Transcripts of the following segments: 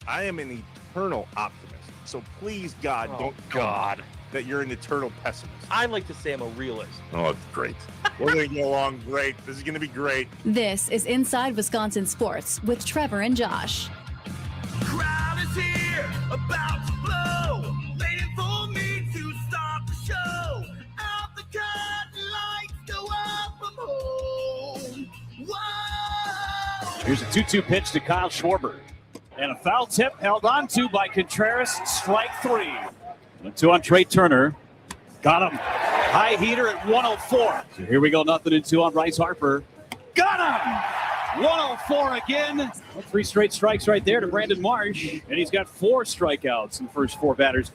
I am an eternal optimist. So please, God, don't tell me that you're an eternal pessimist. I like to say I'm a realist. Oh, it's great. We're going to get along great. This is going to be great. This is Inside Wisconsin Sports with Trevor and Josh. Crowd is here, about to blow, waiting for me to start the show. Out the curtain, lights go up from home. Whoa! Here's a 2-2 pitch to Kyle Schwarber. And a foul tip held on to by Contreras. Strike three. The 2 on Trey Turner. Got him. High heater at 104. So here we go. 0-2 on Bryce Harper. Got him. 104 again. 3 straight strikes right there to Brandon Marsh. And he's got 4 strikeouts in the first 4 batters.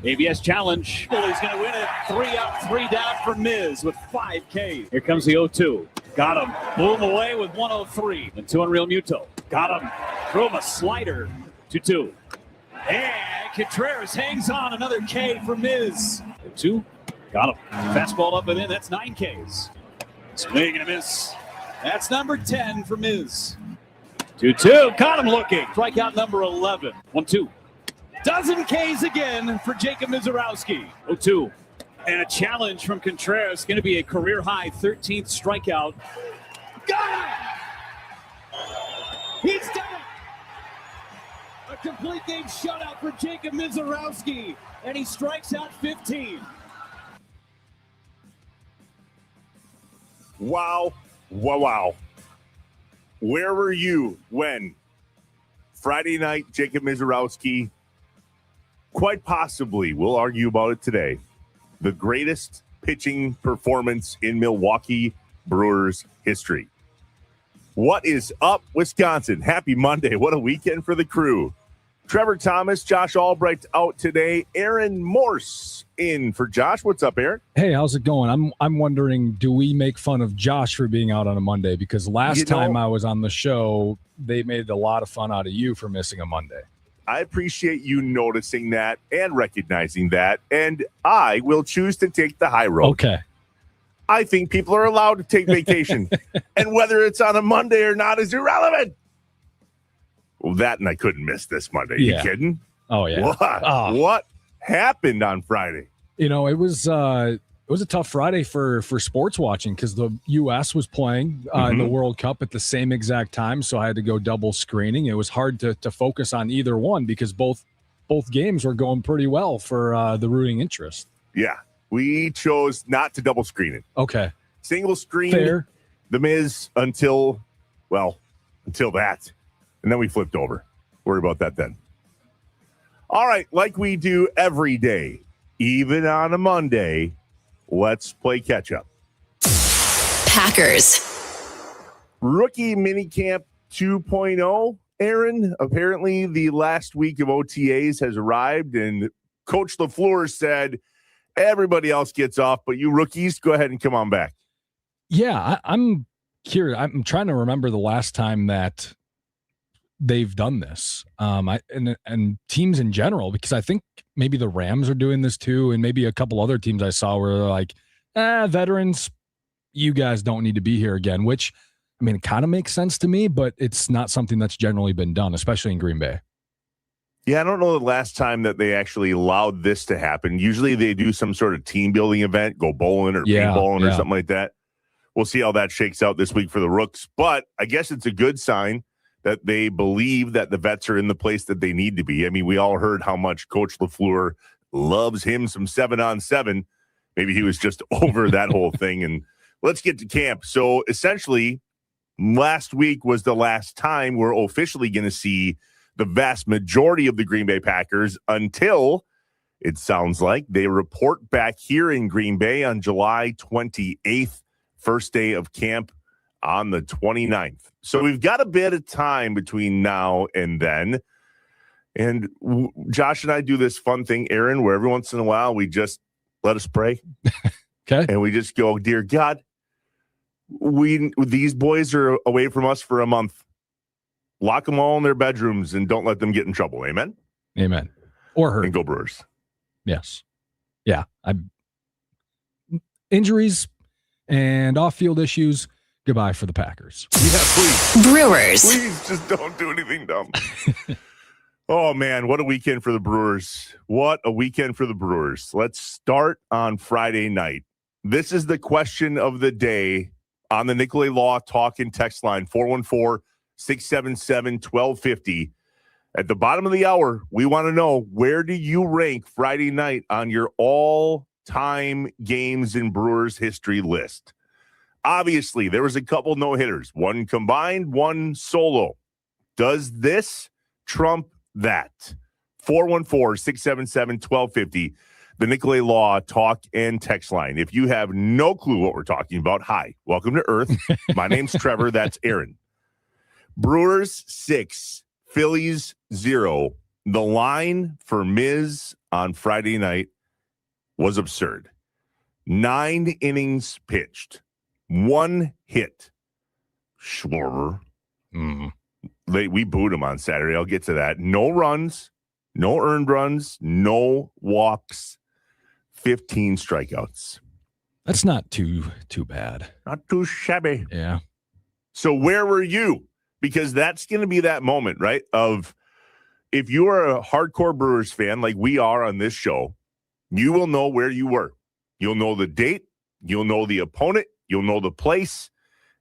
ABS challenge. He's going to win it. 3 up, 3 down for Miz with 5 Ks. Here comes the 0-2. Got him. Blew him away with 103. And 2 on Real Muto. Got him. Threw him a slider. 2-2. And Contreras hangs on. Another K for Miz. 2. Got him. Fastball up and in. That's 9 Ks. Swing and a miss. That's number 10 for Miz. 2-2. Got him looking. Strikeout number 11. 1-2. Dozen Ks again for Jacob Mizorowski. 0-2. And a challenge from Contreras. Going to be a career-high 13th strikeout. Got him! He's done it! A complete game shutout for Jacob Mizorowski. And he strikes out 15. Wow. Wow, wow. Where were you when Friday night, Jacob Mizorowski, quite possibly, we'll argue about it today, the greatest pitching performance in Milwaukee Brewers history. What is up, Wisconsin? Happy Monday. What a weekend for the crew. Trevor Thomas, Josh Albright out today. Aaron Morse in for Josh. What's up, Aaron? Hey, how's it going? I'm wondering, do we make fun of Josh for being out on a Monday? Because last time I was on the show, they made a lot of fun out of you for missing a Monday. I appreciate you noticing that and recognizing that, and I will choose to take the high road. Okay. I think people are allowed to take vacation, and whether it's on a Monday or not is irrelevant. Well, that and I couldn't miss this Monday. Yeah. You kidding? Oh, yeah. What happened on Friday? You know, it was a tough Friday for sports watching because the U.S. was playing in the World Cup at the same exact time, so I had to go double screening. It was hard to focus on either one because both games were going pretty well for the rooting interest. Yeah, we chose not to double screen it. Okay. Single screen Fair. The Miz until that. And then we flipped over. Worry about that then. All right, like we do every day, even on a Monday, let's play catch-up. Packers. Rookie minicamp 2.0, Aaron. Apparently, the last week of OTAs has arrived, and Coach LaFleur said, everybody else gets off, but you rookies, go ahead and come on back. Yeah, I'm curious. I'm trying to remember the last time that they've done this, and teams in general, because I think maybe the Rams are doing this too, and maybe a couple other teams I saw where they're like, veterans, you guys don't need to be here again, which, I mean, it kind of makes sense to me, but it's not something that's generally been done, especially in Green Bay. Yeah, I don't know the last time that they actually allowed this to happen. Usually they do some sort of team building event, go bowling or paintballing or something like that. We'll see how that shakes out this week for the Rooks, but I guess it's a good sign that they believe that the vets are in the place that they need to be. I mean, we all heard how much Coach LaFleur loves him some 7-on-7. Maybe he was just over that whole thing. And let's get to camp. So essentially, last week was the last time we're officially going to see the vast majority of the Green Bay Packers until it sounds like they report back here in Green Bay on July 28th, first day of camp on the 29th. So we've got a bit of time between now and then. And Josh and I do this fun thing, Aaron, where every once in a while we just let us pray. Okay. And we just go, dear God, these boys are away from us for a month. Lock them all in their bedrooms and don't let them get in trouble. Amen? Amen. Or hurt. And go Brewers. Yes. Yeah. Injuries and off-field issues, goodbye for the Packers. Yeah, please. Brewers. Please just don't do anything dumb. Oh, man, what a weekend for the Brewers. What a weekend for the Brewers. Let's start on Friday night. This is the question of the day on the Nicolay Law Talk and Text line, 414-677-1250. At the bottom of the hour, we want to know, where do you rank Friday night on your all-time games in Brewers history list? Obviously, there was a couple no-hitters, one combined, one solo. Does this trump that? 414-677-1250, the Nicolay Law Talk and Text line. If you have no clue what we're talking about, hi, welcome to Earth. My name's Trevor. That's Aaron. Brewers 6, Phillies 0. The line for Miz on Friday night was absurd. 9 innings pitched, 1 hit. Schwarber. We booed him on Saturday. I'll get to that. No runs, no earned runs, no walks, 15 strikeouts. That's not too bad. Not too shabby. Yeah. So where were you? Because that's going to be that moment, right? Of if you are a hardcore Brewers fan like we are on this show, you will know where you were. You'll know the date. You'll know the opponent. You'll know the place.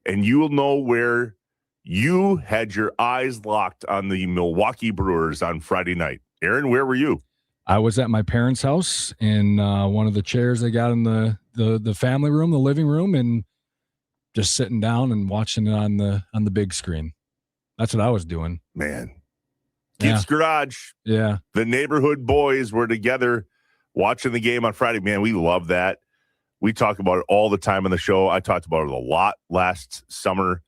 And you will know where you had your eyes locked on the Milwaukee Brewers on Friday night. Aaron, where were you? I was at my parents' house in one of the chairs they got in the family room, the living room, and just sitting down and watching it on the big screen. That's what I was doing. Man. Kids Garage. Yeah. The neighborhood boys were together watching the game on Friday. Man, we love that. We talk about it all the time on the show. I talked about it a lot last summer.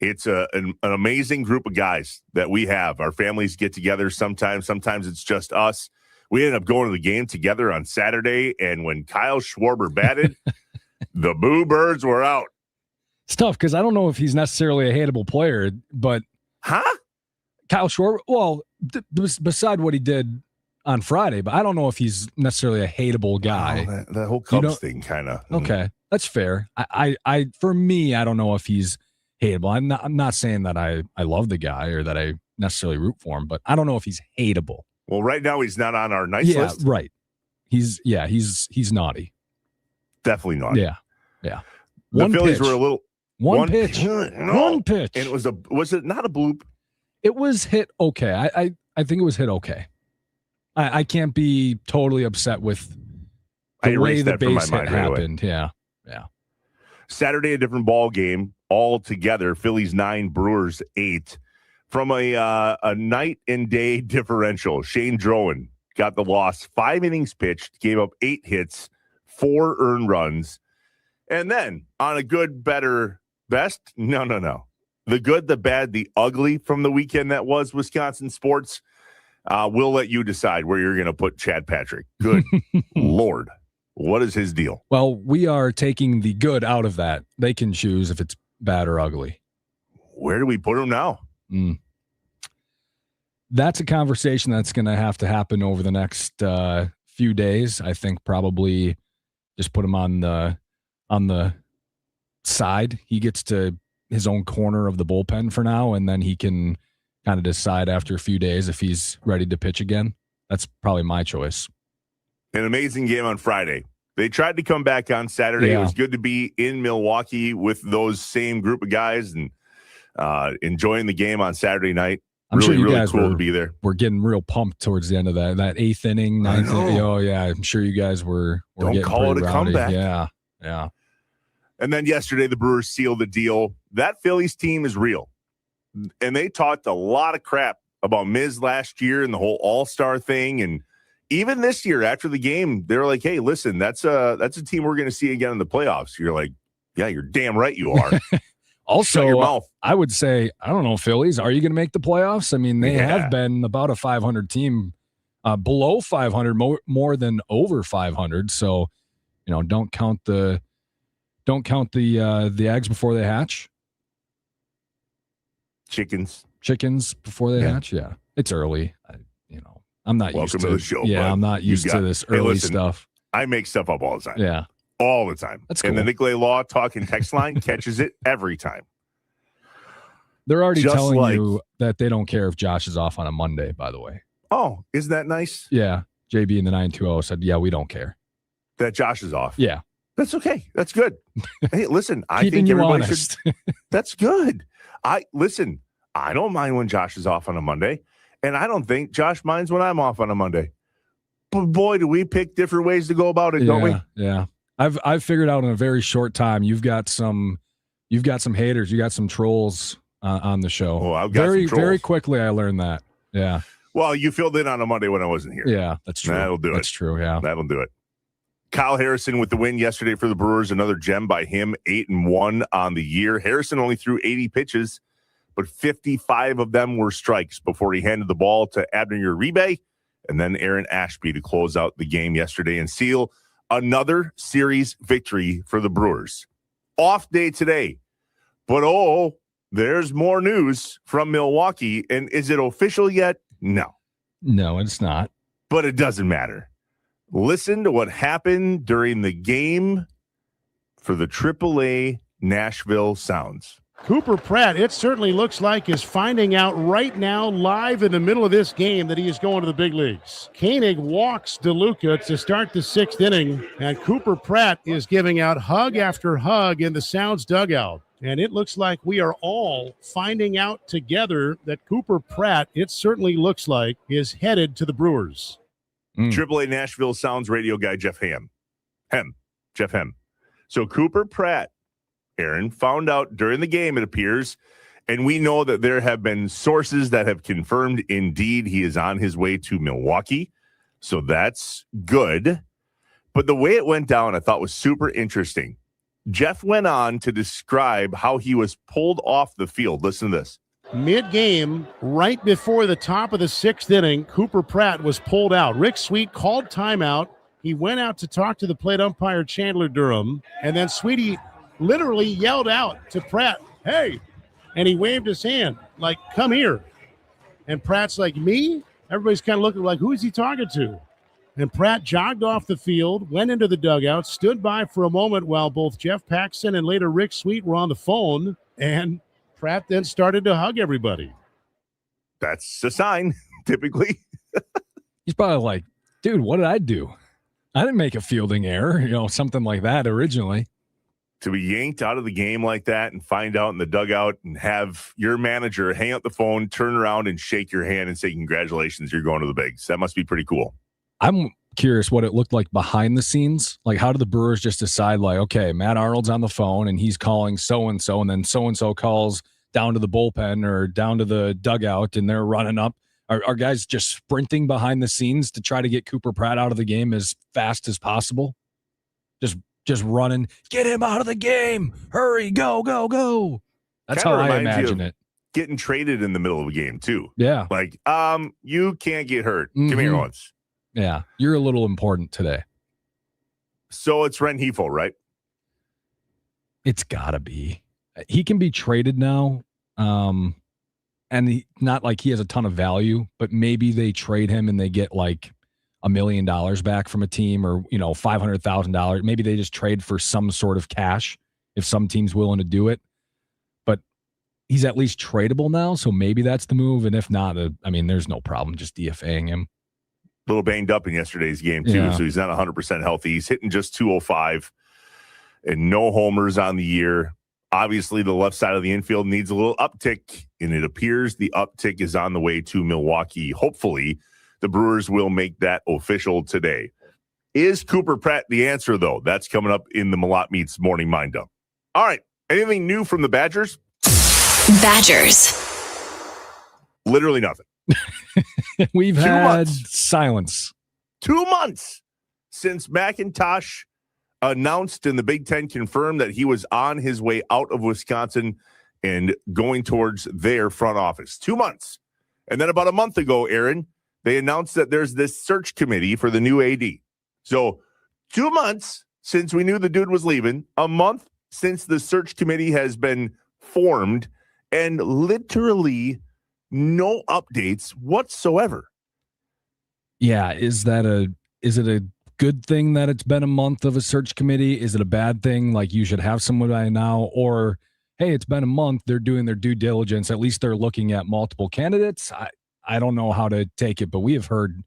It's an amazing group of guys that we have. Our families get together sometimes. Sometimes it's just us. We ended up going to the game together on Saturday, and when Kyle Schwarber batted, the Boo Birds were out. It's tough because I don't know if he's necessarily a hateable player, but Kyle Schwarber, well, beside what he did on Friday, but I don't know if he's necessarily a hateable guy. Oh, that whole Cubs thing kind of. Okay, that's fair. I for me, I don't know if he's hateable. I'm not saying that I love the guy or that I necessarily root for him, but I don't know if he's hateable. Well, right now he's not on our nice list. Yeah, right. He's naughty. Definitely naughty. Yeah. The Phillies were a little one pitch. One pitch. And was it not a bloop? It was hit okay. I think it was hit okay. I can't be totally upset with the way the base hit happened. Yeah. Saturday, a different ball game altogether. Phillies 9, Brewers 8. From a night and day differential, Shane Drowan got the loss. 5 innings pitched, gave up 8 hits, 4 earned runs. And then on a good, better, best, no. The good, the bad, the ugly from the weekend that was Wisconsin sports. We'll let you decide where you're going to put Chad Patrick. Good Lord. What is his deal? Well, we are taking the good out of that. They can choose if it's bad or ugly. Where do we put him now? That's a conversation that's going to have to happen over the next few days. I think probably just put him on the side. He gets to his own corner of the bullpen for now, and then he can kind of decide after a few days if he's ready to pitch again. That's probably my choice. An amazing game on Friday. They tried to come back on Saturday. Yeah. It was good to be in Milwaukee with those same group of guys and enjoying the game on Saturday night. I'm really, sure you really guys cool to be there. We're getting real pumped towards the end of that 8th inning, 9th inning. Oh yeah, I'm sure you guys were Don't getting call it a rowdy. comeback. Yeah. And then yesterday, the Brewers sealed the deal. That Phillies team is real. And they talked a lot of crap about Miz last year and the whole all-star thing. And even this year after the game, they're like, hey, listen, that's a team we're going to see again in the playoffs. You're like, yeah, you're damn right you are. Also, shut your mouth. I would say, I don't know, Phillies, are you going to make the playoffs? I mean, they have been about a 500 team, below 500 more than over 500. So, don't count the eggs before they hatch. Chickens Before they hatch. Yeah, it's early. I'm not used to the show. Yeah, I'm not used to this early stuff. I make stuff up all the time. Yeah, all the time. That's cool. And the Nicolay Law Talk and Text line catches it every time. They're already telling you that they don't care if Josh is off on a Monday, by the way. Oh, isn't that nice? Yeah. JB in the 920 said, yeah, we don't care. That Josh is off. Yeah. That's okay. That's good. Hey, listen, I Keeping think you everybody honest. should. That's good. I don't mind when Josh is off on a Monday, and I don't think Josh minds when I'm off on a Monday. But boy, do we pick different ways to go about it, don't we? Yeah. I've figured out in a very short time you've got some haters, you got some trolls on the show. Oh, I've got very some trolls. very quickly I learned that. Yeah. Well, you filled in on a Monday when I wasn't here. Yeah, that's true. That'll do it. That's true, yeah. That'll do it. Kyle Harrison with the win yesterday for the Brewers. Another gem by him, 8-1 on the year. Harrison only threw 80 pitches, but 55 of them were strikes before he handed the ball to Abner Uribe and then Aaron Ashby to close out the game yesterday and seal another series victory for the Brewers. Off day today, but there's more news from Milwaukee. And is it official yet? No, it's not. But it doesn't matter. Listen to what happened during the game for the AAA Nashville Sounds. Cooper Pratt, it certainly looks like, is finding out right now, live in the middle of this game, that he is going to the big leagues. Koenig walks DeLuca to start the 6th inning, and Cooper Pratt is giving out hug after hug in the Sounds dugout. And it looks like we are all finding out together that Cooper Pratt, it certainly looks like, is headed to the Brewers. AAA Nashville Sounds radio guy Jeff Hem. So Cooper Pratt, Aaron, found out during the game, it appears, and we know that there have been sources that have confirmed indeed he is on his way to Milwaukee. So that's good. But the way it went down, I thought was super interesting. Jeff went on to describe how he was pulled off the field. Listen to this. Mid-game, right before the top of the 6th inning, Cooper Pratt was pulled out. Rick Sweet called timeout. He went out to talk to the plate umpire, Chandler Durham, and then Sweetie literally yelled out to Pratt, "Hey!" And he waved his hand, like, "Come here." And Pratt's like, "Me?" Everybody's kind of looking like, who is he talking to? And Pratt jogged off the field, went into the dugout, stood by for a moment while both Jeff Paxton and later Rick Sweet were on the phone, and Pratt then started to hug everybody. That's a sign, typically. He's probably like, dude, what did I do? I didn't make a fielding error, something like that originally. To be yanked out of the game like that and find out in the dugout and have your manager hang up the phone, turn around and shake your hand and say, congratulations, you're going to the bigs. That must be pretty cool. I'm curious what it looked like behind the scenes. Like, how did the Brewers just decide, like, okay, Matt Arnold's on the phone and he's calling so-and-so, and then so-and-so calls down to the bullpen or down to the dugout and they're running up? Are guys just sprinting behind the scenes to try to get Cooper Pratt out of the game as fast as possible? Just running, get him out of the game. Hurry, go, go, go. That's Kinda how I reminds you imagine of it. Getting traded in the middle of a game, too. Yeah. Like, you can't get hurt. Come here once. Yeah. You're a little important today. So it's Rengifo, right? It's gotta be. He can be traded now. And not like he has a ton of value, but maybe they trade him and they get like $1 million back from a team, or, $500,000. Maybe they just trade for some sort of cash if some team's willing to do it. But he's at least tradable now, so maybe that's the move. And if not, there's no problem just DFAing him. A little banged up in yesterday's game, too, so he's not 100% healthy. He's hitting just 205 and no homers on the year. Obviously, the left side of the infield needs a little uptick, and it appears the uptick is on the way to Milwaukee. Hopefully, the Brewers will make that official today. Is Cooper Pratt the answer, though? That's coming up in the Malott Meets Morning Mind Up. All right. Anything new from the Badgers? Badgers. Literally nothing. We've had silence. 2 months since McIntosh announced and the Big Ten confirmed that he was on his way out of Wisconsin and going towards their front office. 2 months. And then about a month ago, Aaron, they announced that there's this search committee for the new AD. So 2 months since we knew the dude was leaving, a month since the search committee has been formed, and literally no updates whatsoever. Yeah. Is it a good thing that it's been a month of a search committee? Is it a bad thing? Like, you should have someone by now, or hey, it's been a month. They're doing their due diligence. At least they're looking at multiple candidates. I don't know how to take it, but we have heard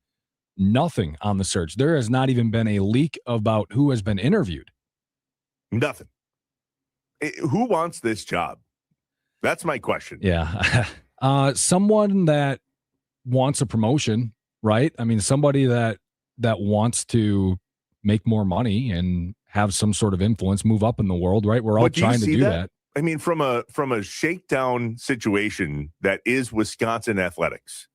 nothing on the search. There has not even been a leak about who has been interviewed. Nothing. Who wants this job? That's my question. Yeah. Someone that wants a promotion, right? I mean, somebody that wants to make more money and have some sort of influence, move up in the world, right? We're all trying to do that. I mean, from a shakedown situation that is Wisconsin athletics,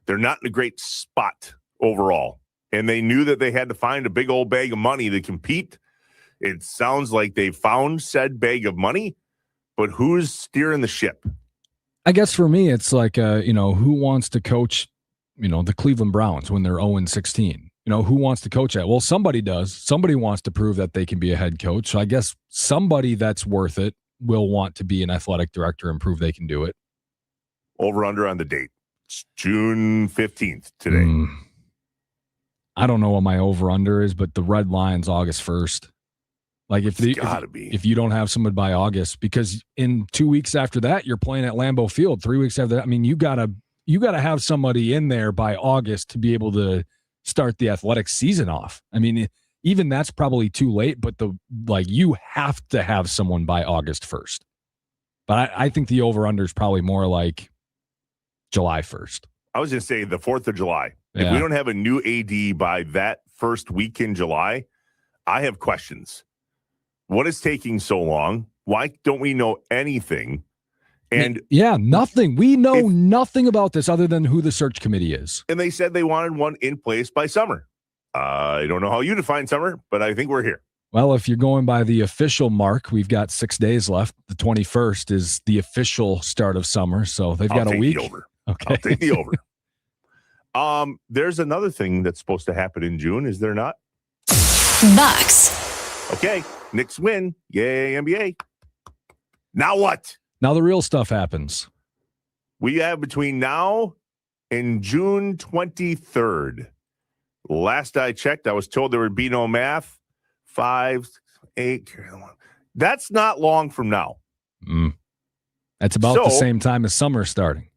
they're not in a great spot overall. And they knew that they had to find a big old bag of money to compete. It sounds like they found said bag of money, but who's steering the ship? I guess for me, it's like, who wants to coach, the Cleveland Browns when they're 0-16? Who wants to coach that? Well, somebody does. Somebody wants to prove that they can be a head coach. So I guess somebody that's worth it will want to be an athletic director and prove they can do it. Over under on the date. It's June 15th today. I don't know what my over under is, but the red line's August 1st. Like if you don't have someone by August, because in 2 weeks after that, you're playing at Lambeau Field. 3 weeks after that, I mean, you gotta have somebody in there by August to be able to start the athletic season off. I mean, even that's probably too late, but you have to have someone by August 1st. But I think the over-under is probably more like July 1st. I was going to say the 4th of July. Yeah. If we don't have a new AD by that first week in July, I have questions. What is taking so long? Why don't we know anything? And nothing. We know nothing about this other than who the search committee is. And they said they wanted one in place by summer. I don't know how you define summer, but I think we're here. Well, if you're going by the official mark, we've got 6 days left. The 21st is the official start of summer, so they've got a week. The over. Okay. I'll take the over. There's another thing that's supposed to happen in June, is there not? Bucks. Okay, Knicks win. Yay, NBA. Now what? Now the real stuff happens. We have between now and June 23rd. Last I checked, I was told there would be no math. 5, 8. That's not long from now. That's about the same time as summer starting.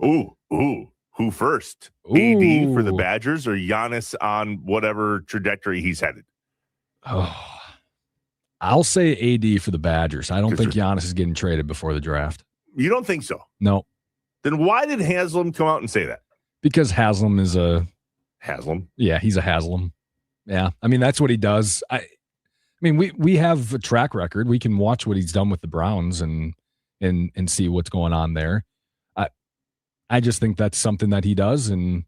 Ooh. Who first? Ooh. AD for the Badgers or Giannis on whatever trajectory he's headed? Oh, I'll say AD for the Badgers. I don't think Giannis is getting traded before the draft. You don't think so? No. Then why did Haslam come out and say that? Because Haslam is a... Haslam? Yeah, he's a Haslam. Yeah, I mean, that's what he does. I mean, we have a track record. We can watch what he's done with the Browns and see what's going on there. I just think that's something that he does, and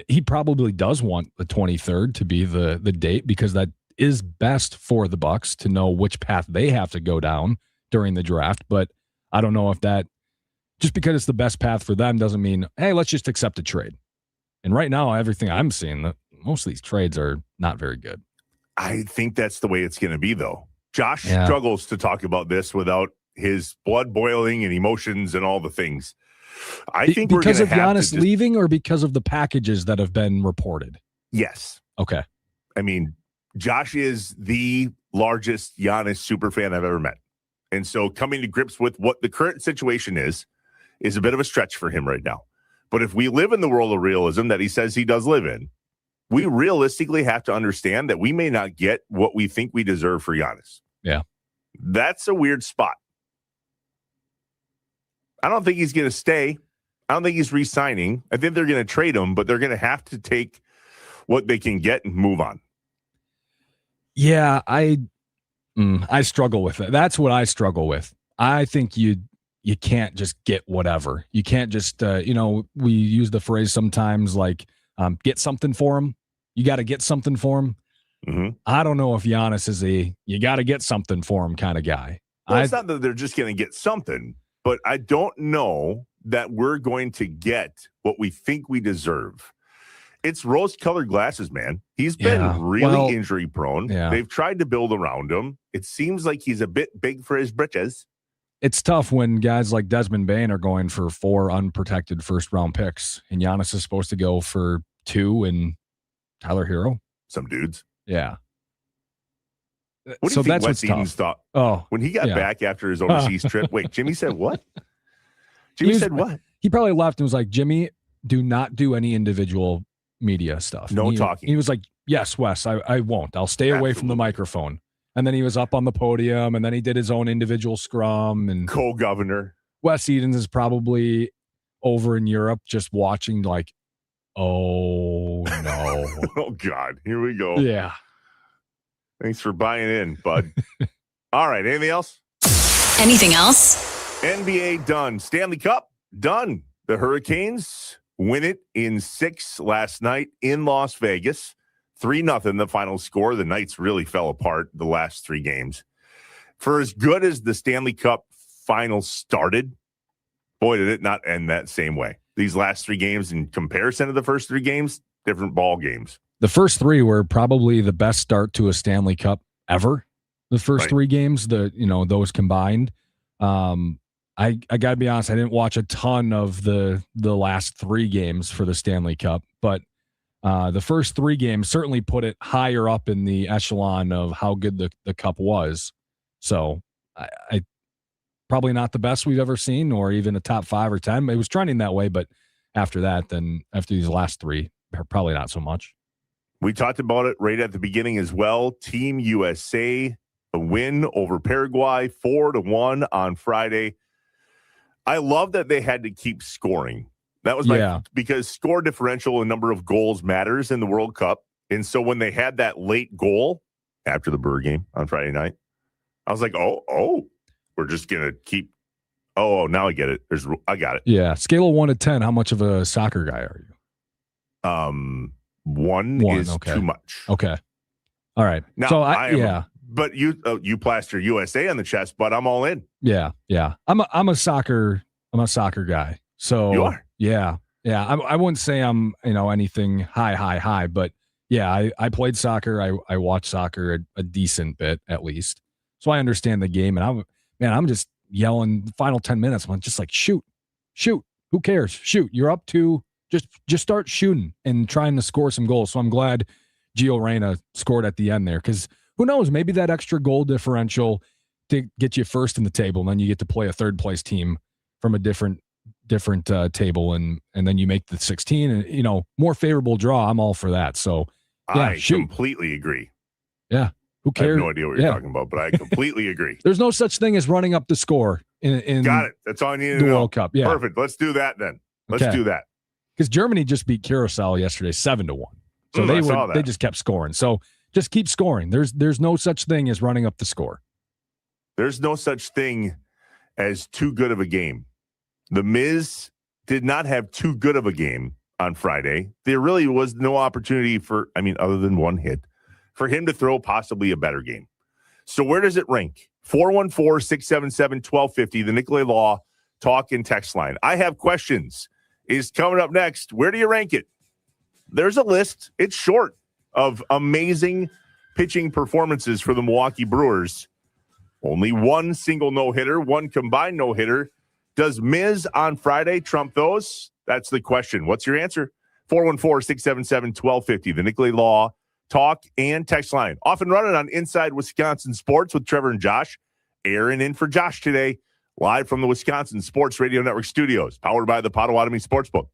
he probably does want the 23rd to be the date because that is best for the Bucks to know which path they have to go down during the draft. But I don't know if that, just because it's the best path for them doesn't mean, hey, let's just accept a trade. And right now, everything I'm seeing, most of these trades are not very good. I think that's the way it's going to be, though. Josh struggles to talk about this without his blood boiling and emotions and all the things. I think because we're of Giannis leaving or because of the packages that have been reported? Yes. Okay. I mean, Josh is the largest Giannis superfan I've ever met. And so coming to grips with what the current situation is a bit of a stretch for him right now. But if we live in the world of realism that he says he does live in, we realistically have to understand that we may not get what we think we deserve for Giannis. Yeah. That's a weird spot. I don't think he's going to stay. I don't think he's re-signing. I think they're going to trade him, but they're going to have to take what they can get and move on. Yeah, I struggle with it. That's what I struggle with. I think you can't just get whatever. You can't just, we use the phrase sometimes like get something for him. You got to get something for him. Mm-hmm. I don't know if Giannis is you got to get something for him kind of guy. Well, it's not that they're just going to get something, but I don't know that we're going to get what we think we deserve. It's rose-colored glasses, man. He's been really injury prone. Yeah. They've tried to build around him. It seems like he's a bit big for his britches. It's tough when guys like Desmond Bane are going for 4 unprotected first-round picks, and Giannis is supposed to go for 2 and Tyler Hero. Some dudes. Yeah. What do you think Wes Edens thought? Oh, when he got back after his overseas trip. Wait, Jimmy said what? Jimmy said what? He probably left and was like, Jimmy, do not do any individual media stuff. No talking. He was like, yes, Wes, I won't. I'll stay away from the microphone. And then he was up on the podium, and then he did his own individual scrum. And co-governor. Wes Edens is probably over in Europe just watching like, oh, no. Oh, God. Here we go. Yeah. Thanks for buying in, bud. All right. Anything else? Anything else? NBA done. Stanley Cup done. The Hurricanes win it in 6 last night in Las Vegas. 3-0 the final score. The Knights really fell apart the last 3 games. For as good as the Stanley Cup final started, boy, did it not end that same way. These last 3 games, in comparison to the first 3 games, different ball games. The first 3 were probably the best start to a Stanley Cup ever. The first 3 games, those combined. I got to be honest, I didn't watch a ton of the last 3 games for the Stanley Cup, but the first 3 games certainly put it higher up in the echelon of how good the Cup was. So I probably not the best we've ever seen, or even a top 5 or 10. It was trending that way, but after these last 3, probably not so much. We talked about it right at the beginning as well. Team USA, a win over Paraguay, 4-1 on Friday. I love that they had to keep scoring. That was because score differential and number of goals matters in the World Cup. And so when they had that late goal after the Burr game on Friday night, I was like, oh, we're just going to keep. Oh, now I get it. I got it. Yeah. Scale of 1 to 10. How much of a soccer guy are you? 1 is okay. Too much. Okay. All right. Now, so but you plaster USA on the chest, but I'm all in. Yeah. I'm a soccer guy. So you are. Yeah. I wouldn't say I'm, anything high, but yeah, I played soccer. I watched soccer a decent bit at least. So I understand the game, and I'm just yelling the final 10 minutes. I'm just like, shoot. Who cares? Shoot. You're up 2. Just start shooting and trying to score some goals. So I'm glad Gio Reyna scored at the end there, because who knows, maybe that extra goal differential to get you first in the table, and then you get to play a third place team from a different table, and then you make the 16, and more favorable draw. I'm all for that. So yeah, I completely agree. Yeah. Who cares? I have no idea what you're talking about, but I completely agree. There's no such thing as running up the score in got it. That's all I needed the to know. World Cup. Yeah. Perfect. Let's do that then. Let's do that. Because Germany just beat Curacao yesterday 7-1. So they just kept scoring. So just keep scoring. There's no such thing as running up the score. There's no such thing as too good of a game. The Miz did not have too good of a game on Friday. There really was no opportunity other than 1 hit, for him to throw possibly a better game. So where does it rank? 414-677-1250, the Nicolay Law talk and text line. I have questions. Is coming up next. Where do you rank it? There's a list. It's short of amazing pitching performances for the Milwaukee Brewers. Only 1 single no-hitter, 1 combined no-hitter. Does Miz on Friday trump those? That's the question. What's your answer? 414-677-1250, the Nicolay Law talk and text line. Off and running on Inside Wisconsin Sports with Trevor and Josh. Aaron in for Josh today. Live from the Wisconsin Sports Radio Network studios, powered by the Potawatomi Sportsbook.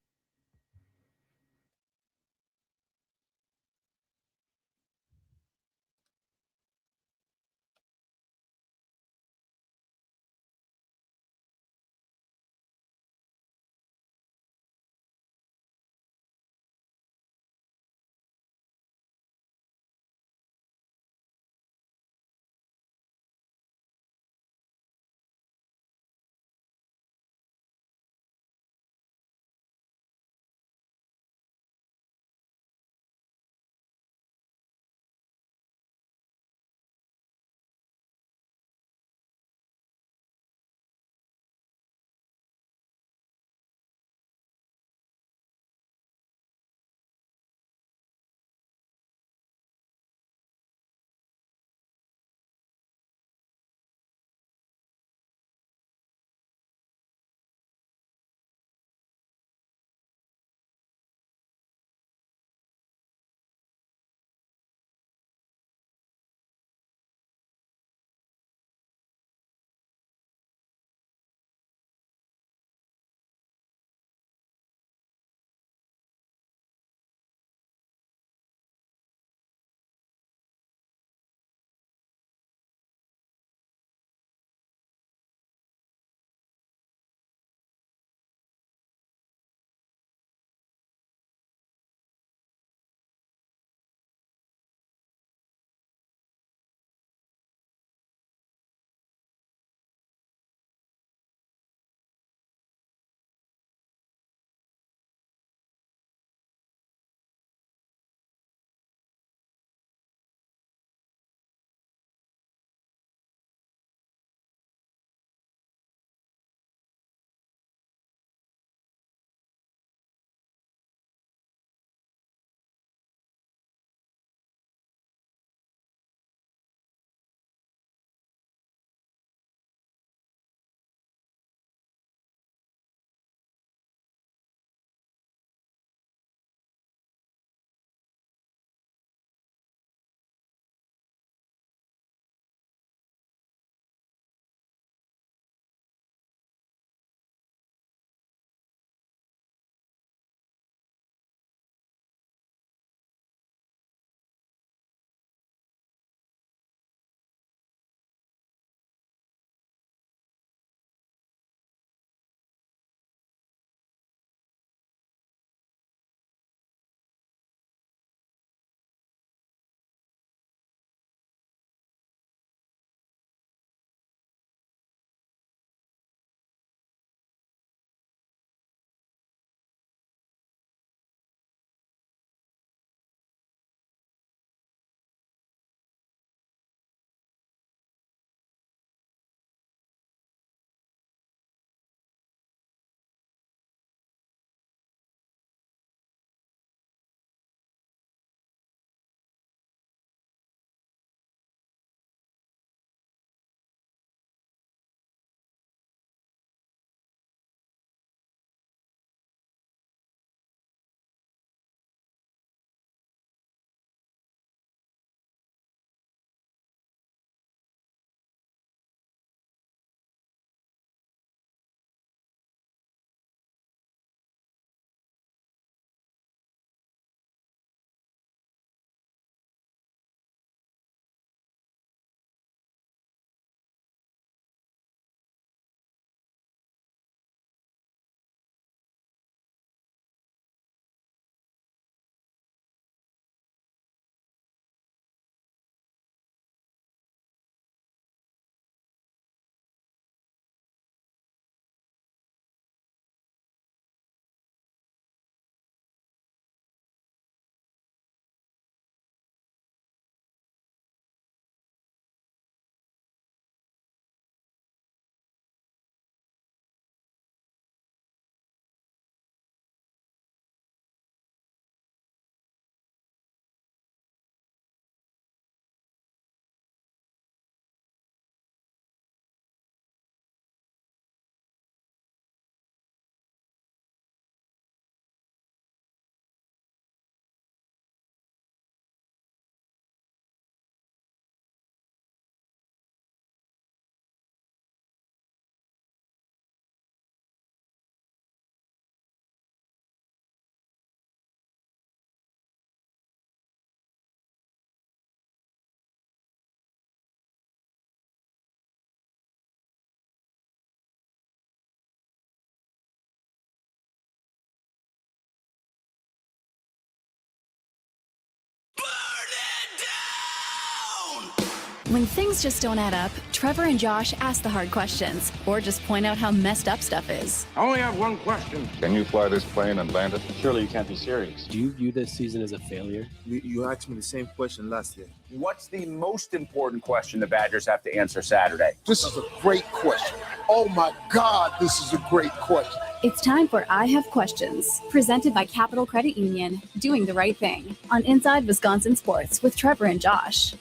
When things just don't add up, Trevor and Josh ask the hard questions or just point out how messed up stuff is. I only have one question. Can you fly this plane and land it? Surely you can't be serious. Do you view this season as a failure? You asked me the same question last year. What's the most important question the Badgers have to answer Saturday? This is a great question. Oh my God, this is a great question. It's time for I Have Questions, presented by Capital Credit Union, doing the right thing on Inside Wisconsin Sports with Trevor and Josh.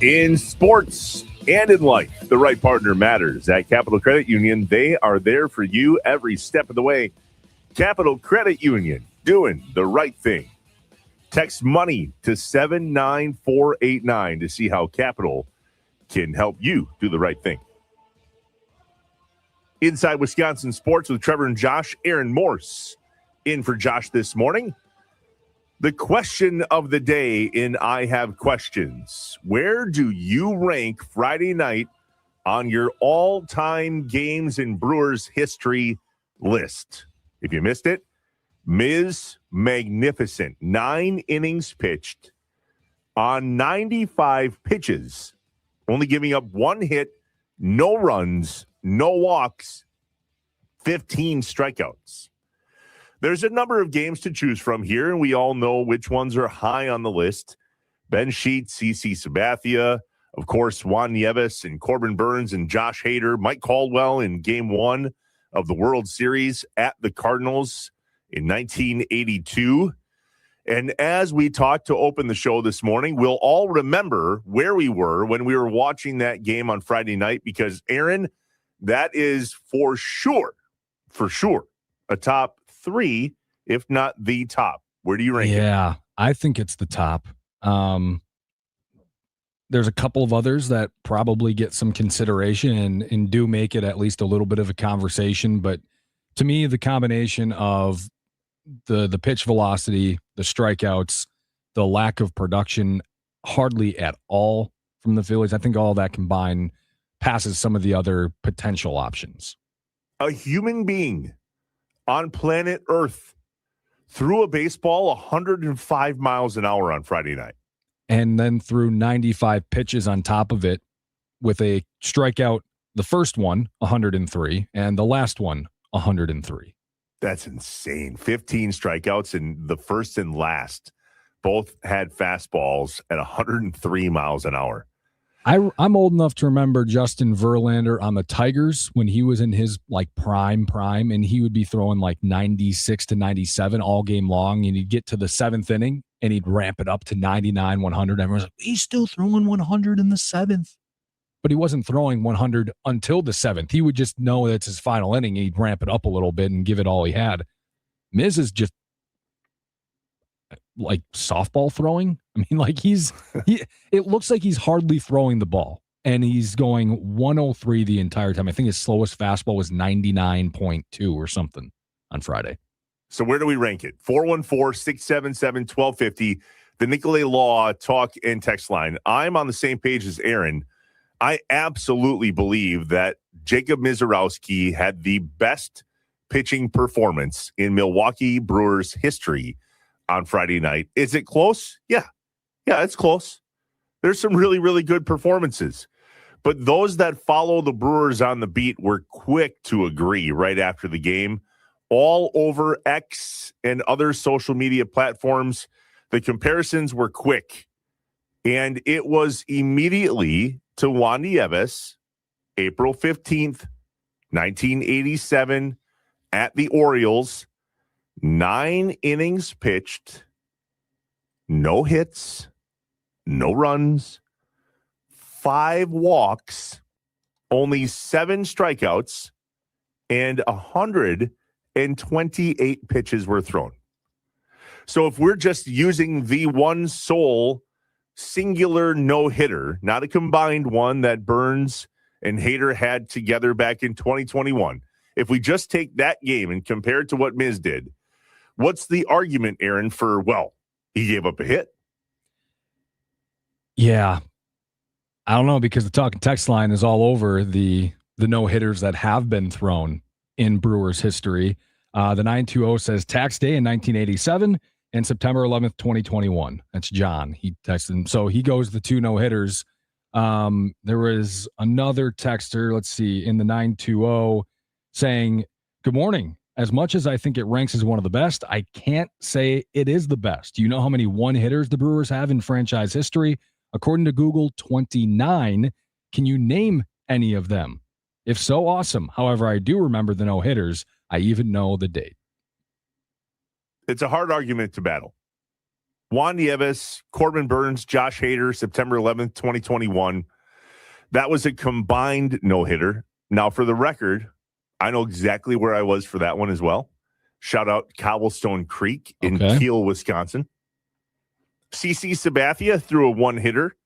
In sports and in life, the right partner matters. At Capital Credit Union, they are there for you every step of the way. Capital Credit Union, doing the right thing. Text money to 79489 to see how Capital can help you do the right thing. Inside Wisconsin Sports with Trevor and Josh, Aaron Morse in for Josh this morning. The question of the day in I Have Questions. Where do you rank Friday night on your all-time games in Brewers history list? If you missed it, Ms. Magnificent. 9 innings pitched on 95 pitches, only giving up 1 hit, no runs, no walks, 15 strikeouts. There's a number of games to choose from here, and we all know which ones are high on the list. Ben Sheets, CC Sabathia, of course, Juan Nieves and Corbin Burns and Josh Hader, Mike Caldwell in Game 1 of the World Series at the Cardinals in 1982. And as we talked to open the show this morning, we'll all remember where we were when we were watching that game on Friday night because, Aaron, that is for sure, a top 3, if not the top. Where do you rank it? Yeah, I think it's the top. There's a couple of others that probably get some consideration and do make it at least a little bit of a conversation. But to me, the combination of the pitch velocity, the strikeouts, the lack of production hardly at all from the Phillies, I think all that combined passes some of the other potential options. A human being on planet Earth threw a baseball 105 miles an hour on Friday night. And then threw 95 pitches on top of it with a strikeout, the first one, 103, and the last one, 103. That's insane. 15 strikeouts, and the first and last both had fastballs at 103 miles an hour. I'm old enough to remember Justin Verlander on the Tigers when he was in his like prime, and he would be throwing like 96 to 97 all game long, and he'd get to the 7th inning and he'd ramp it up to 99, 100. Everyone's like, he's still throwing 100 in the 7th. But he wasn't throwing 100 until the 7th. He would just know that's his final inning. He'd ramp it up a little bit and give it all he had. Miz is just like softball throwing. I mean, like it looks like he's hardly throwing the ball, and he's going 103 the entire time. I think his slowest fastball was 99.2 or something on Friday. So where do we rank it? 414-677-1250, the Nicolay Law talk and text line. I'm on the same page as Aaron. I absolutely believe that Jacob Misiorowski had the best pitching performance in Milwaukee Brewers history on Friday night. Is it close? Yeah, it's close. There's some really, really good performances. But those that follow the Brewers on the beat were quick to agree right after the game. All over X and other social media platforms, the comparisons were quick. And it was immediately to Juan Nieves, April 15th, 1987, at the Orioles. 9 innings pitched, no hits, no runs, 5 walks, only 7 strikeouts, and 128 pitches were thrown. So if we're just using the one sole singular no-hitter, not a combined one that Burns and Hader had together back in 2021, if we just take that game and compare it to what Miz did, what's the argument, Aaron, for, well, he gave up a hit? Yeah. I don't know, because the talk and text line is all over the no-hitters that have been thrown in Brewers history. The 920 says tax day in 1987. and September 11th, 2021. That's John. He texted. So he goes the 2 no-hitters. There was another texter, let's see, in the 920 saying, good morning. As much as I think it ranks as one of the best, I can't say it is the best. Do you know how many one-hitters the Brewers have in franchise history? According to Google, 29. Can you name any of them? If so, awesome. However, I do remember the no-hitters. I even know the date. It's a hard argument to battle. Juan Nieves, Corbin Burns, Josh Hader, September 11th, 2021. That was a combined no-hitter. Now, for the record, I know exactly where I was for that one as well. Shout out Cobblestone Creek in Kiel, Wisconsin. CC Sabathia threw a one-hitter,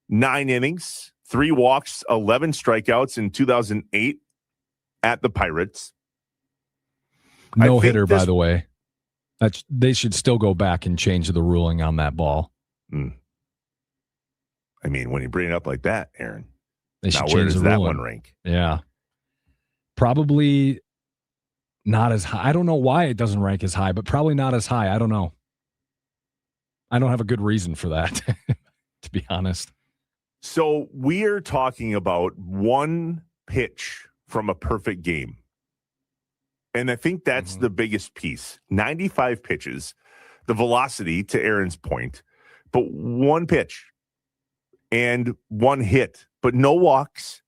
9 innings, 3 walks, 11 strikeouts in 2008 at the Pirates. No-hitter, by the way. They should still go back and change the ruling on that ball. I mean, when you bring it up like that, Aaron, they should now change where does the that ruling. one rank? Yeah. Probably not as high. I don't know why it doesn't rank as high, but probably not as high. I don't know. I don't have a good reason for that, to be honest. So we are talking about one pitch from a perfect game. And I think that's the biggest piece. 95 pitches, the velocity, to Aaron's point, but one pitch and one hit, but no walks,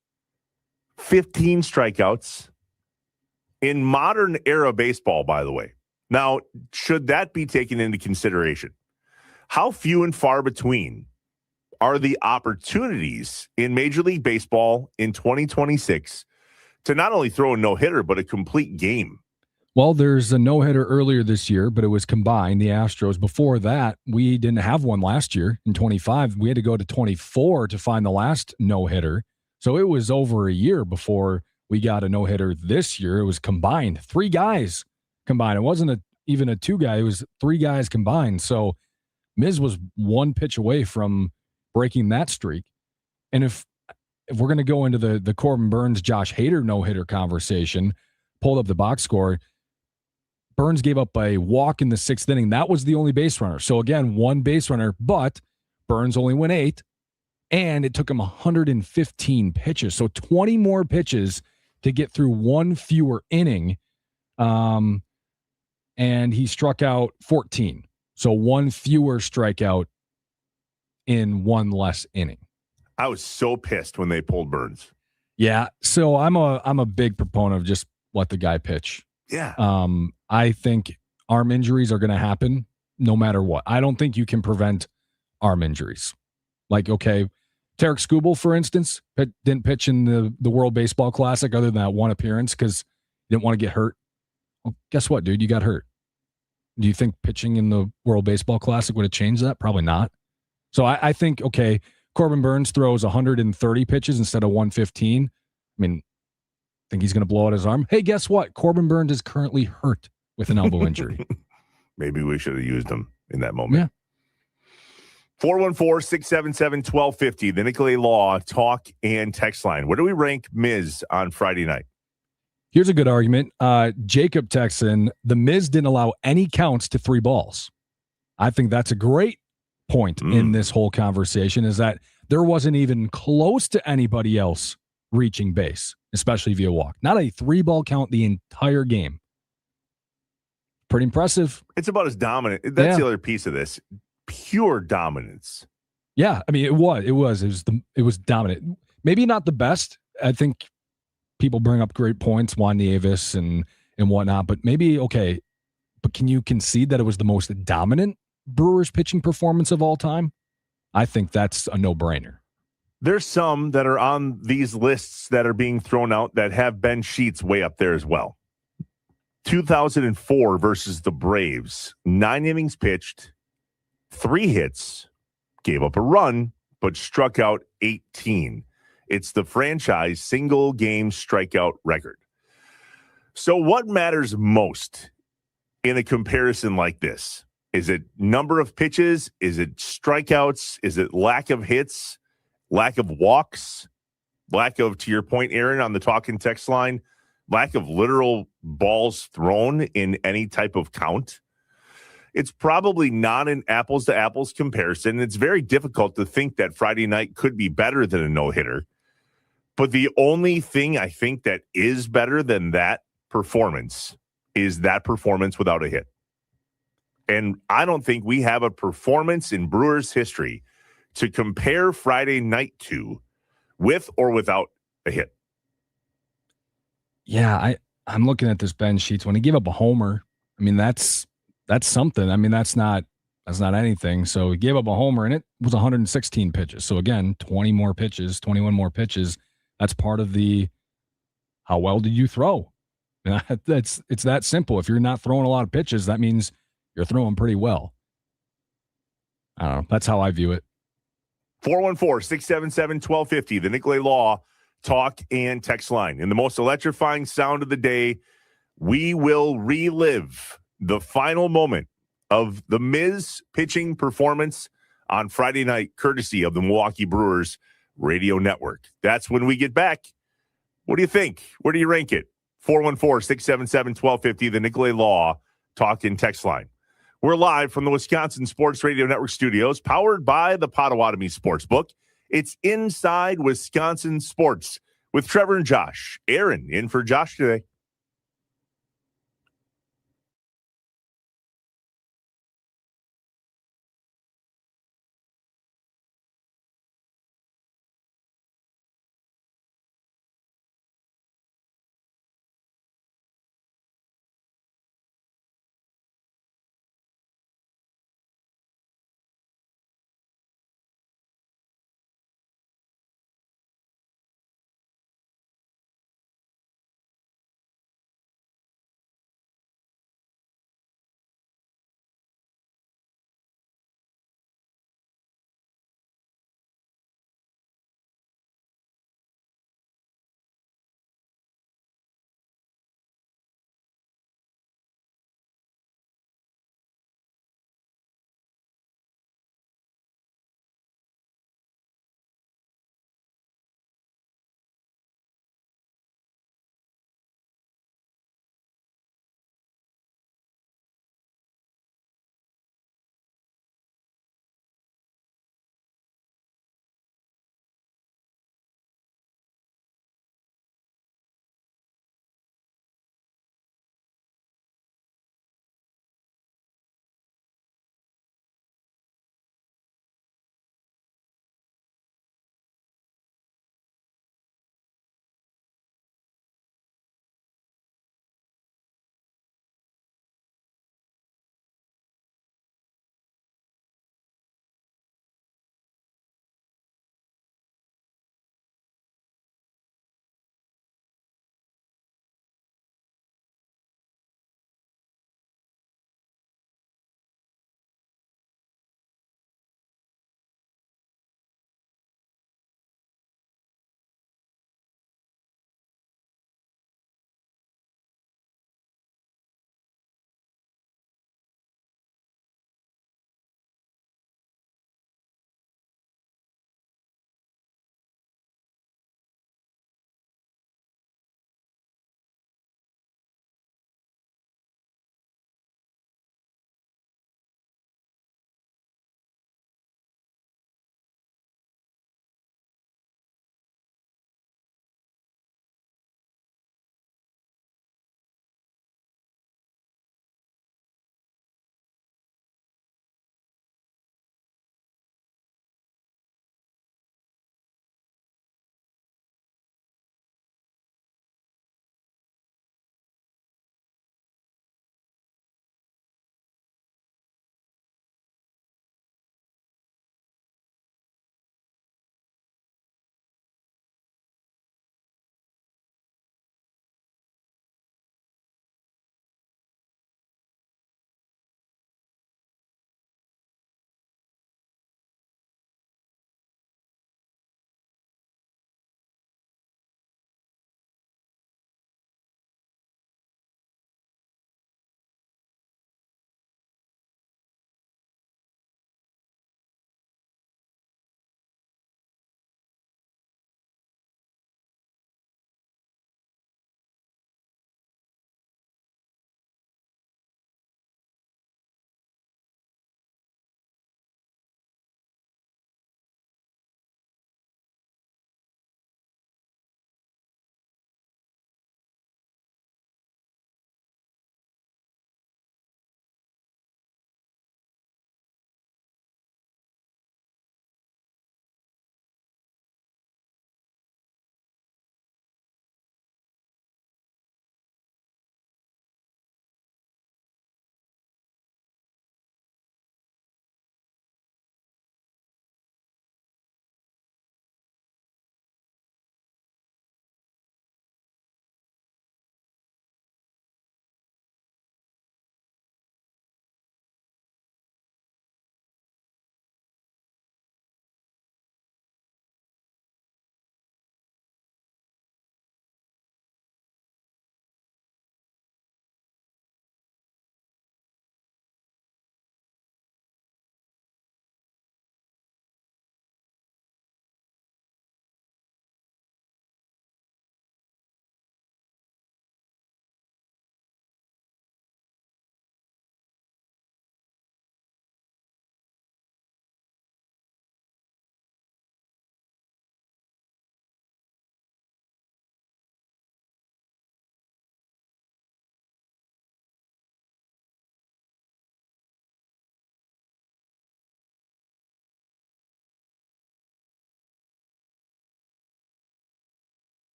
15 strikeouts in modern era baseball, by the way. Now, should that be taken into consideration? How few and far between are the opportunities in Major League Baseball in 2026 to not only throw a no-hitter, but a complete game? Well, there's a no-hitter earlier this year, but it was combined, the Astros. Before that, we didn't have one last year in 25. We had to go to 24 to find the last no-hitter. So it was over a year before we got a no-hitter this year. It was combined. 3 guys combined. It wasn't even a 2-guy. It was 3 guys combined. So Miz was 1 pitch away from breaking that streak. And if we're going to go into the Corbin Burns, Josh Hader no-hitter conversation, pulled up the box score, Burns gave up a walk in the 6th inning. That was the only base runner. So again, 1 base runner, but Burns only went 8, and it took him 115 pitches. So 20 more pitches to get through 1 fewer inning. And he struck out 14. So 1 fewer strikeout in 1 less inning. I was so pissed when they pulled Burns. Yeah. So I'm a big proponent of just let the guy pitch. Yeah. I think arm injuries are going to happen no matter what. I don't think you can prevent arm injuries. Like, okay, Tarek Skubal, for instance, didn't pitch in the World Baseball Classic other than that 1 appearance because he didn't want to get hurt. Well, guess what, dude? You got hurt. Do you think pitching in the World Baseball Classic would have changed that? Probably not. So I think, okay, Corbin Burns throws 130 pitches instead of 115. I mean, think he's going to blow out his arm. Hey, guess what? Corbin Burns is currently hurt with an elbow injury. Maybe we should have used him in that moment. Yeah. 414-677-1250, the Nicolay Law talk and text line. Where do we rank Miz on Friday night? Here's a good argument. Jacob texts in, the Miz didn't allow any counts to 3 balls. I think that's a great point in this whole conversation, is that there wasn't even close to anybody else reaching base, especially via walk. Not a 3-ball count the entire game. Pretty impressive. It's about as dominant. That's the other piece of this. Pure dominance. Yeah, I mean, it was dominant. Maybe not the best. I think people bring up great points, Juan Nieves and whatnot, but maybe, okay, but can you concede that it was the most dominant Brewers pitching performance of all time? I think that's a no-brainer. There's some that are on these lists that are being thrown out that have Ben Sheets way up there as well. 2004 versus the Braves, 9 innings pitched, 3 hits, gave up a run, but struck out 18. It's the franchise single game strikeout record. So what matters most in a comparison like this? Is it number of pitches? Is it strikeouts? Is it lack of hits? Lack of walks? Lack of, to your point, Aaron, on the talk and text line, lack of literal balls thrown in any type of count? it's probably not an apples to apples comparison. It's very difficult to think that Friday night could be better than a no-hitter. But the only thing I think that is better than that performance is that performance without a hit. And I don't think we have a performance in Brewers history to compare Friday night to with or without a hit. Yeah, I'm looking at this Ben Sheets. When he gave up a homer, I mean, that's something. I mean, that's not anything. So he gave up a homer, and it was 116 pitches. So again, 20 more pitches, 21 more pitches. That's part of the how well did you throw? It's that simple. If you're not throwing a lot of pitches, that means you're throwing pretty well. I don't know. That's how I view it. 414-677-1250, the Nicolay Law talk and text line. In the most electrifying sound of the day, we will relive the final moment of the Miz pitching performance on Friday night, courtesy of the Milwaukee Brewers Radio Network. That's when we get back. What do you think? Where do you rank it? 414-677-1250, the Nicolay Law talk and text line. We're live from the Wisconsin Sports Radio Network studios, powered by the Potawatomi Sportsbook. It's Inside Wisconsin Sports with Trevor and Josh. Aaron in for Josh today.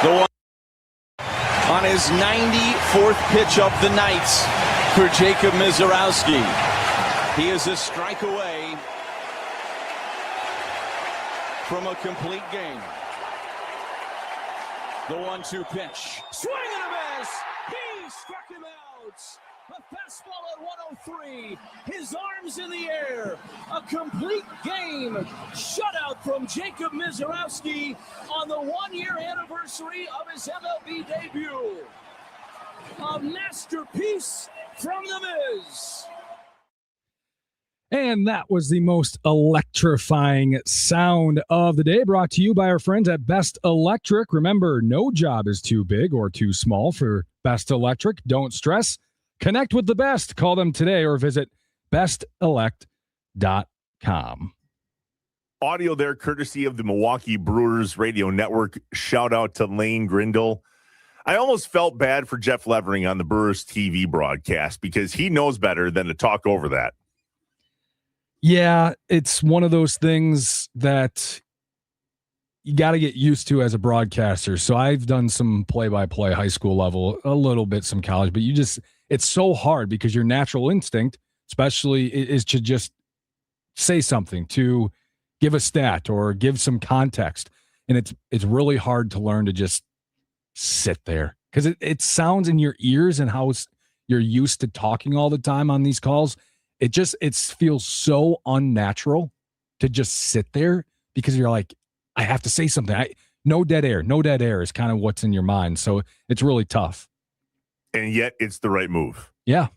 The one on his 94th pitch of the night for Jacob Mizorowski. He is a strike away from a complete game. The 1-2 pitch. Swing and a miss. He struck him out. A fastball at 103. His arms in the air. A complete game. Shutout from Jacob Mizorowski on the 1-year anniversary of his MLB debut. A masterpiece from the Miz. And that was the most electrifying sound of the day, brought to you by our friends at Best Electric. Remember, no job is too big or too small for Best Electric. Don't stress. Connect with the best. Call them today or visit bestelect.com. Audio there, courtesy of the Milwaukee Brewers Radio Network. Shout out to Lane Grindle. I almost felt bad for Jeff Levering on the Brewers TV broadcast because he knows better than to talk over that. Yeah, it's one of those things that you got to get used to as a broadcaster. So I've done some play-by-play high school level, a little bit some college, but it's so hard because your natural instinct, especially, is to just say something, to give a stat or give some context. And it's really hard to learn to just sit there because it sounds in your ears and how you're used to talking all the time on these calls. It feels so unnatural to just sit there because you're like, I have to say something. No dead air is kind of what's in your mind. So it's really tough. And yet it's the right move. Yeah.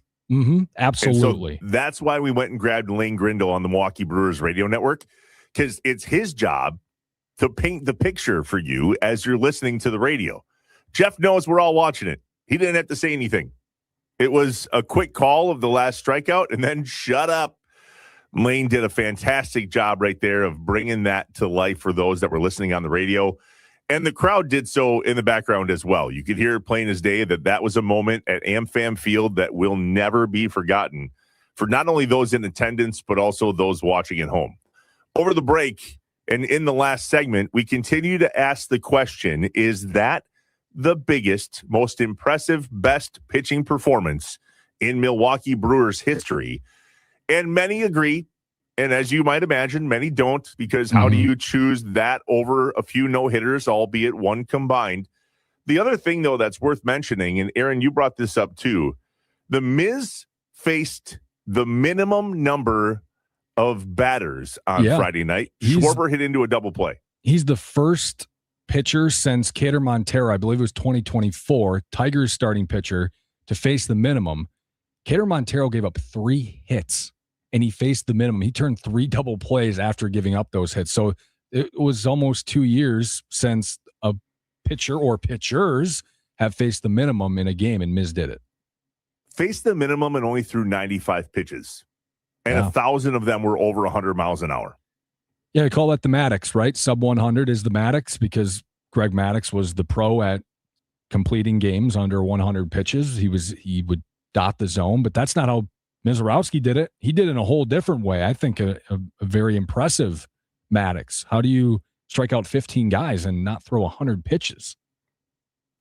Absolutely. So that's why we went and grabbed Lane Grindle on the Milwaukee Brewers Radio Network, because it's his job to paint the picture for you as you're listening to the radio. Jeff knows we're all watching it. He didn't have to say anything. It was a quick call of the last strikeout and then shut up. Lane did a fantastic job right there of bringing that to life for those that were listening on the radio. And the crowd did so in the background as well. You could hear it plain as day that was a moment at AmFam Field that will never be forgotten for not only those in attendance, but also those watching at home. Over the break and in the last segment, we continue to ask the question, is that the biggest, most impressive, best pitching performance in Milwaukee Brewers history? And many agree. And as you might imagine, many don't, because how do you choose that over a few no-hitters, albeit one combined? The other thing, though, that's worth mentioning, and Aaron, you brought this up too, the Miz faced the minimum number of batters on Friday night. Schwarber hit into a double play. He's the first pitcher since Kader Montero, I believe it was 2024, Tigers starting pitcher, to face the minimum. Kader Montero gave up 3 hits, and he faced the minimum. He turned 3 double plays after giving up those hits. So it was almost 2 years since a pitcher or pitchers have faced the minimum in a game, and Miz did it. Faced the minimum and only threw 95 pitches, and 1,000 of them were over 100 miles an hour. Yeah, I call that the Maddox, right? Sub 100 is the Maddox because Greg Maddox was the pro at completing games under 100 pitches. He would dot the zone, but that's not how Mizorowski did it. He did it in a whole different way. I think a very impressive Maddox. How do you strike out 15 guys and not throw 100 pitches?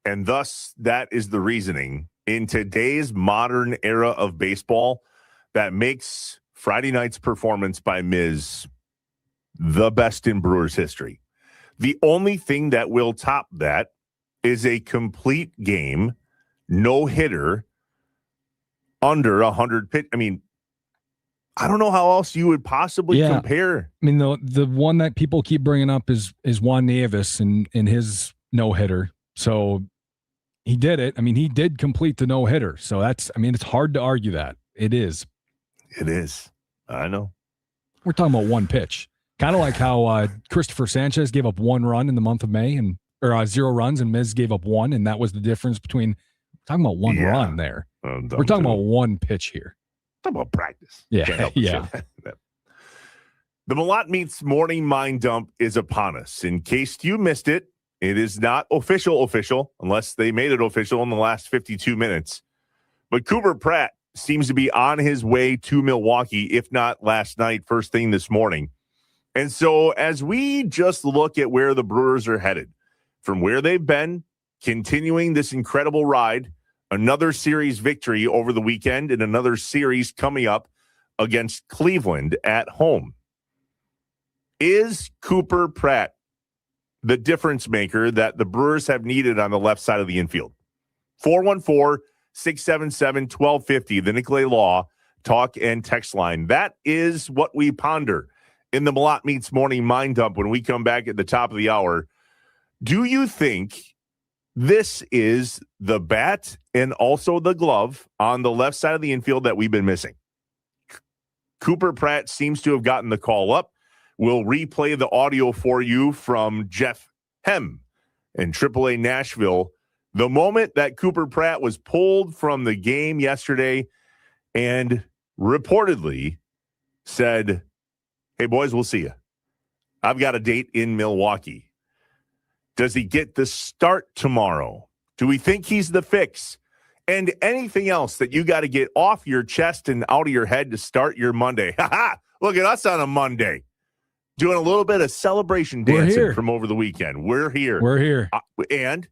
And thus, that is the reasoning in today's modern era of baseball that makes Friday night's performance by Miz the best in Brewers history. The only thing that will top that is a complete game, no hitter, under 100 pitch. I mean, I don't know how else you would possibly compare. I mean, the one that people keep bringing up is Juan Nieves in his no hitter. So he did it. I mean, he did complete the no hitter. So it's hard to argue that. It is. It is. I know. We're talking about one pitch. Kind of like how Christopher Sanchez gave up 1 run in the month of May, or 0 runs, and Miz gave up 1, and that was the difference between. Talking about 1 run there. We're talking about 1 pitch here. Talking about practice. Yeah. The Malott Meats Morning Mind Dump is upon us. In case you missed it, it is not official, unless they made it official in the last 52 minutes. But Cooper Pratt seems to be on his way to Milwaukee, if not last night, first thing this morning. And so as we just look at where the Brewers are headed, from where they've been continuing this incredible ride, another series victory over the weekend and another series coming up against Cleveland at home. Is Cooper Pratt the difference maker that the Brewers have needed on the left side of the infield? 414-677-1250, the Nicolay Law talk and text line. That is what we ponder in the Malott Meets Morning Mind Dump when we come back at the top of the hour. Do you think this is the bat and also the glove on the left side of the infield that we've been missing? Cooper Pratt seems to have gotten the call up. We'll replay the audio for you from Jeff Hem in AAA Nashville. The moment that Cooper Pratt was pulled from the game yesterday and reportedly said, "Hey, boys, we'll see you. I've got a date in Milwaukee." Does he get the start tomorrow? Do we think he's the fix? And anything else that you got to get off your chest and out of your head to start your Monday? Look at us on a Monday. Doing a little bit of celebration dancing from over the weekend. We're here. We're here. And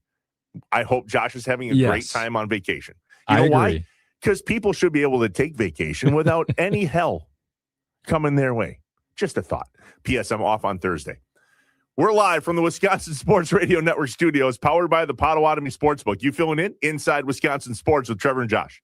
I hope Josh is having a great time on vacation. You I know agree. why? Because people should be able to take vacation without any hell coming their way. Just a thought. P.S. I'm off on Thursday. We're live from the Wisconsin Sports Radio Network studios, powered by the Potawatomi Sportsbook. You filling in Inside Wisconsin Sports with Trevor and Josh.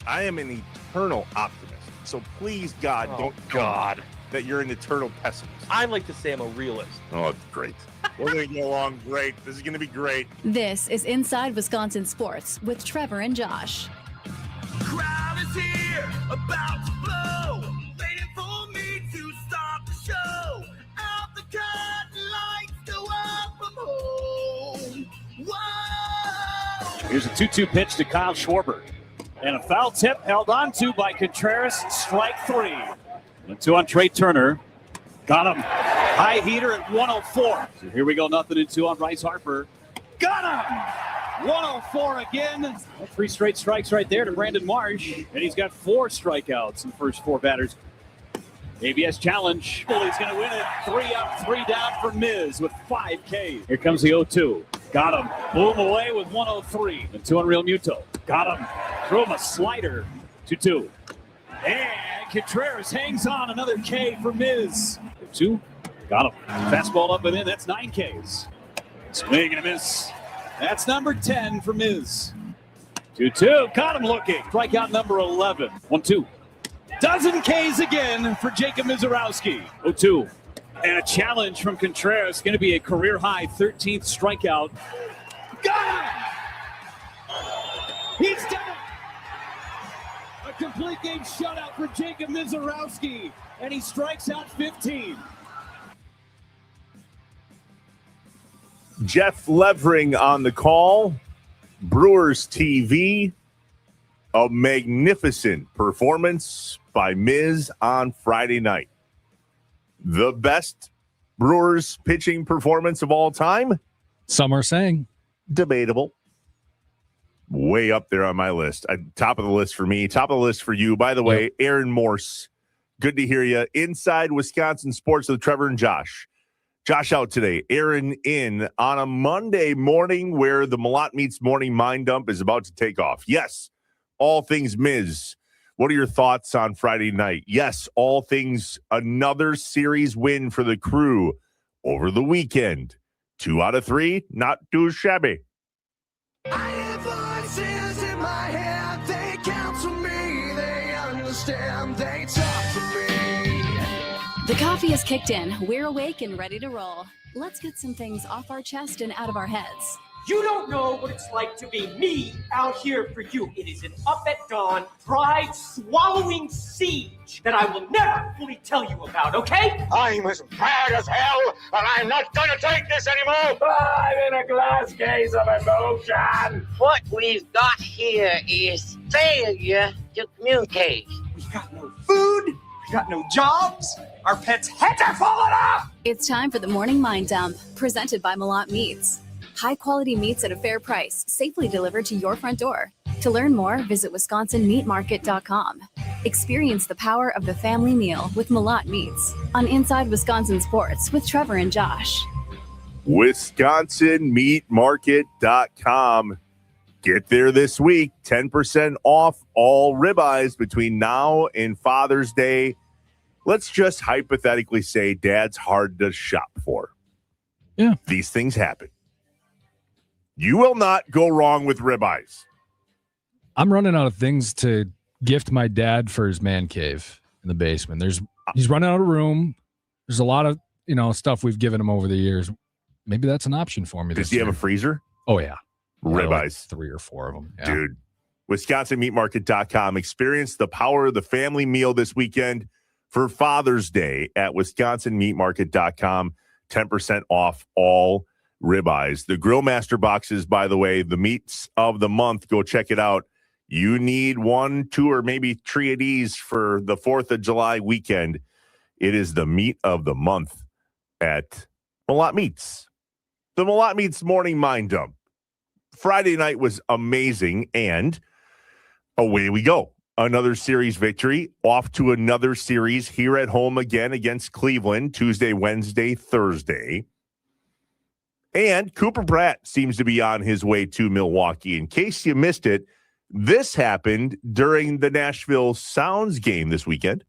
I am an eternal optimist. So please, God, don't tell me that you're an eternal pessimist. I like to say I'm a realist. Oh, great. We're going to get along great. This is going to be great. This is Inside Wisconsin Sports with Trevor and Josh. Crowd is here, about to blow, waiting for me to start the show. Out the curtain, lights go up, I'm home. Whoa! Here's a 2-2 pitch to Kyle Schwarber. And a foul tip held on to by Contreras. Strike 3. And 2 on Trey Turner. Got him. High heater at 104. So here we go. 0-2 on Bryce Harper. Got him. 104 again. 3 straight strikes right there to Brandon Marsh. And he's got 4 strikeouts in the first 4 batters. ABS challenge. He's going to win it. 3 up, 3 down for Miz with 5 Ks. Here comes the 0-2. Got him. Boom away with 103. And 2 on Real Muto. Got him. Threw him a slider. 2-2. And Contreras hangs on. Another K for Miz. 2. Got him. Fastball up and in. That's 9 Ks. Swing and a miss. That's number 10 for Miz. 2-2. Caught him looking. Strikeout number 11. 1-2. Dozen Ks again for Jacob Mizorowski. 0-2. And a challenge from Contreras. Going to be a career-high 13th strikeout. Got him! He's done it! A complete game shutout for Jacob Mizorowski. And he strikes out 15. Jeff Levering on the call. Brewers TV. A magnificent performance by Miz on Friday night. The best Brewers pitching performance of all time? Some are saying. Debatable. Way up there on my list. Top of the list for me. Top of the list for you. By the way, Aaron Morse, good to hear you. Inside Wisconsin Sports with Trevor and Josh. Josh out today. Aaron in on a Monday morning where the Malott Meats Morning Mind Dump is about to take off. Yes, all things Miz. What are your thoughts on Friday night? Yes, all things another series win for the Crew over the weekend. 2 out of 3, not too shabby. I hear voices in my head, they counsel me, they understand, they talk to me. The coffee has kicked in. We're awake and ready to roll. Let's get some things off our chest and out of our heads. You don't know what it's like to be me out here for you. It is an up at dawn, pride-swallowing siege that I will never fully tell you about, okay? I'm as mad as hell, and I'm not gonna take this anymore! I'm in a glass case of emotion! What we've got here is failure to communicate. We got no food, we got no jobs, our pets' heads are falling off! It's time for the Morning Mind Dump, presented by Malott Meats. High-quality meats at a fair price, safely delivered to your front door. To learn more, visit WisconsinMeatMarket.com. Experience the power of the family meal with Malott Meats on Inside Wisconsin Sports with Trevor and Josh. WisconsinMeatMarket.com. Get there this week. 10% off all ribeyes between now and Father's Day. Let's just hypothetically say Dad's hard to shop for. Yeah. These things happen. You will not go wrong with ribeyes. I'm running out of things to gift my dad for his man cave in the basement. He's running out of room. There's a lot of, stuff we've given him over the years. Maybe that's an option for me. Does he have a freezer? Oh, yeah. Ribeyes. Like 3 or 4 of them. Yeah. Dude. WisconsinMeatMarket.com. Experience the power of the family meal this weekend for Father's Day at WisconsinMeatMarket.com. 10% off all ribeyes. The Grillmaster boxes, by the way, the meats of the month. Go check it out. You need 1, 2, or maybe 3 of these for the 4th of July weekend. It is the meat of the month at Malott Meats. The Malott Meats Morning Mind Dump. Friday night was amazing, and away we go. Another series victory. Off to another series here at home again against Cleveland, Tuesday, Wednesday, Thursday. And Cooper Pratt seems to be on his way to Milwaukee. In case you missed it, this happened during the Nashville Sounds game this weekend.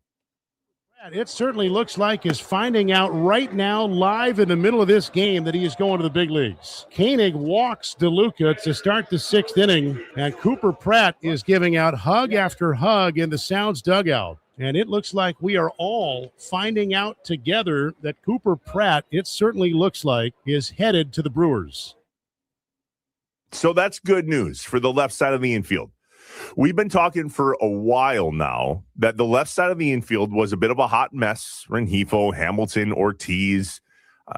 It certainly looks like is finding out right now, live in the middle of this game, that he is going to the big leagues. Koenig walks DeLuca to start the 6th inning, and Cooper Pratt is giving out hug after hug in the Sounds dugout. And it looks like we are all finding out together that Cooper Pratt, it certainly looks like, is headed to the Brewers. So that's good news for the left side of the infield. We've been talking for a while now that the left side of the infield was a bit of a hot mess. Rengifo, Hamilton, Ortiz.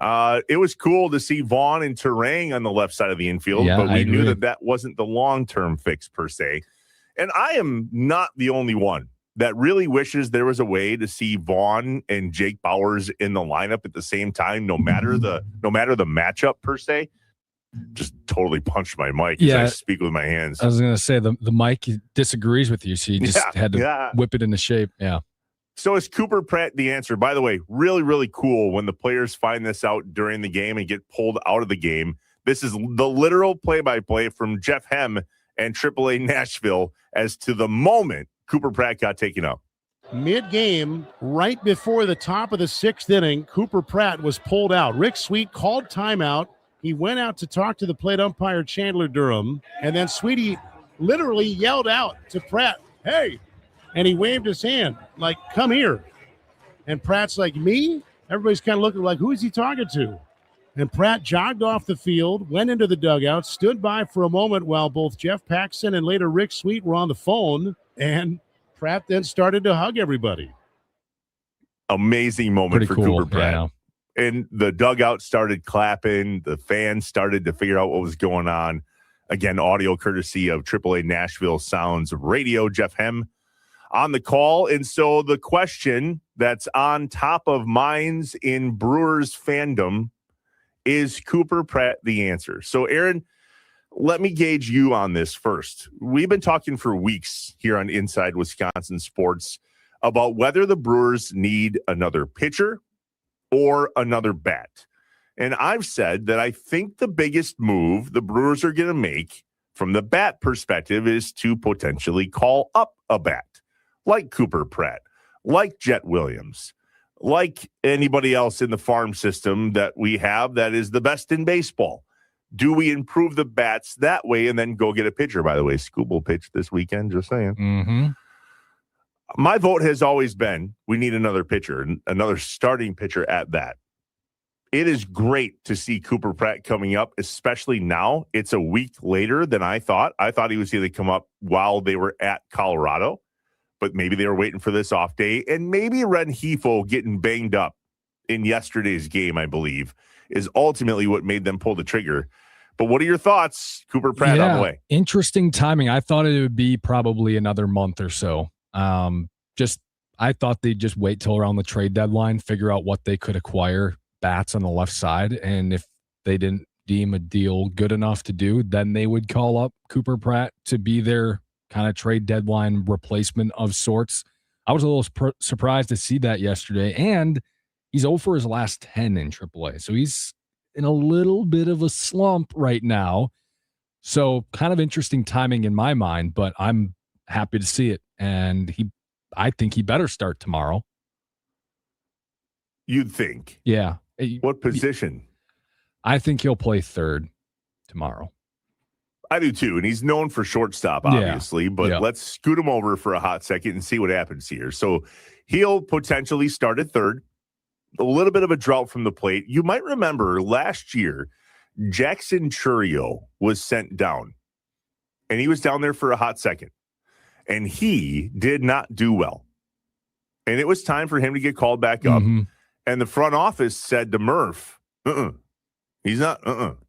It was cool to see Vaughn and Terang on the left side of the infield, but we knew that wasn't the long-term fix per se. And I am not the only one that really wishes there was a way to see Vaughn and Jake Bauers in the lineup at the same time, no matter the matchup per se. Just totally punched my mic as I speak with my hands. I was going to say the mic disagrees with you, so you just had to whip it into shape. Yeah. So is Cooper Pratt the answer? By the way, really, really cool when the players find this out during the game and get pulled out of the game. This is the literal play-by-play from Jeff Hem and AAA Nashville as to the moment Cooper Pratt got taken out. Mid-game, right before the top of the 6th inning, Cooper Pratt was pulled out. Rick Sweet called timeout. He went out to talk to the plate umpire, Chandler Durham, and then Sweetie literally yelled out to Pratt, "Hey!" And he waved his hand, like, "Come here." And Pratt's like, "Me?" Everybody's kind of looking like, who is he talking to? And Pratt jogged off the field, went into the dugout, stood by for a moment while both Jeff Paxson and later Rick Sweet were on the phone, and Pratt then started to hug everybody. Amazing moment for cool. Cooper Pratt. Yeah. And the dugout started clapping. The fans started to figure out what was going on. Again, audio courtesy of AAA Nashville Sounds Radio, Jeff Hem on the call. And so the question that's on top of minds in Brewers fandom is Cooper Pratt the answer? So, Aaron, let me gauge you on this first. We've been talking for weeks here on Inside Wisconsin Sports about whether the Brewers need another pitcher or another bat. And I've said that I think the biggest move the Brewers are going to make from the bat perspective is to potentially call up a bat like Cooper Pratt, like Jet Williams, like anybody else in the farm system that we have that is the best in baseball. Do we improve the bats that way and then go get a pitcher? By the way, Scoop will pitch this weekend, just saying. Mm-hmm. My vote has always been we need another pitcher, another starting pitcher at that. It is great to see Cooper Pratt coming up, especially now. It's a week later than I thought. I thought he was going to come up while they were at Colorado, but maybe they were waiting for this off day. And maybe Rengifo getting banged up in yesterday's game, I believe, is ultimately what made them pull the trigger. But what are your thoughts, Cooper Pratt, on the way? Interesting timing. I thought it would be probably another month or so. I thought they'd just wait till around the trade deadline, figure out what they could acquire bats on the left side. And if they didn't deem a deal good enough to do, then they would call up Cooper Pratt to be their kind of trade deadline replacement of sorts. I was a little surprised to see that yesterday. And he's 0 for his last 10 in AAA. So he's in a little bit of a slump right now. So kind of interesting timing in my mind, but I'm happy to see it. And I think he better start tomorrow. You'd think. Yeah. What position? I think he'll play third tomorrow. I do too. And he's known for shortstop, obviously, but let's scoot him over for a hot second and see what happens here. So he'll potentially start at third. A little bit of a drought from the plate. You might remember last year, Jackson Churio was sent down, and he was down there for a hot second, and he did not do well. And it was time for him to get called back up. Mm-hmm. And the front office said to Murph, he's not,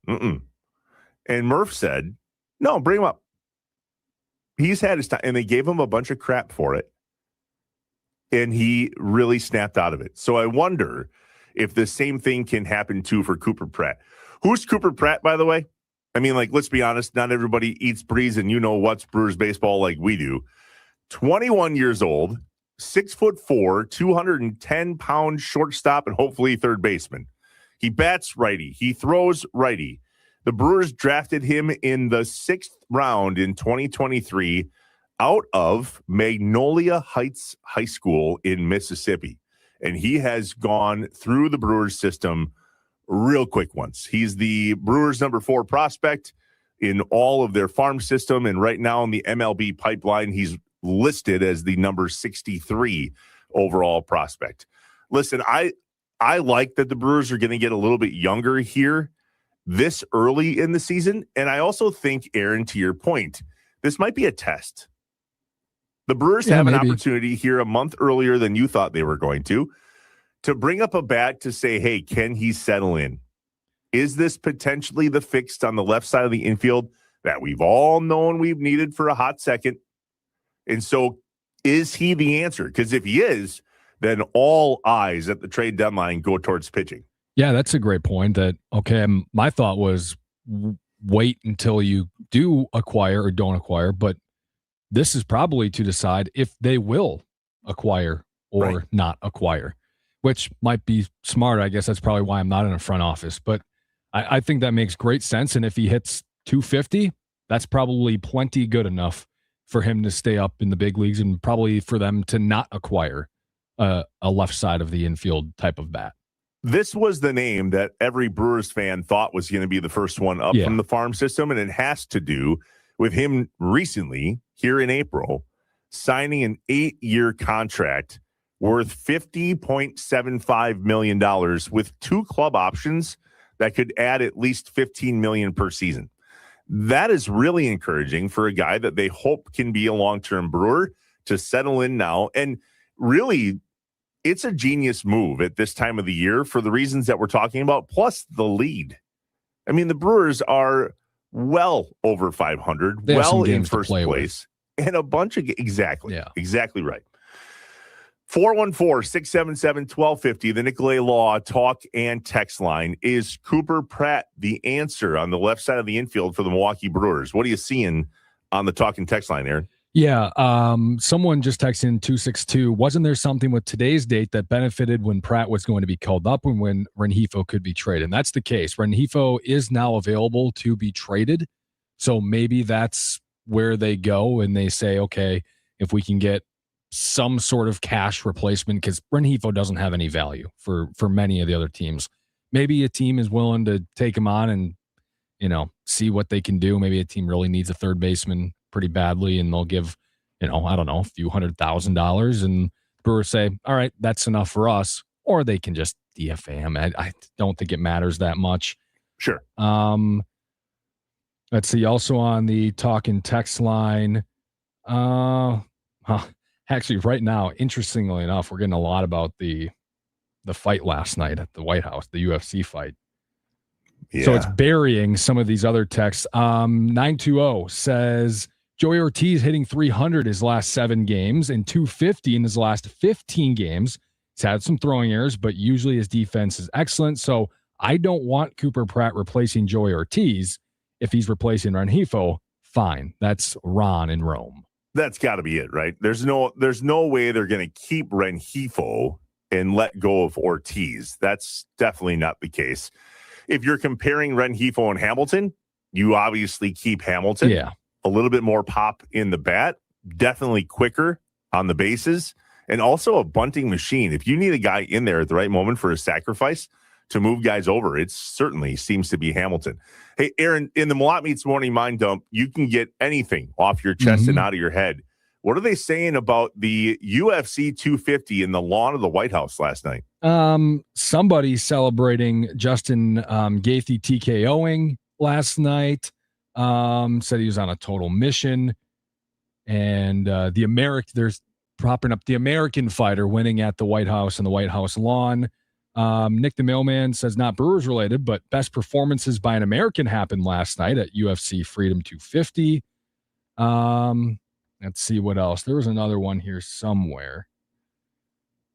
And Murph said, no, bring him up. He's had his time. And they gave him a bunch of crap for it. And he really snapped out of it. So I wonder if the same thing can happen too for Cooper Pratt. Who's Cooper Pratt, by the way? I mean, like, let's be honest, not everybody eats, breathes, and what's Brewers baseball like we do. 21 years old, 6'4", 210-pound shortstop, and hopefully third baseman. He bats righty. He throws righty. The Brewers drafted him in the 6th round in 2023 out of Magnolia Heights High School in Mississippi. and he has gone through the Brewers system real quick once. He's the Brewers number 4 prospect in all of their farm system, and right now in the MLB pipeline, he's listed as the number 63 overall prospect. Listen, I like that the Brewers are going to get a little bit younger here this early in the season, and I also think, Aaron, to your point, this might be a test. The Brewers have an opportunity here a month earlier than you thought they were going to bring up a bat to say, hey, can he settle in? Is this potentially the fix on the left side of the infield that we've all known we've needed for a hot second? And so is he the answer? Because if he is, then all eyes at the trade deadline go towards pitching. Yeah, that's a great point. My thought was wait until you do acquire or don't acquire, but this is probably to decide if they will acquire or not acquire, which might be smart. I guess that's probably why I'm not in a front office, but I think that makes great sense. And if he hits 250, that's probably plenty good enough for him to stay up in the big leagues and probably for them to not acquire a left side of the infield type of bat. This was the name that every Brewers fan thought was going to be the first one up from the farm system, and it has to do with him recently, here in April, signing an 8-year contract worth $50.75 million with 2 club options that could add at least $15 million per season. That is really encouraging for a guy that they hope can be a long-term Brewer to settle in now. And really, it's a genius move at this time of the year for the reasons that we're talking about, plus the lead. I mean, the Brewers are well over 500, well in first place, and a bunch of exactly right. 414-677-1250, the Nicolay Law talk and text line. Is Cooper Pratt the answer on the left side of the infield for the Milwaukee Brewers? What are you seeing on the talk and text line, Aaron? Yeah, someone just texted in 262. Wasn't there something with today's date that benefited when Pratt was going to be called up and when Rengifo could be traded? And that's the case. Rengifo is now available to be traded. So maybe that's where they go and they say, okay, if we can get some sort of cash replacement, because Rengifo doesn't have any value for many of the other teams. Maybe a team is willing to take him on and, see what they can do. Maybe a team really needs a third baseman pretty badly, and they'll give, I don't know, a few $100,000, and Brewers say, all right, that's enough for us. Or they can just DFA him. I don't think it matters that much. Sure. Let's see. Also on the talk and text line, actually right now, interestingly enough, we're getting a lot about the fight last night at the White House, the UFC fight. Yeah. So it's burying some of these other texts. 920 says Joey Ortiz hitting 300 his last 7 games and 250 in his last 15 games. He's had some throwing errors, but usually his defense is excellent. So I don't want Cooper Pratt replacing Joey Ortiz. If he's replacing Rengifo, fine. That's Ron in Rome. That's got to be it, right? There's no way they're going to keep Rengifo and let go of Ortiz. That's definitely not the case. If you're comparing Rengifo and Hamilton, you obviously keep Hamilton. Yeah. A little bit more pop in the bat, definitely quicker on the bases, and also a bunting machine. If you need a guy in there at the right moment for a sacrifice to move guys over, it certainly seems to be Hamilton. Hey, Aaron, in the Malott Meets Morning Mind Dump, you can get anything off your chest and out of your head. What are they saying about the UFC 250 in the lawn of the White House last night? Somebody celebrating Justin Gaethje TKOing last night. Said he was on a total mission. And there's propping up the American fighter winning at the White House and the White House lawn. Nick the Mailman says not Brewers related, but best performances by an American happened last night at UFC Freedom 250. Let's see what else. There was another one here somewhere.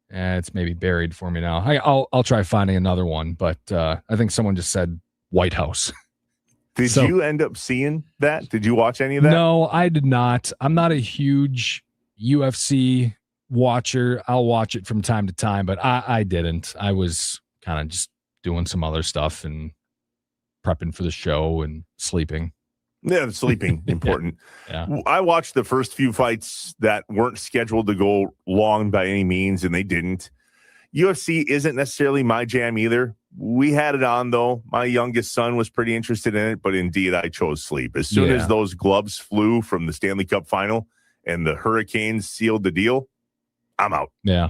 It's maybe buried for me now. I'll try finding another one, but I think someone just said White House. Did you end up seeing that? Did you watch any of that? No, I did not. I'm not a huge UFC watcher. I'll watch it from time to time, but I didn't. I was kind of just doing some other stuff and prepping for the show and sleeping. Yeah, sleeping, important. Yeah. I watched the first few fights that weren't scheduled to go long by any means, and they didn't. UFC isn't necessarily my jam either. We had it on, though. My youngest son was pretty interested in it, but indeed, I chose sleep. As soon as those gloves flew from the Stanley Cup final and the Hurricanes sealed the deal, I'm out. Yeah.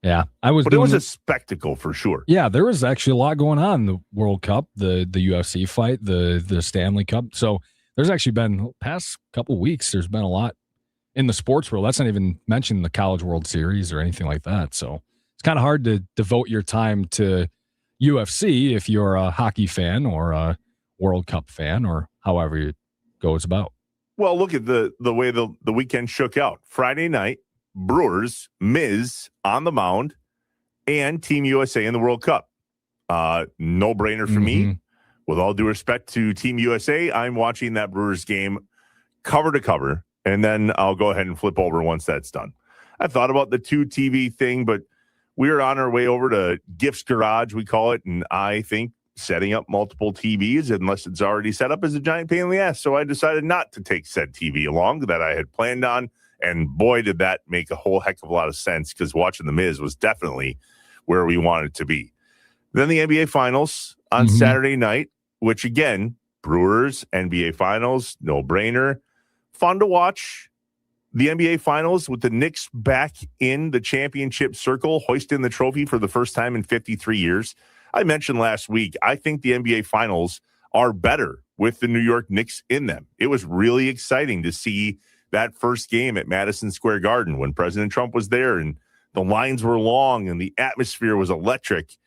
But it was a spectacle for sure. Yeah, there was actually a lot going on. The World Cup, the UFC fight, the Stanley Cup. So there's actually been past couple weeks, there's been a lot in the sports world. That's not even mentioning the College World Series or anything like that. So it's kind of hard to devote your time to UFC if you're a hockey fan or a World Cup fan or however it goes about. Well, look at the way the weekend shook out. Friday night, Brewers, Miz on the mound, and Team USA in the World Cup. No brainer for me. With all due respect to Team USA, I'm watching that Brewers game cover to cover, and then I'll go ahead and flip over once that's done. I thought about the 2 TV thing, but we were on our way over to Gifts Garage, we call it, and I think setting up multiple TVs, unless it's already set up, is a giant pain in the ass. So I decided not to take said TV along that I had planned on, and boy, did that make a whole heck of a lot of sense because watching The Miz was definitely where we wanted to be. Then the NBA Finals on Saturday night, which again, Brewers, NBA Finals, no brainer. Fun to watch. The NBA Finals with the Knicks back in the championship circle, hoisting the trophy for the first time in 53 years. I mentioned last week, I think the NBA Finals are better with the New York Knicks in them. It was really exciting to see that first game at Madison Square Garden when President Trump was there and the lines were long and the atmosphere was electric.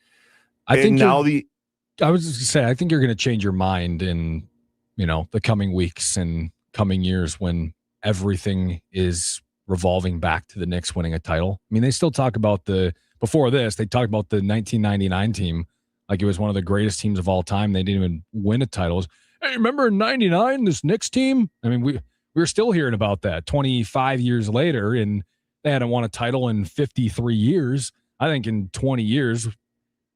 I was just going to say, I think you're going to change your mind in, the coming weeks and coming years when everything is revolving back to the Knicks winning a title. I mean, they still talk about before this, they talked about the 1999 team like it was one of the greatest teams of all time. They didn't even win a title. Hey, remember in 99, this Knicks team? I mean, we're still hearing about that 25 years later, and they hadn't won a title in 53 years. I think in 20 years,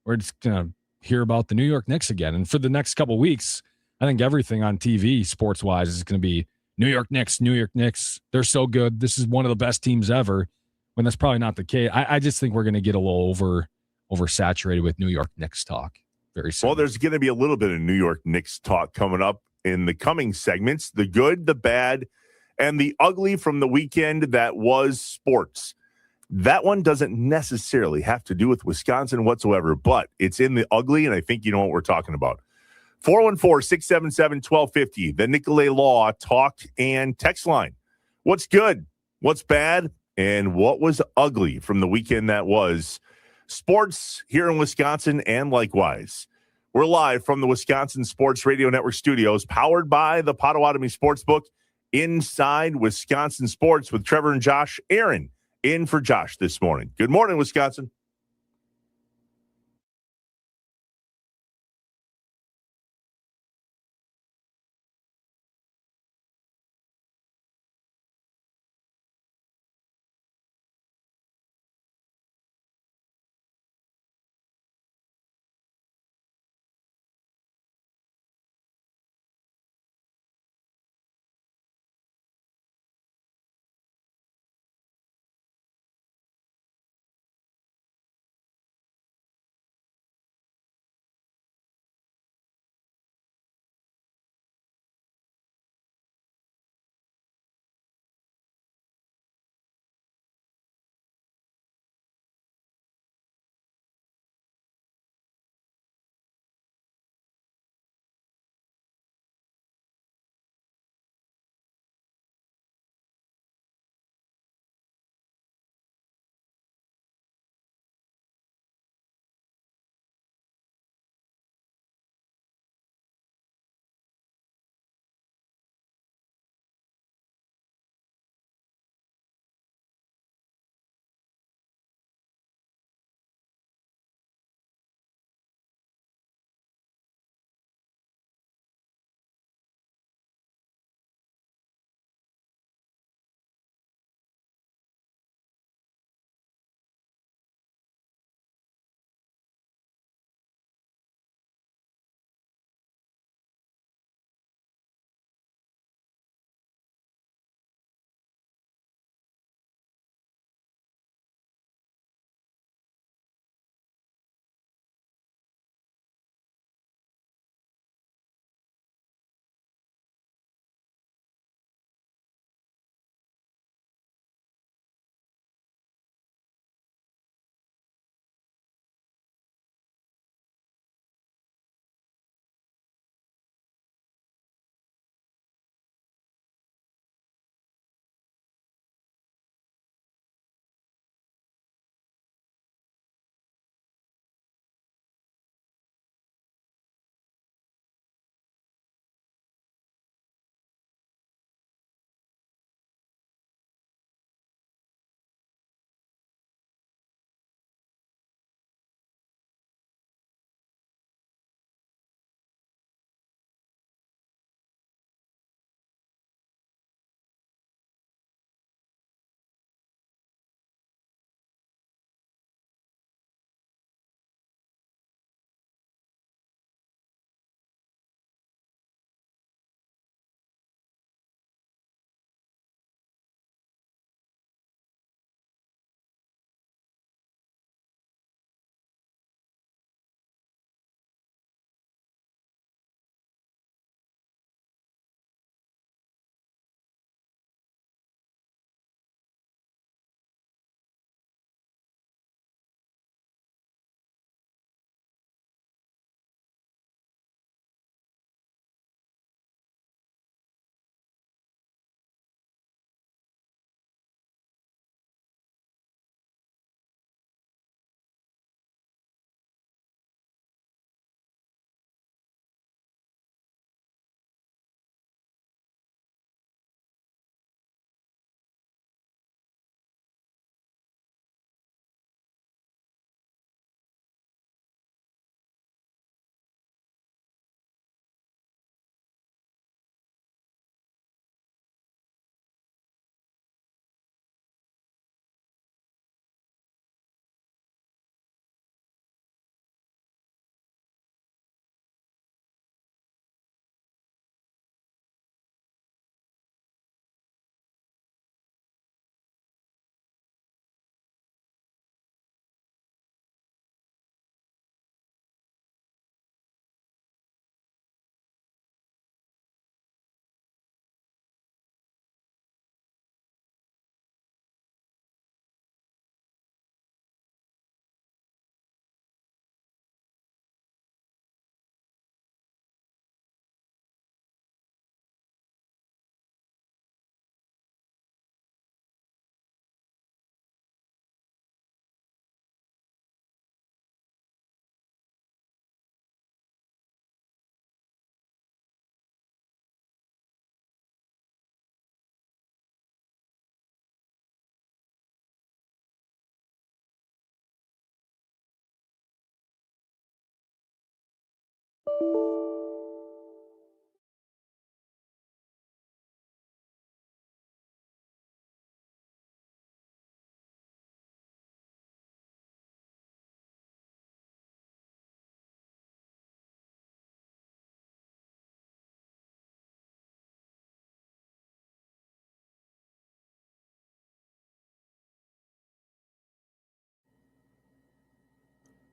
we're just going to hear about the New York Knicks again. And for the next couple of weeks, I think everything on TV, sports-wise, is going to be New York Knicks, New York Knicks. They're so good. This is one of the best teams ever, when that's probably not the case. I just think we're going to get a little oversaturated with New York Knicks talk very soon. Well, there's going to be a little bit of New York Knicks talk coming up in the coming segments. The good, the bad, and the ugly from the weekend that was sports. That one doesn't necessarily have to do with Wisconsin whatsoever, but it's in the ugly, and I think you know what we're talking about. 414-677-1250, the Nicolay Law talk and text line. What's good? What's bad? And what was ugly from the weekend that was sports here in Wisconsin and likewise. We're live from the Wisconsin Sports Radio Network studios, powered by the Potawatomi Sportsbook, inside Wisconsin Sports with Trevor and Josh. Aaron in for Josh this morning. Good morning, Wisconsin.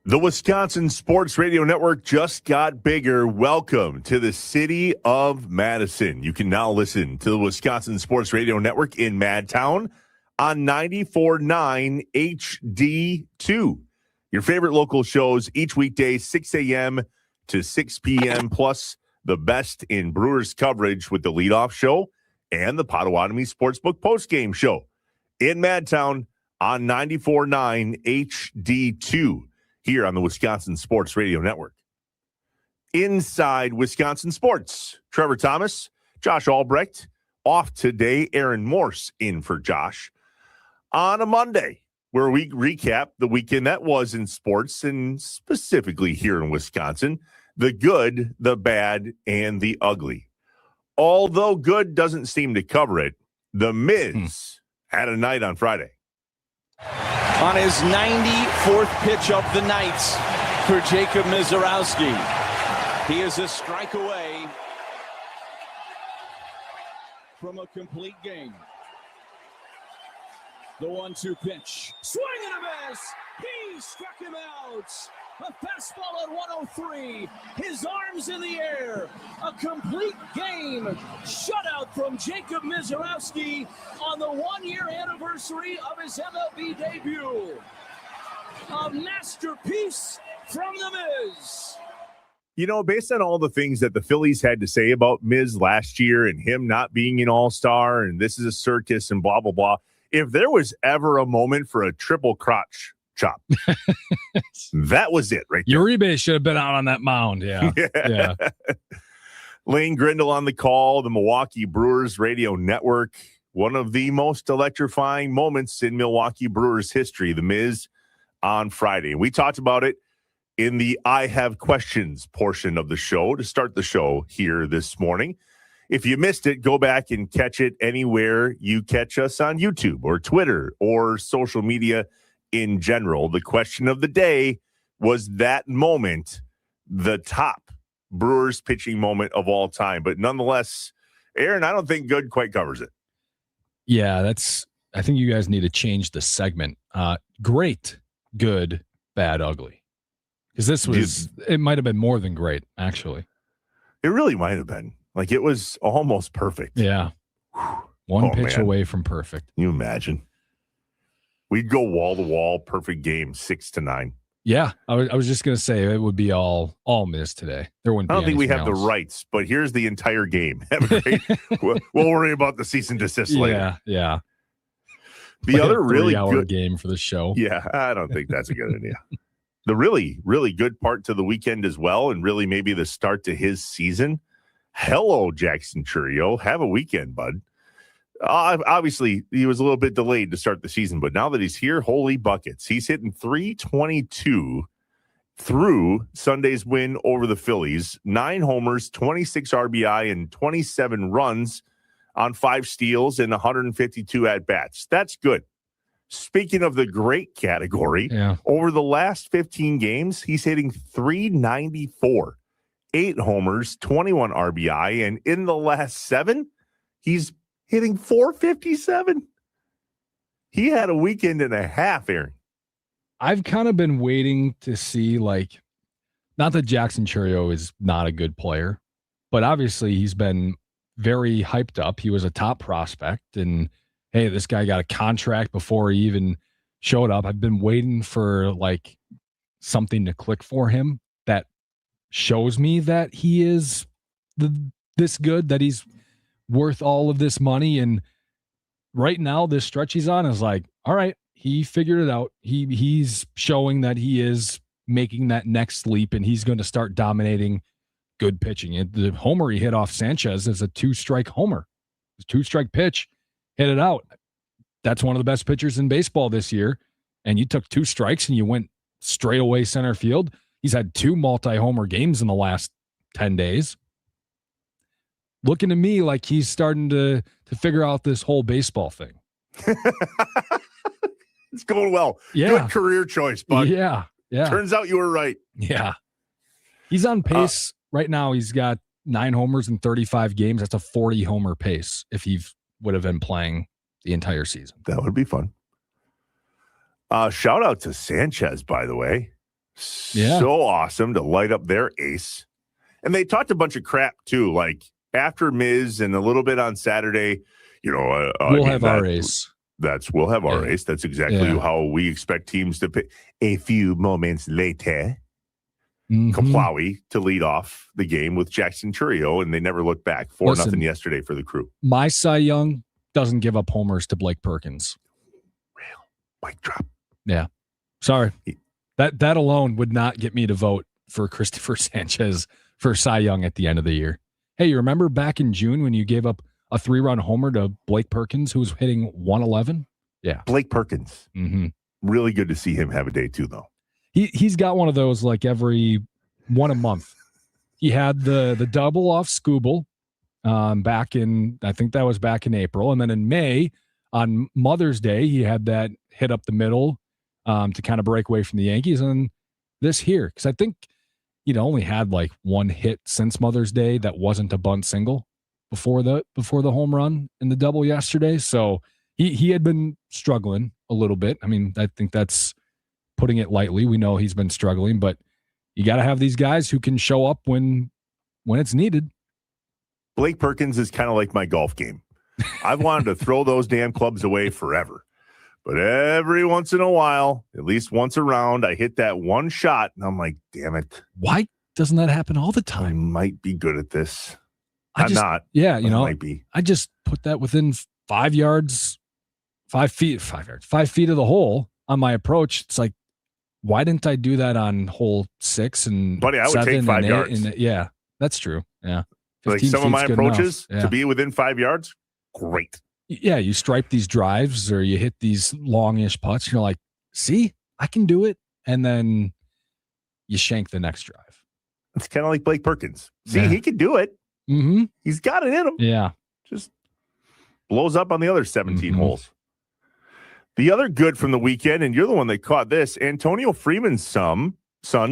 The Wisconsin Sports Radio Network just got bigger. Welcome to the city of Madison. You can now listen to the Wisconsin Sports Radio Network in Madtown on 94.9 HD2. Your favorite local shows each weekday, 6 a.m. to 6 p.m., plus the best in Brewers coverage with the leadoff show and the Potawatomi Sportsbook postgame show in Madtown on 94.9 HD2. Here on the Wisconsin Sports Radio Network. Inside Wisconsin Sports, Trevor Thomas, Josh Albrecht, off today. Aaron Morse in for Josh on a Monday, where we recap the weekend that was in sports, and specifically here in Wisconsin, the good, the bad, and the ugly. Although good doesn't seem to cover it, the Miz had a night on Friday. On his 94th pitch of the night for Jacob Mizorowski. He is a strike away from a complete game. The 1-2 pitch. Swing and a miss. He struck him out. A fastball at 103. His arms in the air. A complete game. Shutout from Jacob Mizorowski on the 1-year anniversary of his MLB debut. A masterpiece from the Miz. You know, based on all the things that the Phillies had to say about Miz last year and him not being an all-star and this is a circus and blah, blah, blah, if there was ever a moment for a triple crotch chop, that was it right there. Uribe should have been out on that mound. Yeah. Yeah. Lane Grindle on the call, the Milwaukee Brewers Radio Network. One of the most electrifying moments in Milwaukee Brewers history, the Miz on Friday. We talked about it in the I Have Questions portion of the show to start the show here this morning. If you missed it, go back and catch it anywhere you catch us on YouTube or Twitter or social media in general. The question of the day was that moment the top Brewers pitching moment of all time? But nonetheless, Aaron, I don't think good quite covers it. Yeah, I think you guys need to change the segment. Great, good, bad, ugly. Because it might have been more than great, actually. It really might have been. Like, it was almost perfect. Yeah. One pitch away from perfect. Can you imagine? We'd go wall to wall, perfect game, 6-9. Yeah, I was just gonna say it would be all Miz today. There wouldn't. I don't be think we have else. the rights, but here's the entire game. Have a great. We'll worry about the cease and desist later. Yeah. The like other really good game for the show. Yeah, I don't think that's a good idea. The really, really good part to the weekend as well, and really maybe the start to his season. Hello, Jackson Chourio. Have a weekend, bud. Obviously, he was a little bit delayed to start the season, but now that he's here, holy buckets. He's hitting .322 through Sunday's win over the Phillies. 9 homers, 26 RBI, and 27 runs on 5 steals and 152 at-bats. That's good. Speaking of the great category, over the last 15 games, he's hitting .394, 8 homers, 21 RBI, and in the last 7, he's hitting .457. He had a weekend and a half, Aaron. I've kind of been waiting to see, like, not that Jackson Chourio is not a good player, but obviously he's been very hyped up. He was a top prospect, and hey, this guy got a contract before he even showed up. I've been waiting for, like, something to click for him that shows me that he is this good, that he's worth all of this money. And right now, this stretch he's on is like, all right, he figured it out. He's showing that he is making that next leap, and he's going to start dominating good pitching. The homer he hit off Sanchez is a 2-strike homer. It's a 2-strike pitch, hit it out. That's one of the best pitchers in baseball this year. And you took 2 strikes and you went straight away center field. He's had 2 multi-homer games in the last 10 days. Looking to me like he's starting to figure out this whole baseball thing. It's going well. Yeah. Good career choice, bud. Yeah. Turns out you were right. Yeah. He's on pace right now. He's got 9 homers in 35 games. That's a 40 homer pace if he would have been playing the entire season. That would be fun. Shout out to Sanchez, by the way. Yeah. So awesome to light up their ace. And they talked a bunch of crap, too. Like, after Miz and a little bit on Saturday, we'll have our ace. We'll have our ace. That's exactly how we expect teams to pick. A few moments later, Kaplawi to lead off the game with Jackson Churio, and they never looked back. 4-0 yesterday for the Crew. My Cy Young doesn't give up homers to Blake Perkins. Real mic drop. Yeah. Sorry. That alone would not get me to vote for Christopher Sanchez for Cy Young at the end of the year. Hey, you remember back in June when you gave up a 3-run homer to Blake Perkins, who was hitting 111? Yeah. Blake Perkins. Really good to see him have a day, too, though. He's got one of those like every one a month. He had the double off Scooble back in, I think that was back in April. And then in May, on Mother's Day, he had that hit up the middle to kind of break away from the Yankees. And this here, because I think he'd only had like one hit since Mother's Day that wasn't a bunt single before the home run and the double yesterday. So he had been struggling a little bit. I mean, I think that's putting it lightly. We know he's been struggling, but you got to have these guys who can show up when it's needed. Blake Perkins is kind of like my golf game. I've wanted to throw those damn clubs away forever. But every once in a while, at least once a round, I hit that one shot, and I'm like, damn it. Why doesn't that happen all the time? I might be good at this. I'm not. Yeah, I might be. I just put that within 5 yards, 5 feet of the hole on my approach. It's like, why didn't I do that on hole 6 and Buddy, I would take 5 yards. Yeah, that's true. Yeah. Like some of my approaches to be within 5 yards, great. Yeah, you stripe these drives or you hit these longish putts. And you're like, see, I can do it. And then you shank the next drive. It's kind of like Blake Perkins. See, he can do it. Mm-hmm. He's got it in him. Yeah. Just blows up on the other 17 holes. The other good from the weekend, and you're the one that caught this, Antonio Freeman's son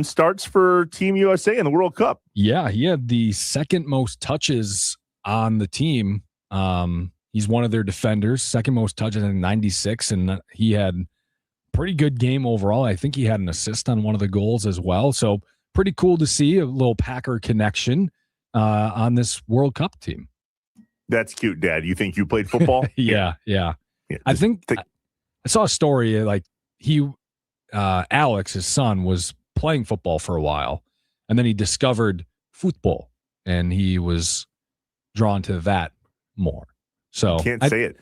starts for Team USA in the World Cup. Yeah, he had the second most touches on the team. He's one of their defenders, second most touches in 96, and he had pretty good game overall. I think he had an assist on one of the goals as well. So pretty cool to see a little Packer connection on this World Cup team. That's cute, Dad. You think you played football? Yeah. I think I saw a story like Alex, his son, was playing football for a while, and then he discovered football, and he was drawn to that more. So you can't say it.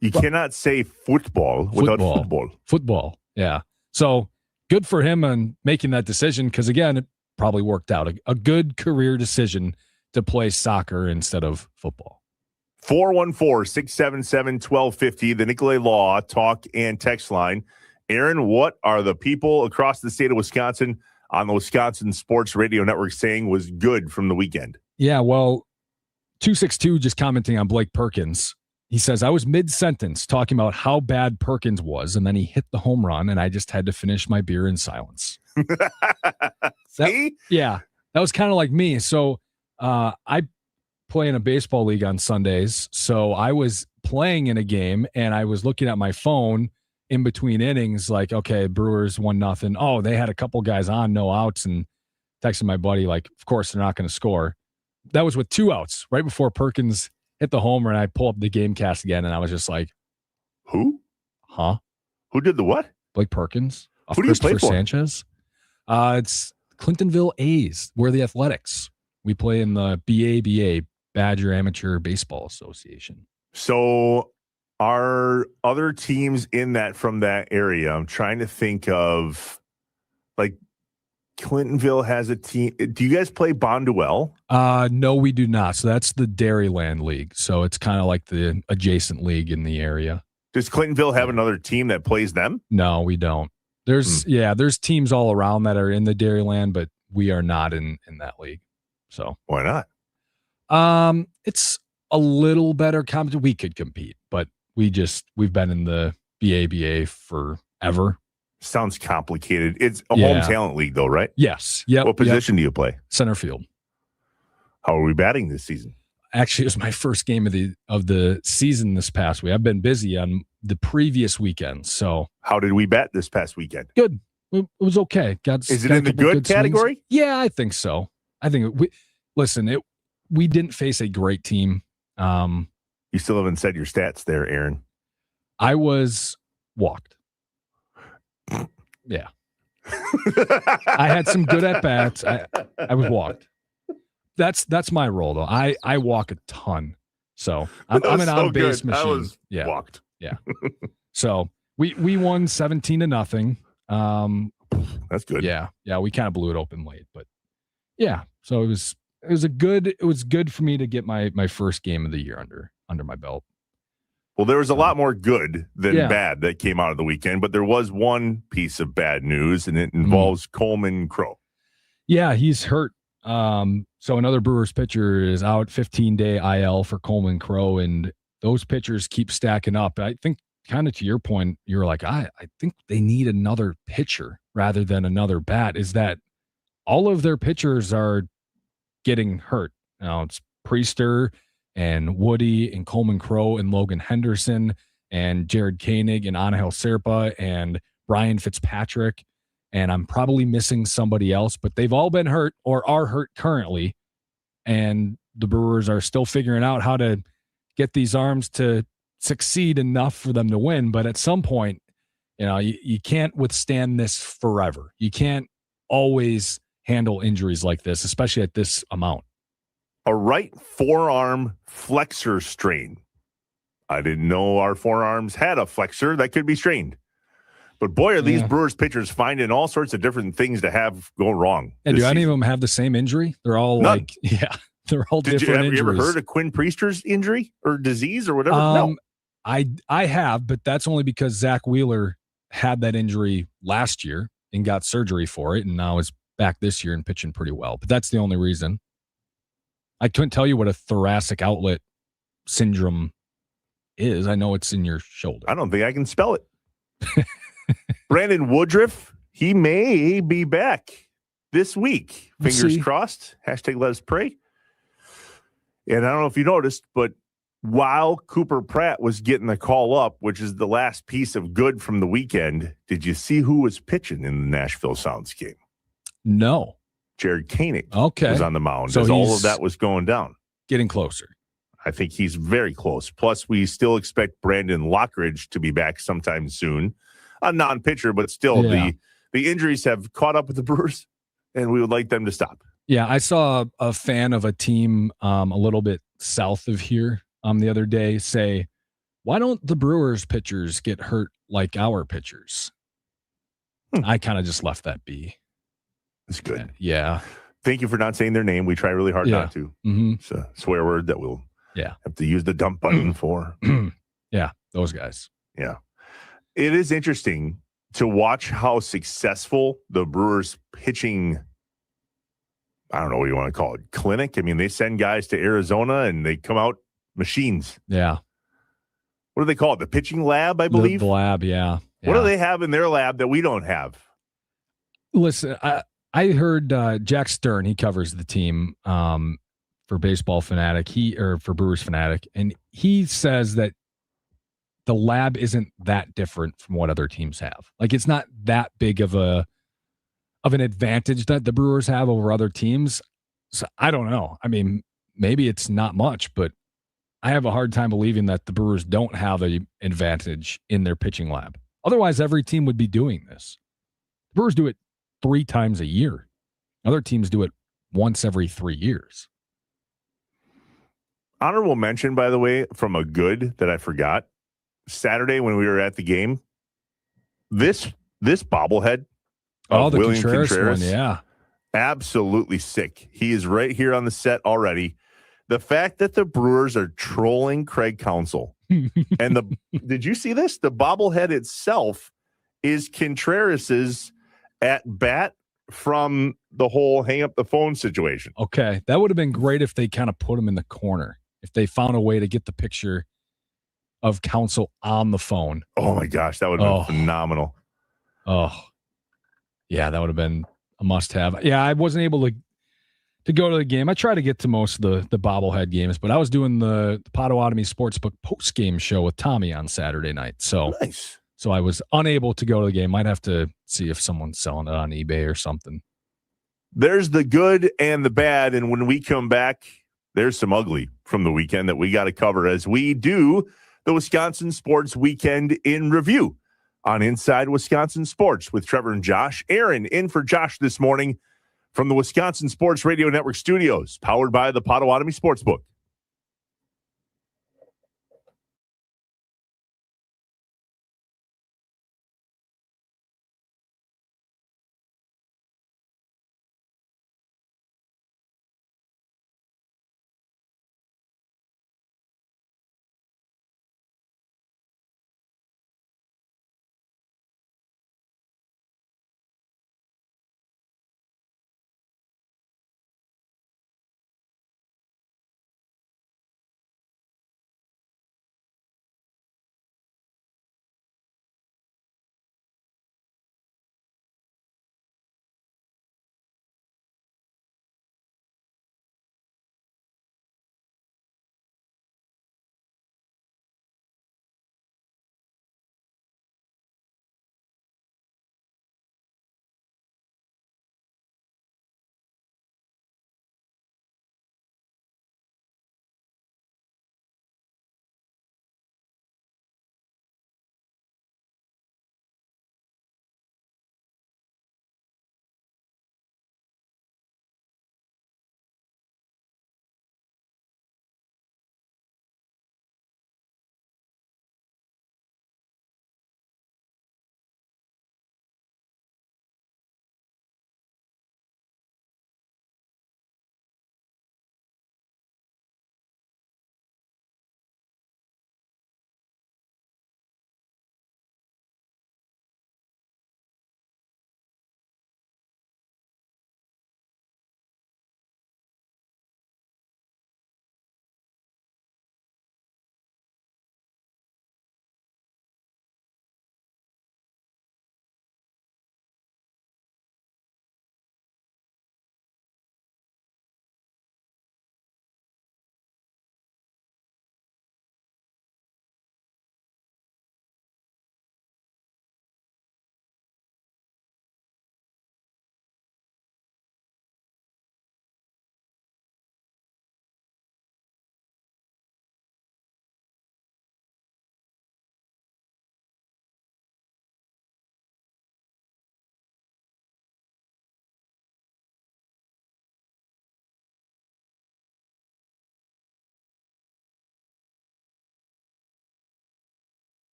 You cannot say football without football. Football, yeah. So good for him on making that decision because, again, it probably worked out. A good career decision to play soccer instead of football. 414-677-1250, the Nicolay Law talk and text line. Aaron, what are the people across the state of Wisconsin on the Wisconsin Sports Radio Network saying was good from the weekend? Yeah, well, 262 just commenting on Blake Perkins. He says, I was mid-sentence talking about how bad Perkins was, and then he hit the home run, and I just had to finish my beer in silence. See? That was kind of like me. So I play in a baseball league on Sundays, so I was playing in a game, and I was looking at my phone in between innings, like, okay, Brewers 1-0. Oh, they had a couple guys on, no outs, and texting my buddy, like, of course they're not going to score. That was with 2 outs right before Perkins hit the homer, and I pull up the game cast again, and I was just like, who? Huh? Who did the what? Blake Perkins. Who do you play for? Sanchez. It's Clintonville A's. We're the Athletics. We play in the BABA, Badger Amateur Baseball Association. So are other teams in that from that area? I'm trying to think of, like, Clintonville has a team. Do you guys play Bonduelle? No, we do not. So that's the Dairyland League. So it's kind of like the adjacent league in the area. Does Clintonville have another team that plays them? No, we don't. There's teams all around that are in the Dairyland, but we are not in that league. So why not? It's a little better competition. We could compete, but we've been in the BABA forever. Sounds complicated. It's a home talent league, though, right? Yes. Yep. What position do you play? Center field. How are we batting this season? Actually, it was my first game of the season this past week. I've been busy on the previous weekend. So how did we bat this past weekend? Good. It was okay. Is it in the good category? Swings. Yeah, I think so. I think we didn't face a great team. You still haven't said your stats there, Aaron. I was walked. Yeah. I had some good at bats. I was walked. That's my role though. I walk a ton. So I'm an on base machine. I was walked. Yeah. So we won 17-0. That's good. Yeah. Yeah. We kind of blew it open late, but yeah. So it was good for me to get my first game of the year under my belt. Well, there was a lot more good than bad that came out of the weekend, but there was one piece of bad news, and it involves Coleman Crow. Yeah, he's hurt. So another Brewers pitcher is out, 15-day IL for Coleman Crow, and those pitchers keep stacking up. I think kind of to your point, you're like, I think they need another pitcher rather than another bat, is that all of their pitchers are getting hurt. Now it's Priester and Woody and Coleman Crow and Logan Henderson and Jared Koenig and Angel Serpa and Brian Fitzpatrick. And I'm probably missing somebody else, but they've all been hurt or are hurt currently. And the Brewers are still figuring out how to get these arms to succeed enough for them to win. But at some point, you can't withstand this forever. You can't always handle injuries like this, especially at this amount. A right forearm flexor strain. I didn't know our forearms had a flexor that could be strained. But boy, are these Brewers pitchers finding all sorts of different things to have go wrong. And do any of them have the same injury? They're all None. They're all different injuries. You ever heard of Quinn Priester's injury or disease or whatever? No. I have, but that's only because Zach Wheeler had that injury last year and got surgery for it, and now is back this year and pitching pretty well. But that's the only reason. I couldn't tell you what a thoracic outlet syndrome is. I know it's in your shoulder. I don't think I can spell it. Brandon Woodruff, he may be back this week. Fingers crossed. # let us pray. And I don't know if you noticed, but while Cooper Pratt was getting the call up, which is the last piece of good from the weekend, did you see who was pitching in the Nashville Sounds game? No. Jared Koenig was on the mound so as all of that was going down. Getting closer. I think he's very close. Plus, we still expect Brandon Lockridge to be back sometime soon. A non-pitcher, but still the injuries have caught up with the Brewers, and we would like them to stop. Yeah, I saw a fan of a team a little bit south of here the other day say, why don't the Brewers pitchers get hurt like our pitchers? I kind of just left that be. That's good. Yeah. Thank you for not saying their name. We try really hard not to. Mm-hmm. It's a swear word that we'll have to use the dump button for. Yeah, those guys. Yeah. It is interesting to watch how successful the Brewers pitching, I don't know what you want to call it, clinic. I mean, they send guys to Arizona and they come out machines. Yeah. What do they call it? The pitching lab, I believe? The lab, yeah. What do they have in their lab that we don't have? Listen, I heard Jack Stern, he covers the team for Baseball Fanatic, for Brewers Fanatic, and he says that the lab isn't that different from what other teams have. Like, it's not that big of an advantage that the Brewers have over other teams. So I don't know. I mean, maybe it's not much, but I have a hard time believing that the Brewers don't have an advantage in their pitching lab. Otherwise, every team would be doing this. The Brewers do it 3 times a year. Other teams do it once every 3 years. Honorable mention, by the way, from a good that I forgot. Saturday when we were at the game, this bobblehead of the William Contreras one, yeah. Absolutely sick. He is right here on the set already. The fact that the Brewers are trolling Craig Counsell. And did you see this? The bobblehead itself is Contreras' at bat from the whole hang up the phone situation. Okay. That would have been great if they kind of put him in the corner. If they found a way to get the picture of Counsell on the phone. Oh my gosh, that would have been phenomenal. Oh. Yeah, that would have been a must-have. Yeah, I wasn't able to go to the game. I try to get to most of the bobblehead games, but I was doing the Potawatomi Sportsbook post-game show with Tommy on Saturday night. So nice. So I was unable to go to the game. Might have to see if someone's selling it on eBay or something. There's the good and the bad, and when we come back, there's some ugly from the weekend that we got to cover as we do the Wisconsin Sports Weekend in Review on Inside Wisconsin Sports with Trevor and Josh. Aaron in for Josh this morning from the Wisconsin Sports Radio Network studios, powered by the Potawatomi Sportsbook.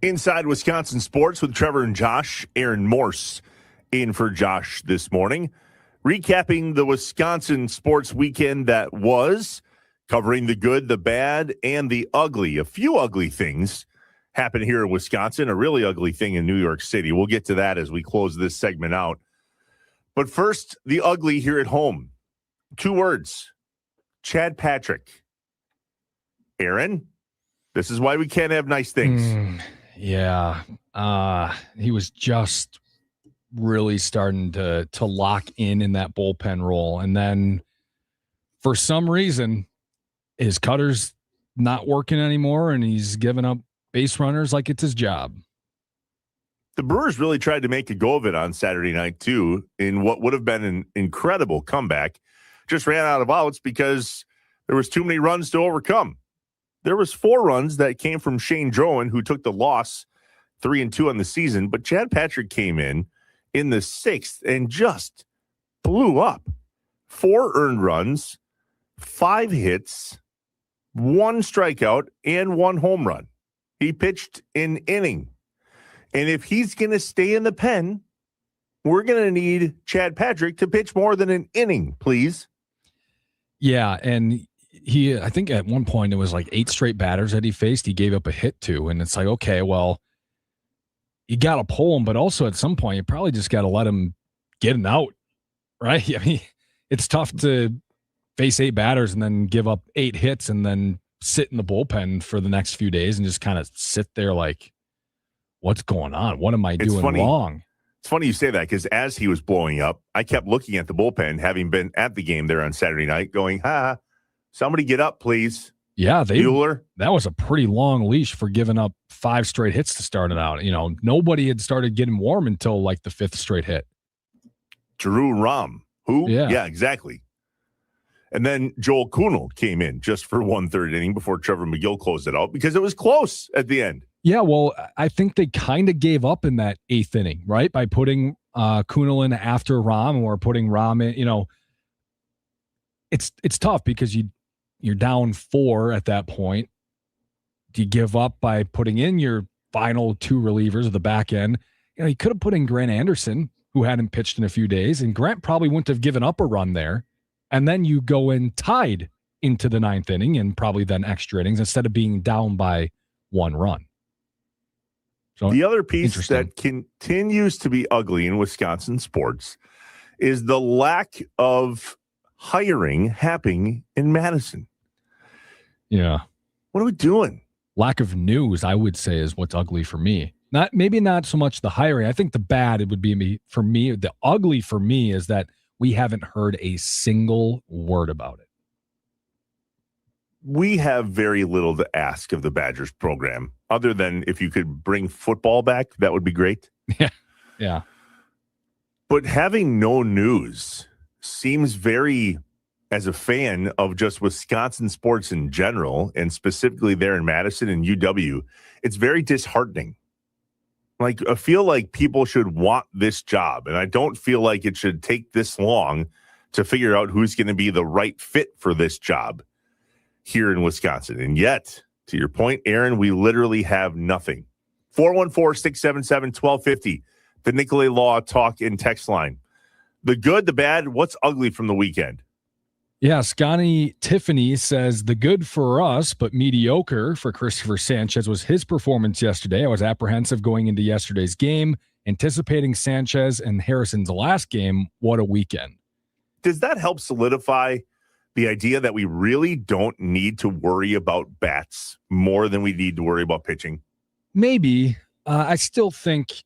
Inside Wisconsin Sports with Trevor and Josh. Aaron Morse in for Josh this morning. Recapping the Wisconsin sports weekend that was, covering the good, the bad, and the ugly. A few ugly things happened here in Wisconsin, a really ugly thing in New York City. We'll get to that as we close this segment out. But first, the ugly here at home. 2 words. Chad Patrick. Aaron, this is why we can't have nice things. Yeah. He was just really starting to lock in that bullpen role. And then for some reason, his cutter's not working anymore, and he's giving up base runners like it's his job. The Brewers really tried to make a go of it on Saturday night, too, in what would have been an incredible comeback. Just ran out of outs because there was too many runs to overcome. There was 4 runs that came from Shane Drowan, who took the loss 3-2 on the season. But Chad Patrick came in the 6th and just blew up. 4 earned runs, 5 hits, 1 strikeout, and 1 home run. He pitched an inning. And if he's going to stay in the pen, we're going to need Chad Patrick to pitch more than an inning, please. Yeah, and I think at one point it was like 8 straight batters that he faced. He gave up a hit to, and it's like, okay, well, you got to pull him, but also at some point you probably just got to let him get an out, right? I mean, it's tough to face 8 batters and then give up 8 hits and then sit in the bullpen for the next few days and just kind of sit there like, what's going on? What am I doing wrong? It's funny you say that because as he was blowing up, I kept looking at the bullpen, having been at the game there on Saturday night, going, somebody get up, please. Yeah, Bueller. That was a pretty long leash for giving up 5 straight hits to start it out. You know, nobody had started getting warm until like the 5th straight hit. Drew Rom. Who? Yeah, exactly. And then Joel Kuhnel came in just for 1/3 inning before Trevor McGill closed it out because it was close at the end. Yeah, well, I think they kind of gave up in that 8th inning, right? By putting Kuhnel in after Rom or putting Rom in. You know, it's tough because you're down 4 at that point. Do you give up by putting in your final 2 relievers at the back end? You know, you could have put in Grant Anderson, who hadn't pitched in a few days, and Grant probably wouldn't have given up a run there. And then you go in tied into the 9th inning and probably then extra innings instead of being down by 1 run. So the other piece that continues to be ugly in Wisconsin sports is the lack of hiring happening in Madison. Yeah. What are we doing? Lack of news, I would say, is what's ugly for me. Maybe not so much the hiring. I think the bad, it would be for me. The ugly for me is that we haven't heard a single word about it. We have very little to ask of the Badgers program, other than if you could bring football back, that would be great. Yeah. But having no news seems very, as a fan of just Wisconsin sports in general, and specifically there in Madison and UW, it's very disheartening. Like, I feel like people should want this job, and I don't feel like it should take this long to figure out who's going to be the right fit for this job here in Wisconsin. And yet, to your point, Aaron, we literally have nothing. 414-677-1250, the Nicolay Law Talk and Text line. The good, the bad, what's ugly from the weekend? Yeah, Scotty Tiffany says the good for us, but mediocre for Christopher Sanchez was his performance yesterday. I was apprehensive going into yesterday's game, anticipating Sanchez and Harrison's last game. What a weekend. Does that help solidify the idea that we really don't need to worry about bats more than we need to worry about pitching? Maybe. I still think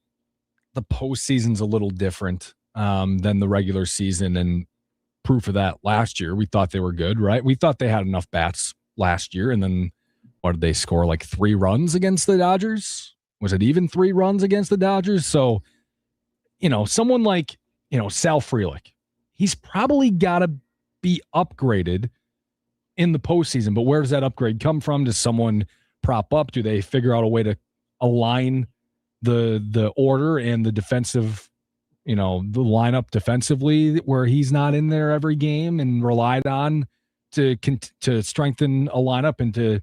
the postseason's a little different than the regular season, and proof of that last year. We thought they were good, right? We thought they had enough bats last year, and then what did they score? Like 3 runs against the Dodgers? Was it even 3 runs against the Dodgers? So, someone like, Sal Frelick, he's probably got to be upgraded in the postseason. But where does that upgrade come from? Does someone prop up? Do they figure out a way to align the order and the defensive, the lineup defensively where he's not in there every game and relied on to strengthen a lineup and to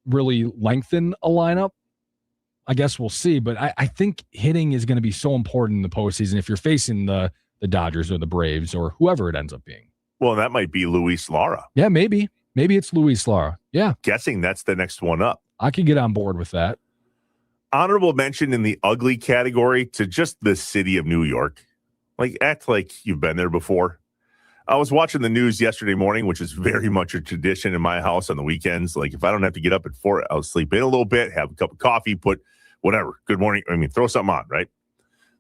really lengthen a lineup? I guess we'll see. But I think hitting is going to be so important in the postseason if you're facing the Dodgers or the Braves or whoever it ends up being. Well, that might be Luis Lara. Yeah, maybe. Maybe it's Luis Lara. Yeah. Guessing that's the next one up. I could get on board with that. Honorable mention in the ugly category to just the city of New York. Like, act like you've been there before. I was watching the news yesterday morning, which is very much a tradition in my house on the weekends. Like, if I don't have to get up at 4, I'll sleep in a little bit, have a cup of coffee, put whatever, good morning. I mean, throw something on, right?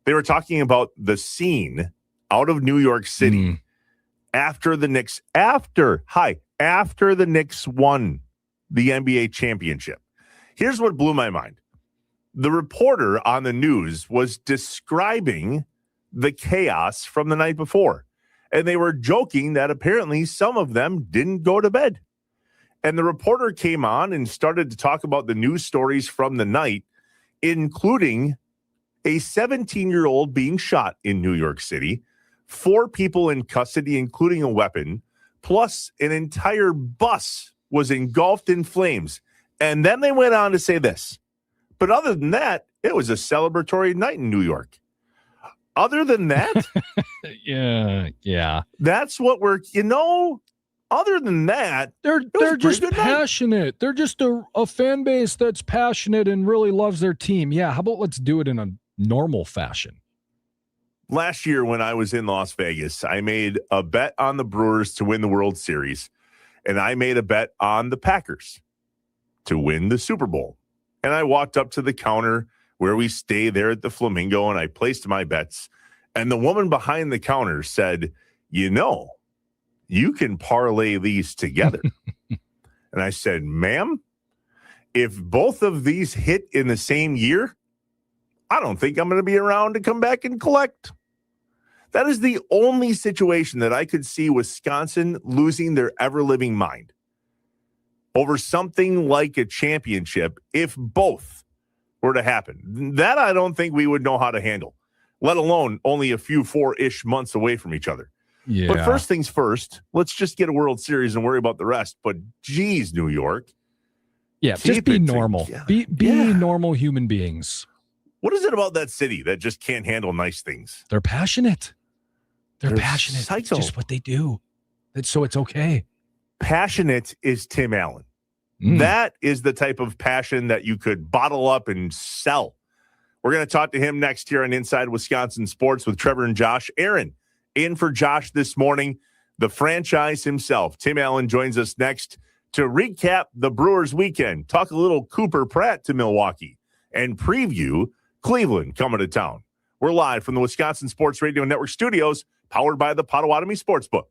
They were talking about the scene out of New York City after the Knicks, after the Knicks won the NBA championship. Here's what blew my mind. The reporter on the news was describing the chaos from the night before. And they were joking that apparently some of them didn't go to bed. And the reporter came on and started to talk about the news stories from the night, including a 17-year-old being shot in New York City, 4 people in custody, including a weapon, plus an entire bus was engulfed in flames. And then they went on to say this. But other than that, it was a celebratory night in New York. Other than that, yeah. That's what we're, other than that, they're just passionate. They're just a fan base that's passionate and really loves their team. Yeah, how about let's do it in a normal fashion? Last year when I was in Las Vegas, I made a bet on the Brewers to win the World Series, and I made a bet on the Packers to win the Super Bowl. And I walked up to the counter where we stay there at the Flamingo, and I placed my bets. And the woman behind the counter said, you can parlay these together. And I said, ma'am, if both of these hit in the same year, I don't think I'm going to be around to come back and collect. That is the only situation that I could see Wisconsin losing their ever-living mind over something like a championship if both were to happen. That I don't think we would know how to handle, let alone only a few 4-ish months away from each other. Yeah. But first things first, let's just get a World Series and worry about the rest. But geez, New York. Yeah, just be normal. Be normal human beings. What is it about that city that just can't handle nice things? They're passionate. They're passionate. Psycho. It's just what they do. So it's okay. Passionate is Tim Allen. That is the type of passion that you could bottle up and sell. We're going to talk to him next here on Inside Wisconsin Sports with Trevor and Josh. Aaron in for Josh this morning. The franchise himself, Tim Allen, joins us next to recap the Brewers weekend, talk a little Cooper Pratt to Milwaukee, and preview Cleveland coming to town. We're live from the Wisconsin Sports Radio Network studios, powered by the Potawatomi Sportsbook.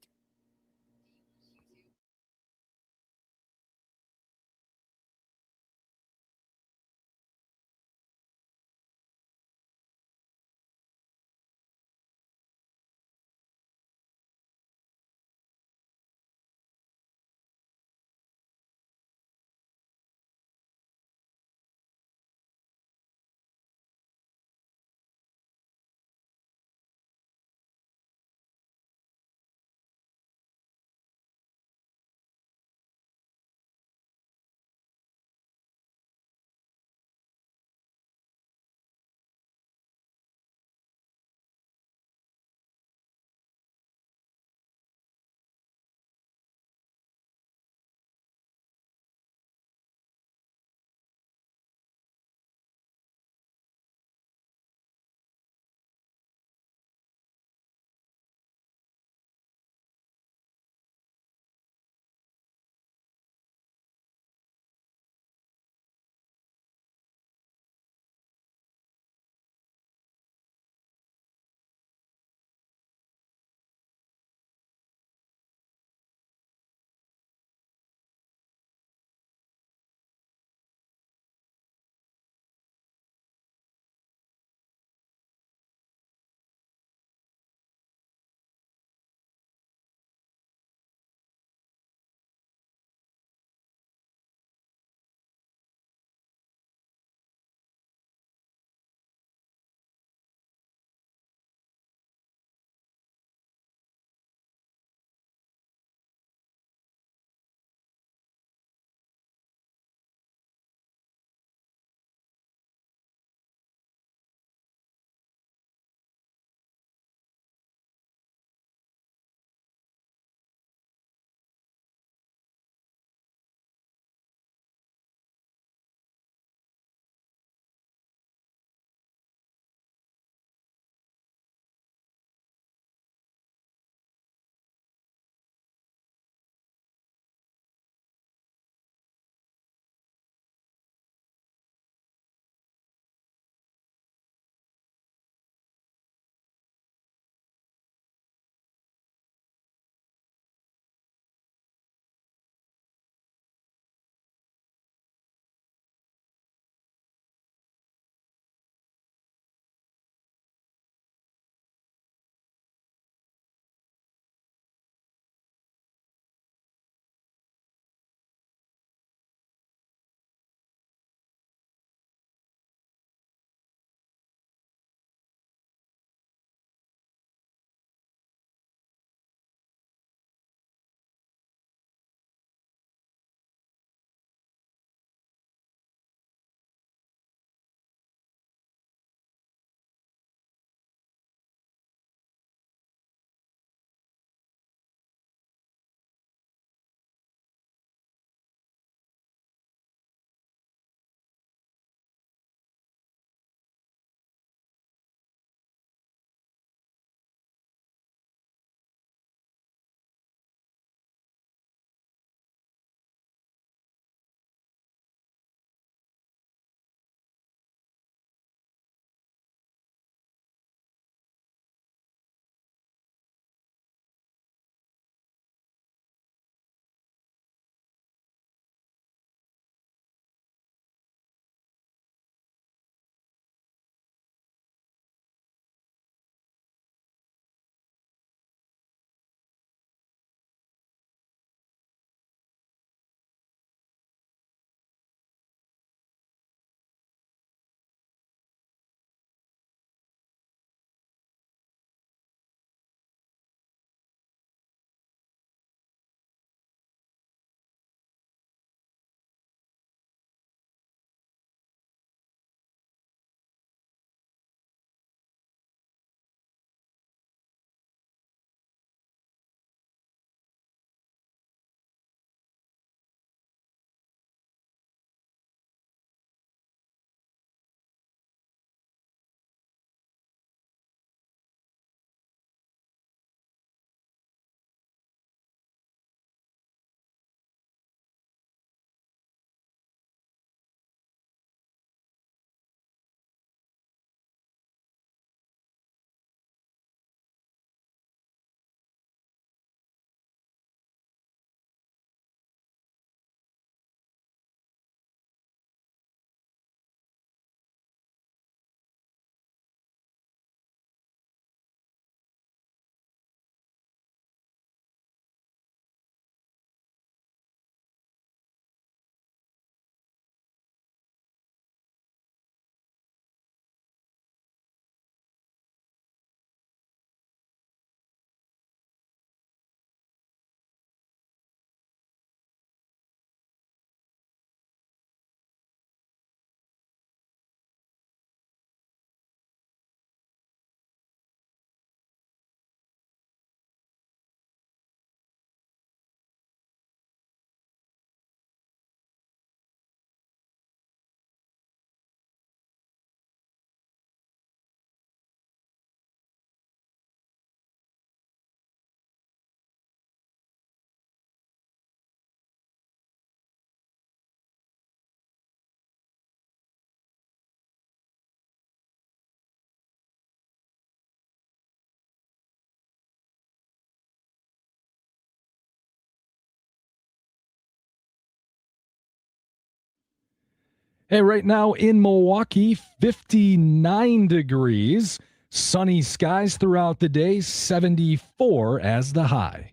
Hey, right now in Milwaukee, 59 degrees, sunny skies throughout the day, 74 as the high.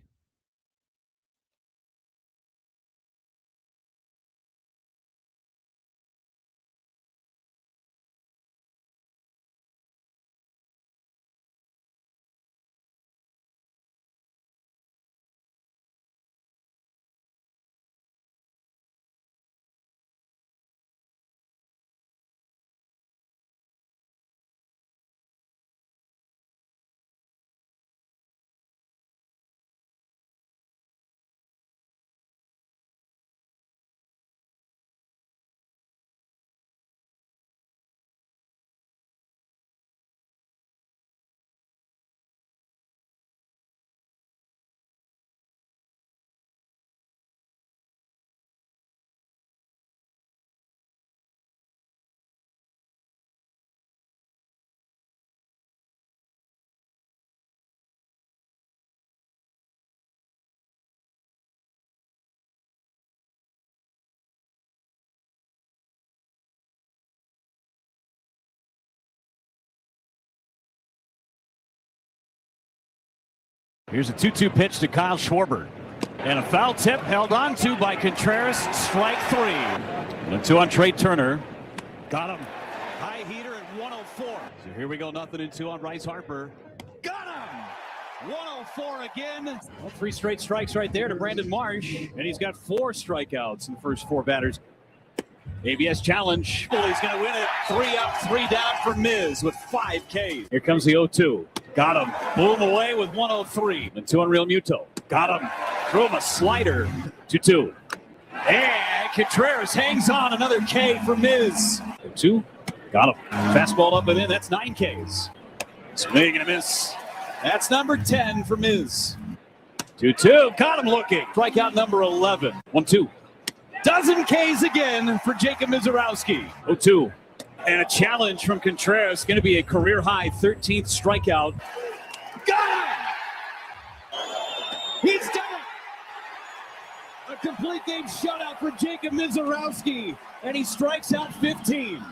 Here's a 2-2 pitch to Kyle Schwarber. And a foul tip held on to by Contreras. Strike 3. And a 2 on Trey Turner. Got him. High heater at 104. So here we go. 0-2 on Bryce Harper. Got him. 104 again. Well, 3 straight strikes right there to Brandon Marsh. And he's got 4 strikeouts in the first 4 batters. ABS challenge. Well, he's going to win it. 3 up, 3 down for Miz with 5 Ks. Here comes the 0-2. Got him. Boom away with 103. And 2 on Real Muto. Got him. Threw him a slider. 2-2. And Contreras hangs on. Another K for Miz. 2. Got him. Fastball up and in. That's 9 Ks. Swing and a miss. That's number 10 for Miz. 2-2. Got him looking. Strikeout number 11. 1-2. Dozen Ks again for Jacob Mizorowski. 0-2. And a challenge from Contreras. Going to be a career-high 13th strikeout. Got him! He's done it! A complete game shutout for Jacob Mizorowski. And he strikes out 15.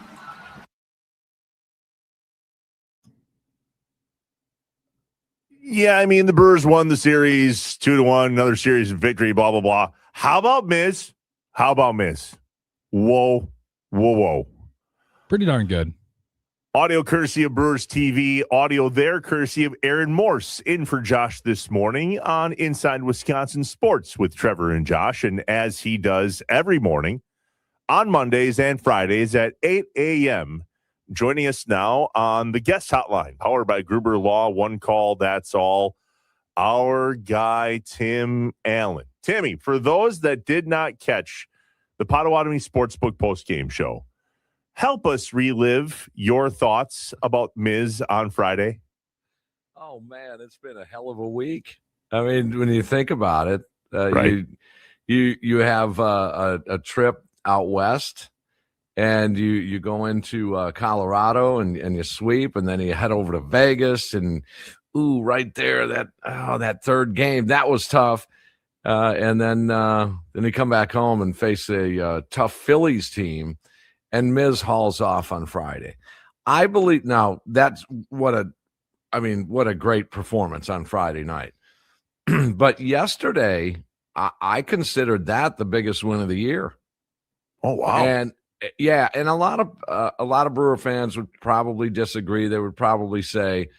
Yeah, I mean, the Brewers won the series 2-1, another series of victory, blah, blah, blah. How about Miz? How about Miz? Whoa, whoa, whoa. Pretty darn good. Audio courtesy of Brewers TV. Audio there courtesy of Aaron Morse in for Josh this morning on Inside Wisconsin Sports with Trevor and Josh. And as he does every morning on Mondays and Fridays at 8 a.m., joining us now on the guest hotline, powered by Gruber Law. One call, that's all. Our guy, Tim Allen. Timmy, for those that did not catch the Potawatomi Sportsbook postgame show, help us relive your thoughts about Miz on Friday. Oh, man, it's been a hell of a week. I mean, when you think about it, right. you have a trip out west, and you go into Colorado and you sweep, and then you head over to Vegas, and right there, that third game, that was tough. And then you come back home and face a tough Phillies team, and Miz hauls off on Friday. I believe now that's what a great performance on Friday night. But yesterday, I considered that the biggest win of the year. Oh, wow. And yeah, and a lot of Brewer fans would probably disagree. They would probably say,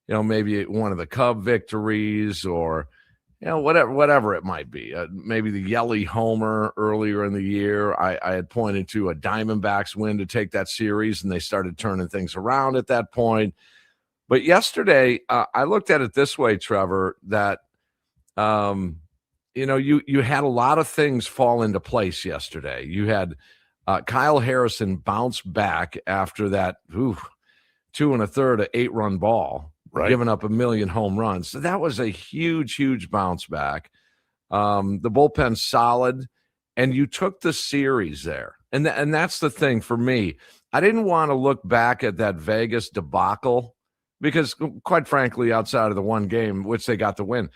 maybe one of the Cub victories, or whatever it might be. Maybe the Yelly homer earlier in the year. I had pointed to a Diamondbacks win to take that series, and they started turning things around at that point. But yesterday, I looked at it this way, Trevor, that you had a lot of things fall into place yesterday. You had Kyle Harrison bounce back after that 2 1/3 8-run ball. Right. Giving up 1 million home runs. So that was a huge, huge bounce back. The bullpen's solid, and you took the series there. And that's the thing for me. I didn't want to look back at that Vegas debacle because, quite frankly, outside of the one game, which they got the win,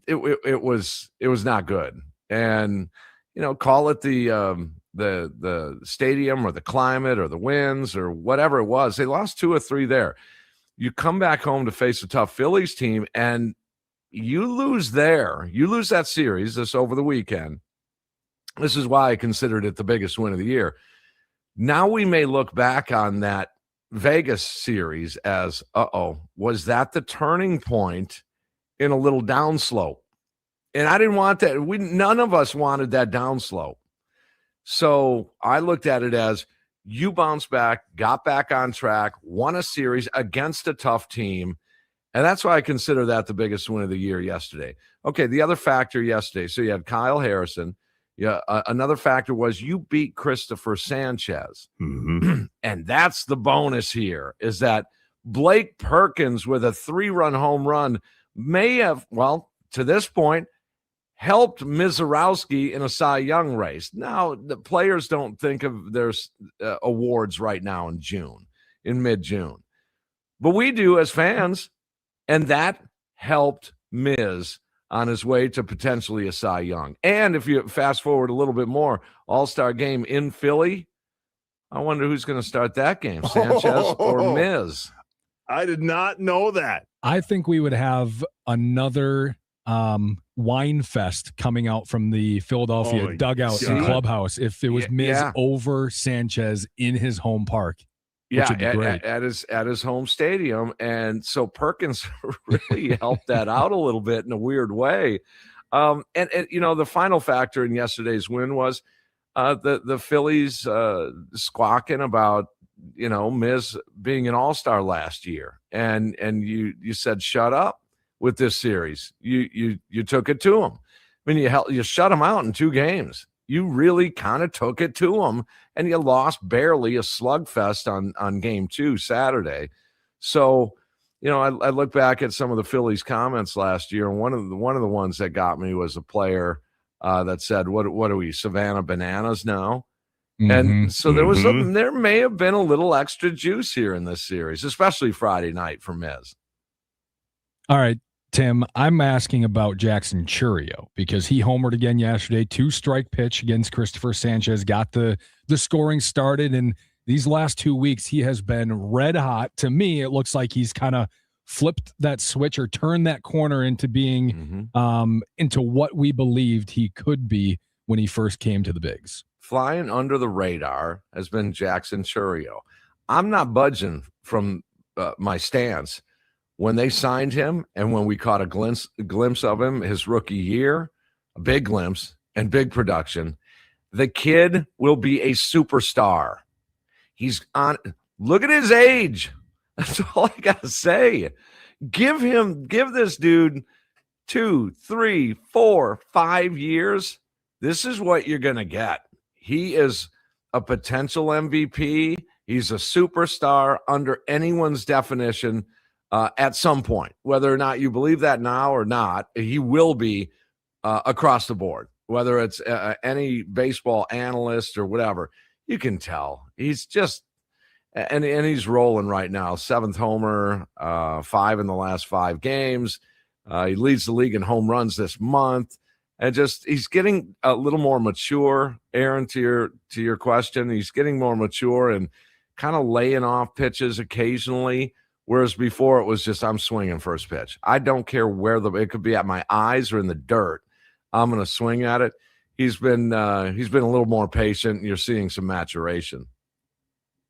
it was not good. And, call it the the stadium or the climate or the winds or whatever it was. They lost 2 or 3 there. You come back home to face a tough Phillies team, and you lose there. You lose that series this over the weekend. This is why I considered it the biggest win of the year. Now we may look back on that Vegas series as, was that the turning point in a little downslope? And I didn't want that. None of us wanted that downslope. So I looked at it as you bounced back, got back on track, won a series against a tough team. And that's why I consider that the biggest win of the year yesterday. Okay, the other factor yesterday, so you had Kyle Harrison. Yeah, another factor was you beat Christopher Sanchez. Mm-hmm. And that's the bonus here, is that Blake Perkins with a 3-run home run may have, well, to this point, helped Mizorowski in a Cy Young race. Now, the players don't think of their awards right now in mid-June. But we do as fans, and that helped Miz on his way to potentially a Cy Young. And if you fast forward a little bit more, All-Star game in Philly, I wonder who's going to start that game, Sanchez or Miz. I did not know that. I think we would have another wine fest coming out from the Philadelphia dugout and clubhouse if it was Miz over Sanchez in his home park. Yeah, at his home stadium. And so Perkins really helped that out a little bit in a weird way. And the final factor in yesterday's win was the Phillies squawking about, Miz being an all-star last year. And you said, shut up with this series. You took it to him. I mean, you shut him out in 2 games. You really kind of took it to him, and you lost barely, a slugfest on game 2 Saturday. So, I look back at some of the Phillies comments last year, and one of the ones that got me was a player that said, "What are we, Savannah Bananas now?" Mm-hmm, and so there may have been a little extra juice here in this series, especially Friday night for Miz. All right, Tim, I'm asking about Jackson Chourio because he homered again yesterday, 2-strike pitch against Christopher Sanchez, got the scoring started. And these last 2 weeks, he has been red hot. To me, it looks like he's kind of flipped that switch or turned that corner into being into what we believed he could be when he first came to the bigs. Flying under the radar has been Jackson Chourio. I'm not budging from my stance. When they signed him and when we caught a glimpse of him his rookie year, a big glimpse and big production, the kid will be a superstar. He's on. Look at his age. That's all I got to say. Give this dude 2, 3, 4, 5 years. This is what you're going to get. He is a potential MVP. He's a superstar under anyone's definition. At some point, whether or not you believe that now or not, he will be across the board, whether it's any baseball analyst or whatever. You can tell he's just, and he's rolling right now. 7th homer, 5 in the last 5 games. He leads the league in home runs this month. And just, he's getting a little more mature. Aaron, to your question, he's getting more mature and kind of laying off pitches occasionally. Whereas before it was just, I'm swinging first pitch. I don't care where it could be at my eyes or in the dirt. I'm going to swing at it. He's been a little more patient. And you're seeing some maturation.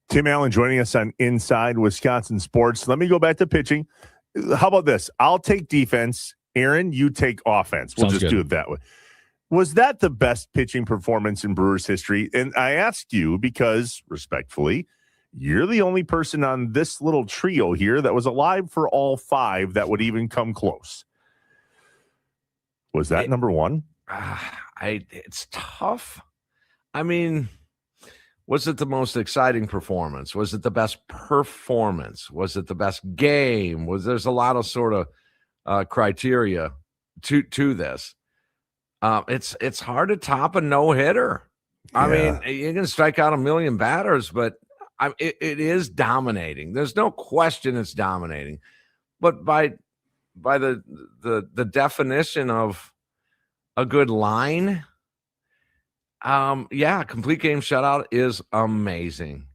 Tim Allen joining us on Inside Wisconsin Sports. Let me go back to pitching. How about this? I'll take defense. Aaron, you take offense. We'll do it that way. Was that the best pitching performance in Brewers history? And I ask you because, respectfully, you're the only person on this little trio here that was alive for all 5 that would even come close. Was that number 1? It's tough. I mean, was it the most exciting performance? Was it the best performance? Was it the best game? There's a lot of sort of criteria to this. It's hard to top a no-hitter. I mean, you can strike out a million batters, but it is dominating. There's no question it's dominating. But by the definition of a good line, Complete game shutout is amazing.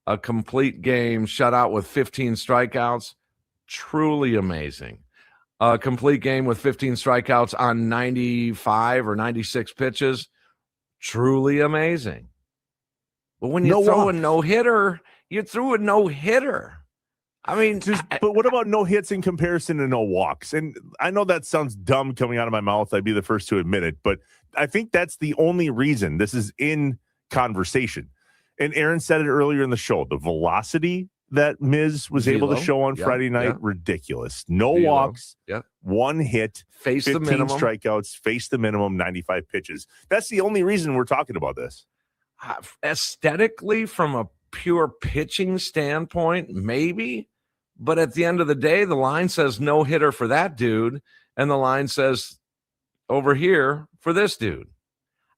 A complete game shutout with 15 strikeouts, truly amazing. A complete game with 15 strikeouts on 95 or 96 pitches, truly amazing. But when you throw a no-hitter, you threw a no-hitter. I mean, but what about no hits in comparison to no walks? And I know that sounds dumb coming out of my mouth. I'd be the first to admit it, but I think that's the only reason this is in conversation. And Aaron said it earlier in the show, the velocity that Miz was able to show on Friday night, ridiculous. No walks, one hit, face 15 the minimum strikeouts, face the minimum, 95 pitches. That's the only reason we're talking about this. Aesthetically, from a pure pitching standpoint, maybe. But at the end of the day, the line says no hitter for that dude. And the line says over here for this dude.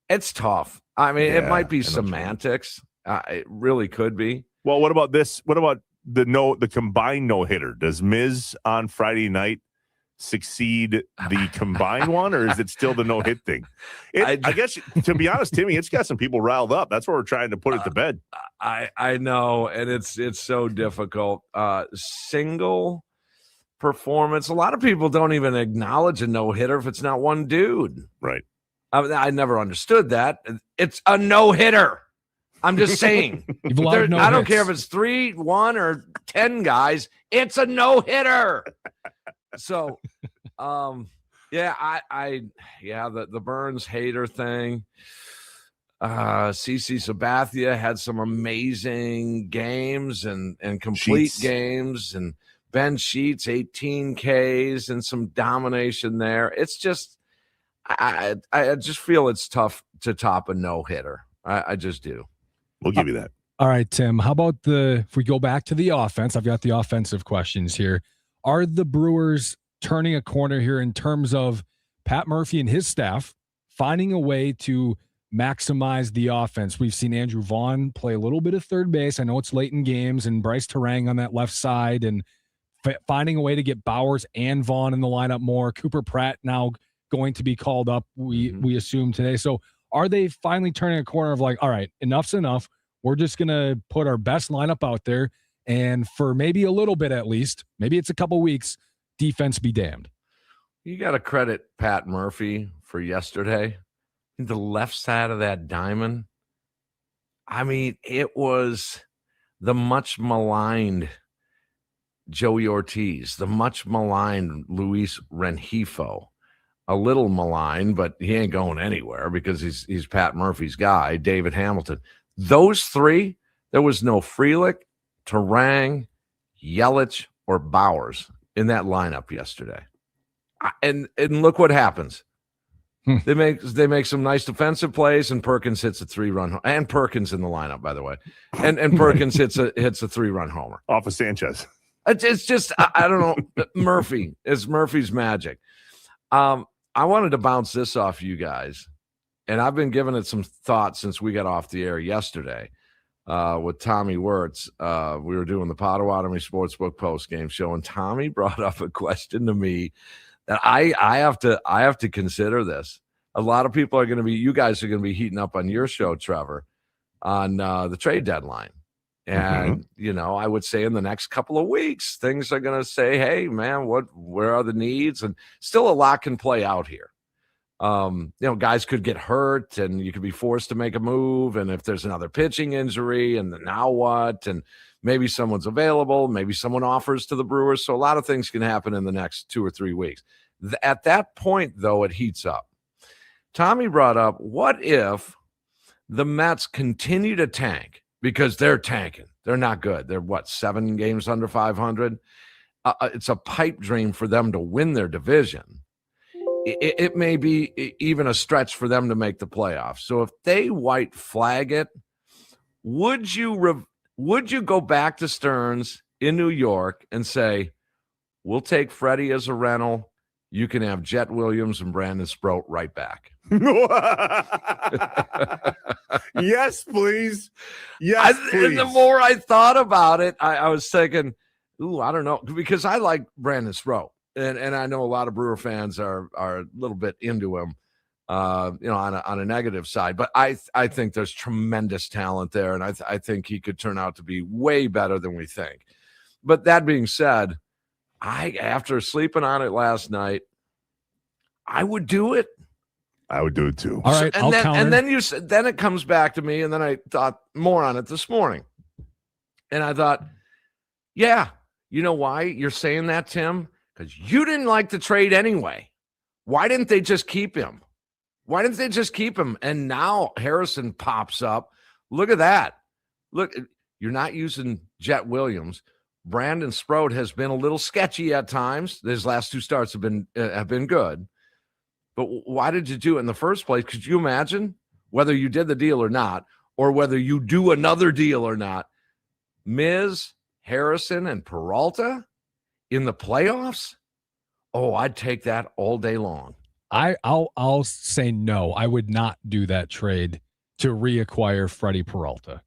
It's tough. I mean, it might be semantics. It really could be. Well, what about this? What about the combined no hitter? Does Miz on Friday night succeed the combined one, or is it still the no hit thing? I guess, to be honest, Timmy, it's got some people riled up. That's why we're trying to put it to bed. I know, and it's so difficult. Single performance. A lot of people don't even acknowledge a no hitter if it's not one dude. Right. I never understood that. It's a no hitter. I'm just saying. I don't care if it's 3, 1, or 10 guys. It's a no hitter. So, the Burns hater thing. CC Sabathia had some amazing games and complete games, and Ben Sheets 18 Ks and some domination there. It's just, I just feel it's tough to top a no hitter. I just do. We'll give you that. All right, Tim. How about if we go back to the offense? I've got the offensive questions here. Are the Brewers turning a corner here in terms of Pat Murphy and his staff finding a way to maximize the offense? We've seen Andrew Vaughn play a little bit of third base. I know it's late in games, and Bryce Terang on that left side, and finding a way to get Bowers and Vaughn in the lineup more. Cooper Pratt now going to be called up, we assume today. So are they finally turning a corner of like, all right, enough's enough. We're just going to put our best lineup out there, and for maybe a little bit at least, maybe it's a couple weeks, defense be damned. You got to credit Pat Murphy for yesterday. The left side of that diamond, I mean, it was the much maligned Joey Ortiz, the much maligned Luis Rengifo. A little maligned, but he ain't going anywhere because he's Pat Murphy's guy, David Hamilton. Those three, there was no Frelick, Terang, Yelich, or Bowers in that lineup yesterday. And look what happens. They make some nice defensive plays, and Perkins hits a 3-run, and Perkins in the lineup, by the way, and Perkins hits a 3-run homer off of Sanchez. It's just I don't know. Murphy is Murphy's magic. I wanted to bounce this off you guys, and I've been giving it some thought since we got off the air yesterday with Tommy Wirtz. We were doing the Potawatomi Sportsbook post-game show, and Tommy brought up a question to me that I have to consider this. A lot of people are going to be, you guys are going to be heating up on your show, Trevor, on the trade deadline. And, I would say in the next couple of weeks, things are going to say, hey, man, where are the needs? And still a lot can play out here. Guys could get hurt, and you could be forced to make a move. And if there's another pitching injury, and then now what? And maybe someone's available. Maybe someone offers to the Brewers. So a lot of things can happen in the next 2 or 3 weeks. At that point, though, it heats up. Tommy brought up, what if the Mets continue to tank? Because they're tanking. They're not good. They're, 7 games under 500? It's a pipe dream for them to win their division. It may be even a stretch for them to make the playoffs. So if they white flag it, would you go back to Stearns in New York and say, we'll take Freddie as a rental. You can have Jet Williams and Brandon Sproat right back. Yes, please. Yes, please. And the more I thought about it, I was thinking, I don't know, because I like Brandon Sproat, and I know a lot of Brewer fans are a little bit into him. on a negative side. But I think there's tremendous talent there, and I think he could turn out to be way better than we think. But that being said, after sleeping on it last night, I would do it. I would do it too. All right, then it comes back to me, and then I thought more on it this morning, and I thought, yeah, you know why you're saying that, Tim? Because you didn't like the trade anyway. Why didn't they just keep him? And now Harrison pops up. Look at that. Look, you're not using Jet Williams. Brandon Sproat has been a little sketchy at times. His last 2 starts have been good. But why did you do it in the first place? Could you imagine whether you did the deal or not, or whether you do another deal or not? Miz, Harrison, and Peralta in the playoffs? Oh, I'd take that all day long. I'll say no. I would not do that trade to reacquire Freddie Peralta.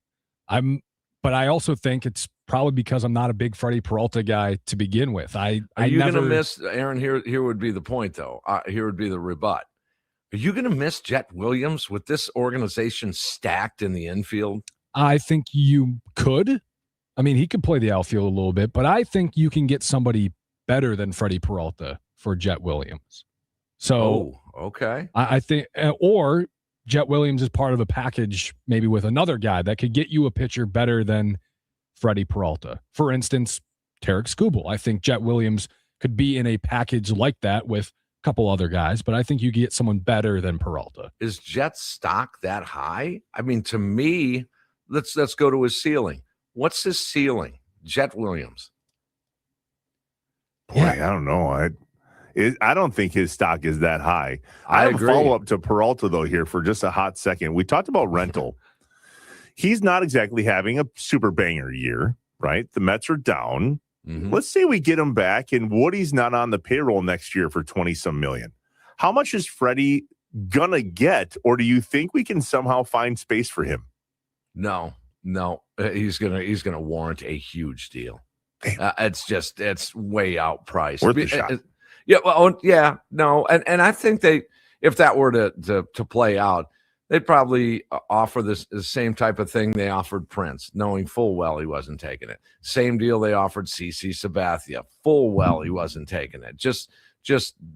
But I also think it's probably because I'm not a big Freddie Peralta guy to begin with. Are you going to miss Aaron? Here would be the point, though. Here would be the rebut. Are you going to miss Jet Williams with this organization stacked in the infield? I think you could. I mean, he could play the outfield a little bit, but I think you can get somebody better than Freddie Peralta for Jet Williams. So, okay. I think, or Jet Williams is part of a package, maybe with another guy that could get you a pitcher better than Freddie Peralta. For instance, Tarek Skubal. I think Jet Williams could be in a package like that with a couple other guys, but I think you get someone better than Peralta. Is Jet's stock that high? I mean, to me, let's go to his ceiling. What's his ceiling? Jet Williams. Boy, I don't know. I don't think his stock is that high. I have agree. a follow-up to Peralta, though, here for just a hot second. We talked about rental. He's not exactly having a super banger year, right? The Mets are down. Mm-hmm. Let's say we get him back and Woody's not on the payroll next year for 20-some million. How much is Freddie going to get, or do you think we can somehow find space for him? No. He's gonna warrant a huge deal. It's way outpriced. Worth the shot. And I think if that were to play out, they'd probably offer the same type of thing they offered Prince, knowing full well he wasn't taking it. Same deal they offered CC Sabathia, full well he wasn't taking it. Just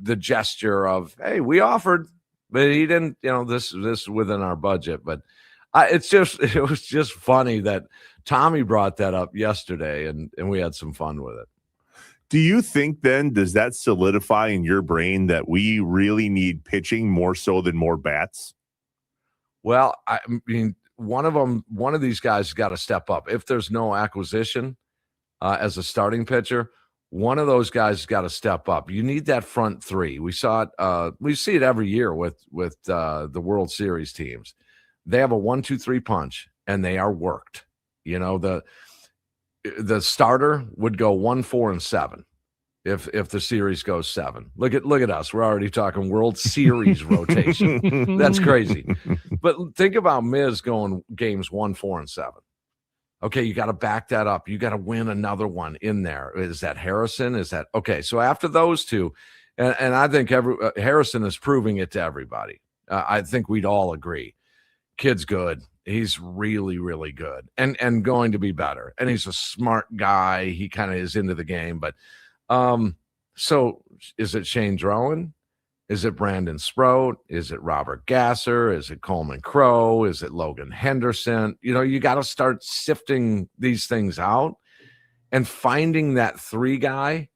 the gesture of, hey, we offered, but he didn't. This within our budget, but. It was just funny that Tommy brought that up yesterday, and we had some fun with it. Do you think then, does that solidify in your brain that we really need pitching more so than more bats? Well, I mean, one of these guys has got to step up. If there's no acquisition as a starting pitcher, one of those guys has got to step up. You need that front three. We saw it. We see it every year with the World Series teams. They have a 1-2-3 punch, and they are worked. The starter would go 1, 4, and 7 if the series goes 7. Look at us. We're already talking World Series rotation. That's crazy. But think about Miz going games 1, 4, and 7. Okay, you got to back that up. You got to win another one in there. Is that Harrison? Is that okay? So after those two, and I think Harrison is proving it to everybody. I think we'd all agree. Kid's good. He's really, really good and going to be better. And he's a smart guy. He kind of is into the game. But so is it Shane Drowan? Is it Brandon Sproat? Is it Robert Gasser? Is it Coleman Crow? Is it Logan Henderson? You got to start sifting these things out and finding that 3 guy.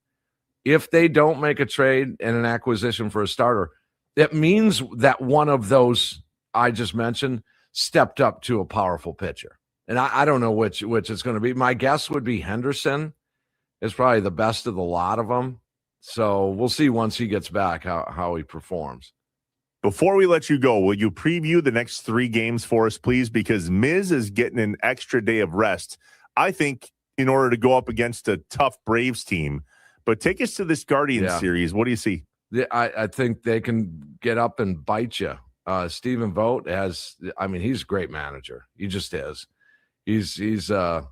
If they don't make a trade and an acquisition for a starter, it means that one of those I just mentioned stepped up to a powerful pitcher. And I don't know which it's going to be. My guess would be Henderson is probably the best of the lot of them. So we'll see once he gets back how he performs. Before we let you go, will you preview the next 3 games for us, please? Because Miz is getting an extra day of rest, I think, in order to go up against a tough Braves team. But take us to this Guardians series. What do you see? I think they can get up and bite you. Stephen Vogt he's a great manager. He just is. I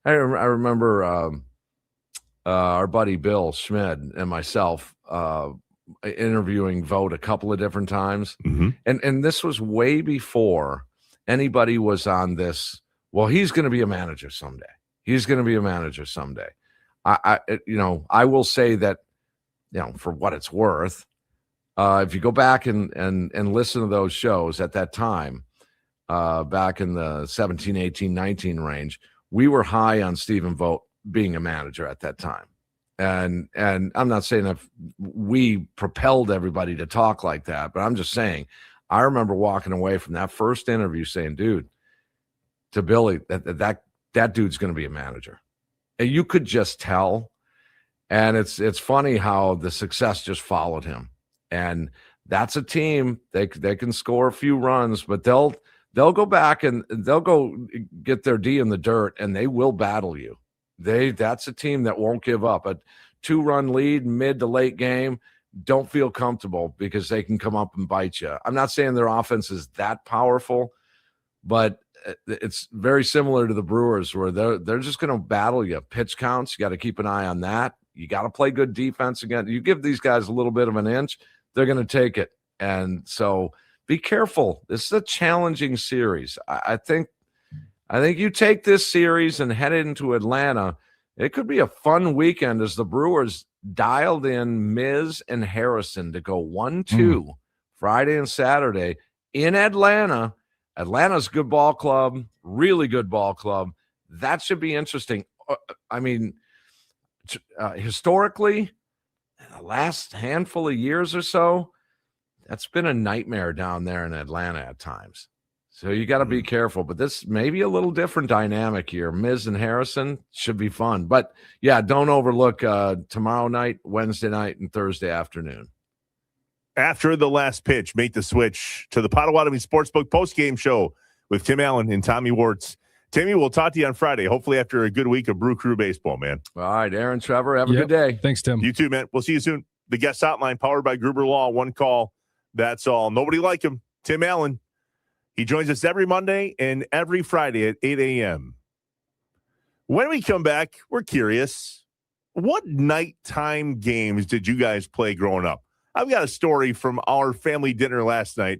remember our buddy Bill Schmid and myself interviewing Vogt a couple of different times. Mm-hmm. And this was way before anybody was on this. Well, he's going to be a manager someday. He's going to be a manager someday. I will say that, for what it's worth, if you go back and listen to those shows at that time, back in the 17, 18, 19 range, we were high on Stephen Vogt being a manager at that time. And I'm not saying if we propelled everybody to talk like that, but I'm just saying, I remember walking away from that first interview saying, dude, to Billy, that dude's going to be a manager. And you could just tell. And it's funny how the success just followed him. And that's a team, they can score a few runs, but they'll go back and they'll go get their D in the dirt, and they will battle you. That's a team that won't give up. A 2-run lead mid to late game, don't feel comfortable because they can come up and bite you. I'm not saying their offense is that powerful, but it's very similar to the Brewers, where they're just going to battle you. Pitch counts, you got to keep an eye on that. You got to play good defense again. You give these guys a little bit of an inch, they're going to take it. And so be careful. This is a challenging series. I think you take this series and head into Atlanta. It could be a fun weekend as the Brewers dialed in Miz and Harrison to go 1-2 Friday and Saturday in Atlanta. Atlanta's a good ball club, really good ball club. That should be interesting. I mean, historically, in the last handful of years or so, that's been a nightmare down there in Atlanta at times. So you got to be careful. But this may be a little different dynamic here. Miz and Harrison should be fun. But, yeah, don't overlook tomorrow night, Wednesday night, and Thursday afternoon. After the last pitch, make the switch to the Potawatomi Sportsbook postgame show with Tim Allen and Tommy Wartz. Timmy, we'll talk to you on Friday, hopefully after a good week of Brew Crew baseball, man. All right, Aaron, Trevor, have a good day. Thanks, Tim. You too, man. We'll see you soon. The guest hotline powered by Gruber Law. One call. That's all. Nobody like him. Tim Allen. He joins us every Monday and every Friday at 8 a.m. When we come back, we're curious. What nighttime games did you guys play growing up? I've got a story from our family dinner last night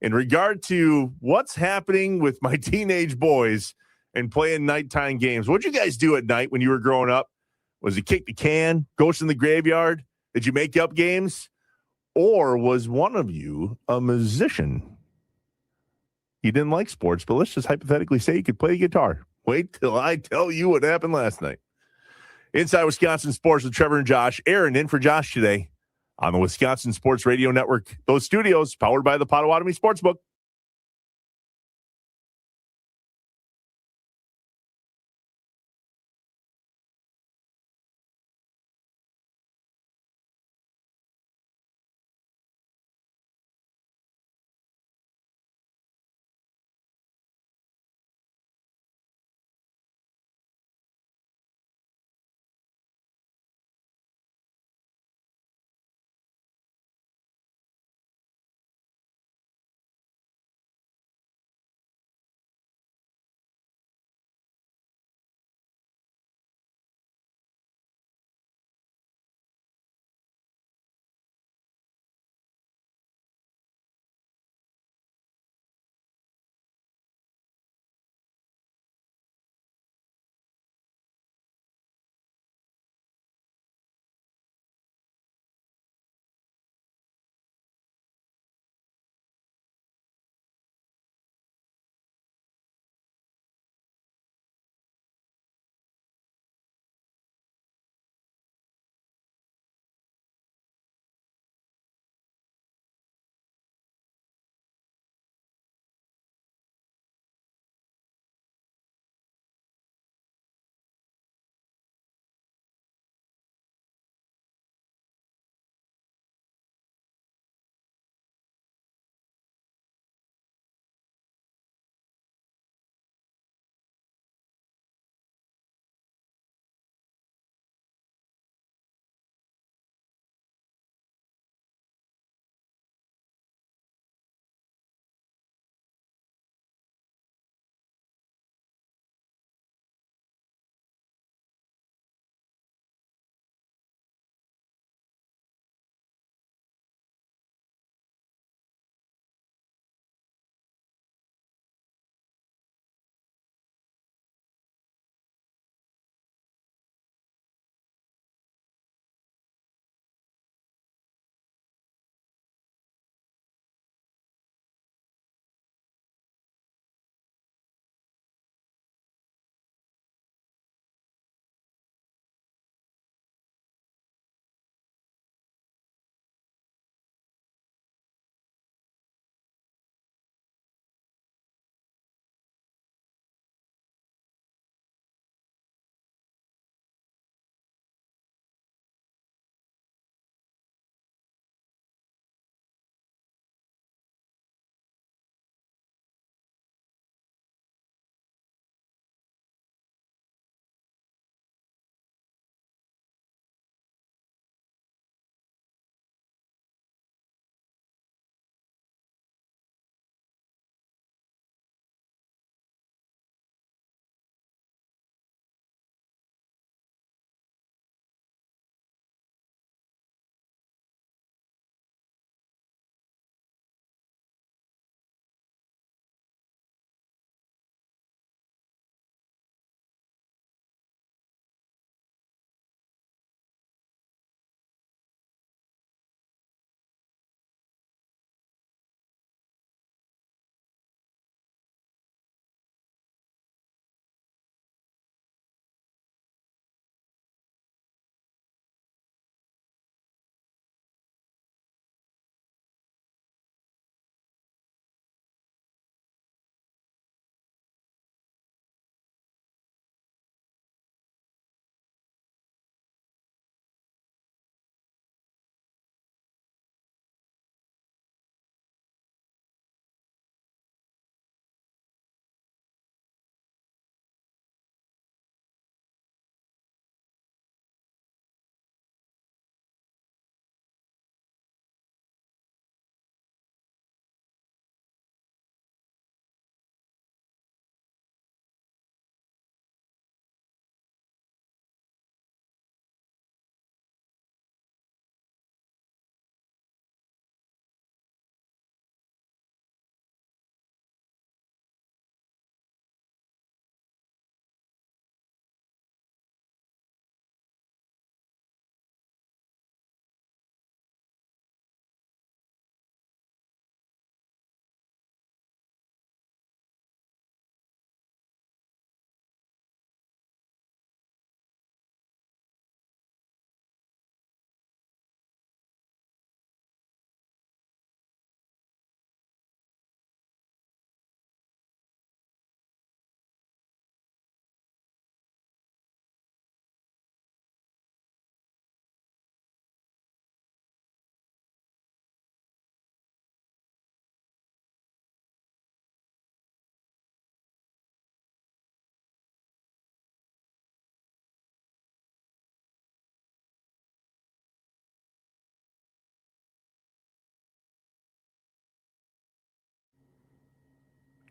in regard to what's happening with my teenage boys and playing nighttime games. What'd you guys do at night when you were growing up? Was it kick the can, ghost in the graveyard? Did you make up games? Or was one of you a musician? You didn't like sports, but let's just hypothetically say you could play the guitar. Wait till I tell you what happened last night. Inside Wisconsin Sports with Trevor and Josh. Aaron in for Josh today on the Wisconsin Sports Radio Network. Those studios powered by the Potawatomi Sportsbook.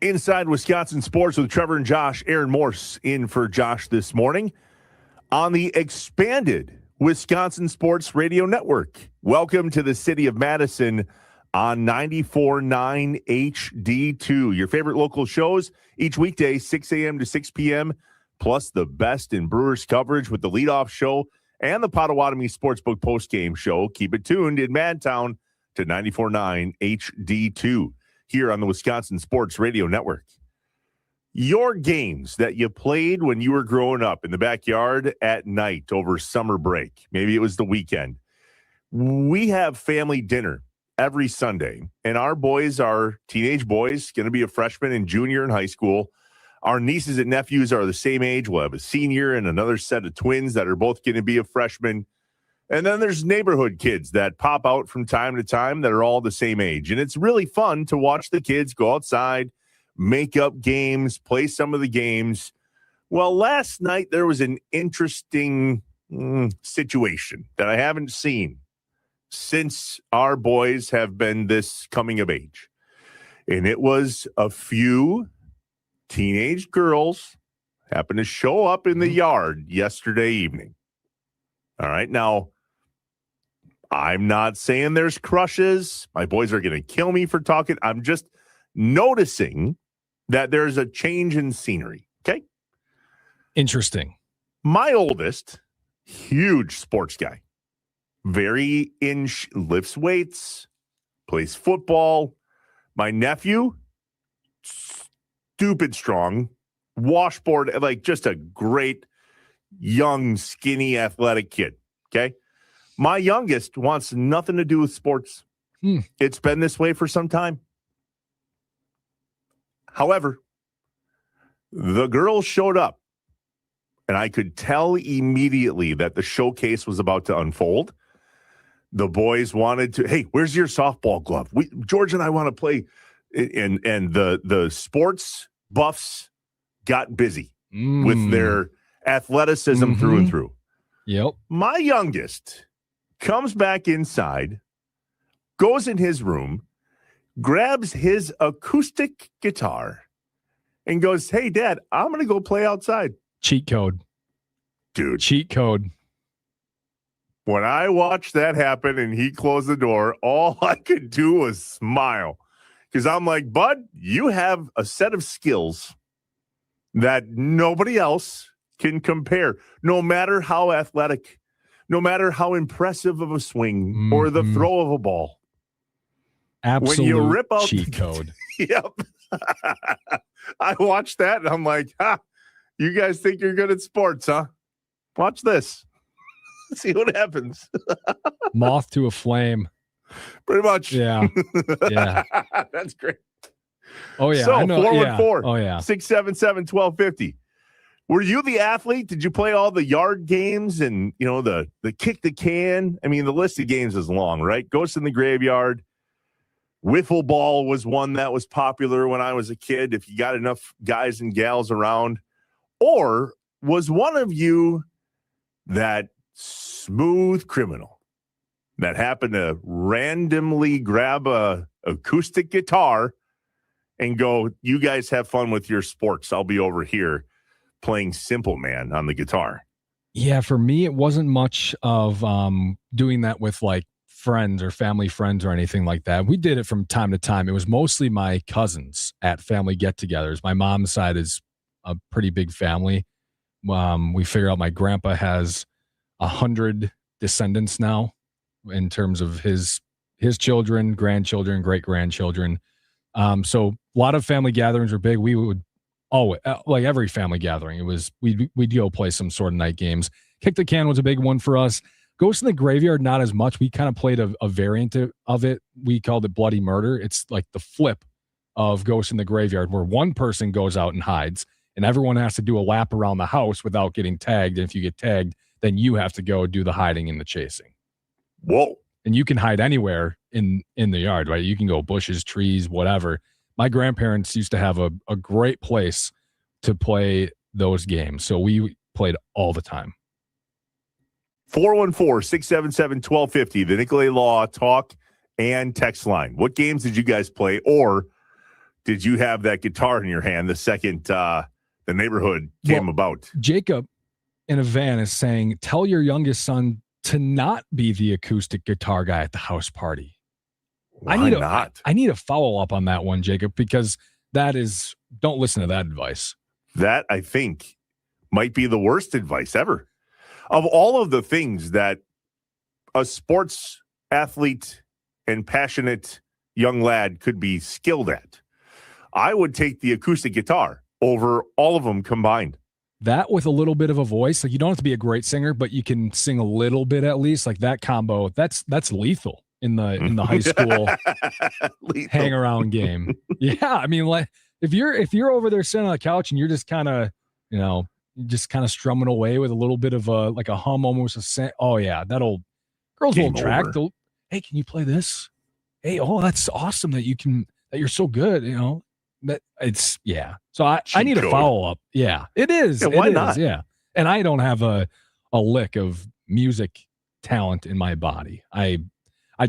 Inside Wisconsin Sports with Trevor and Josh. Aaron Morse in for Josh this morning on the expanded Wisconsin Sports Radio Network. Welcome to the city of Madison on 94.9 HD2. Your favorite local shows each weekday, 6 a.m. to 6 p.m., plus the best in Brewers coverage with the leadoff show and the Potawatomi Sportsbook postgame show. Keep it tuned in Madtown to 94.9 HD2 here on the Wisconsin Sports Radio Network. Your games that you played when you were growing up in the backyard at night over summer break. Maybe it was the weekend. We have family dinner every Sunday, and our boys are teenage boys, going to be a freshman and junior in high school. Our nieces and nephews are the same age. We'll have a senior and another set of twins that are both going to be a freshman. And then there's neighborhood kids that pop out from time to time that are all the same age. And it's really fun to watch the kids go outside, make up games, play some of the games. Well, last night there was an interesting situation that I haven't seen since our boys have been this coming of age. And it was a few teenage girls happened to show up in the yard yesterday evening. All right. Now, I'm not saying there's crushes. My boys are going to kill me for talking. I'm just noticing that there's a change in scenery. Okay. Interesting. My oldest, huge sports guy, very lifts weights, plays football. My nephew, stupid strong, washboard, like just a great young, skinny, athletic kid. Okay. My youngest wants nothing to do with sports. It's been this way for some time. However, the girls showed up, and I could tell immediately that the showcase was about to unfold. The boys wanted to, hey, where's your softball glove? George and I want to play. And the sports buffs got busy with their athleticism through and through. Yep. My youngest comes back inside, goes in his room, grabs his acoustic guitar, and goes, hey, Dad, I'm going to go play outside. Cheat code. Dude. Cheat code. When I watched that happen and he closed the door, all I could do was smile. Because I'm like, bud, you have a set of skills that nobody else can compare, no matter how athletic, no matter how impressive of a swing or the throw of a ball. Absolute when you rip out cheat code. Yep. I watched that and I'm like, you guys think you're good at sports, huh? Watch this. See what happens. Moth to a flame. Pretty much. Yeah. Yeah. That's great. Oh, yeah. So, I know. 414 Oh, yeah. 677-1250. Were you the athlete? Did you play all the yard games and, the kick the can? I mean, the list of games is long, right? Ghost in the Graveyard. Wiffle ball was one that was popular when I was a kid, if you got enough guys and gals around. Or was one of you that smooth criminal that happened to randomly grab a acoustic guitar and go, you guys have fun with your sports. I'll be over here playing Simple Man on the guitar? Yeah, for me, it wasn't much of doing that with like friends or family friends or anything like that. We did it from time to time. It was mostly my cousins at family get-togethers. My mom's side is a pretty big family. We figure out my grandpa has 100 descendants now in terms of his children, grandchildren, great-grandchildren. So a lot of family gatherings were big. We would always, like every family gathering, it was we'd go play some sort of night games. Kick the can was a big one for us. Ghost in the Graveyard, not as much. We kind of played a variant of it. We called it Bloody Murder. It's like the flip of Ghost in the Graveyard, where one person goes out and hides, and everyone has to do a lap around the house without getting tagged. And if you get tagged, then you have to go do the hiding and the chasing. Whoa. And you can hide anywhere in the yard, right? You can go bushes, trees, whatever. My grandparents used to have a great place to play those games. So we played all the time. 414-677-1250, the Nicolay Law talk and text line. What games did you guys play? Or did you have that guitar in your hand the second the neighborhood came about? Jacob in a van is saying, tell your youngest son to not be the acoustic guitar guy at the house party. Why not? I need a follow-up on that one, Jacob, because don't listen to that advice. That, I think, might be the worst advice ever. Of all of the things that a sports athlete and passionate young lad could be skilled at, I would take the acoustic guitar over all of them combined. That with a little bit of a voice, like you don't have to be a great singer, but you can sing a little bit at least. Like that combo, that's lethal in the high school hang around game. Yeah, I mean, like if you're over there sitting on the couch and you're just kind of strumming away with a little bit of a hum, almost a scent. Oh yeah, girls will attract. Hey, can you play this? Hey, oh, that's awesome that you're so good. That it's So I need a follow up. Yeah, it is. Yeah, why not? Yeah, and I don't have a lick of music talent in my body. I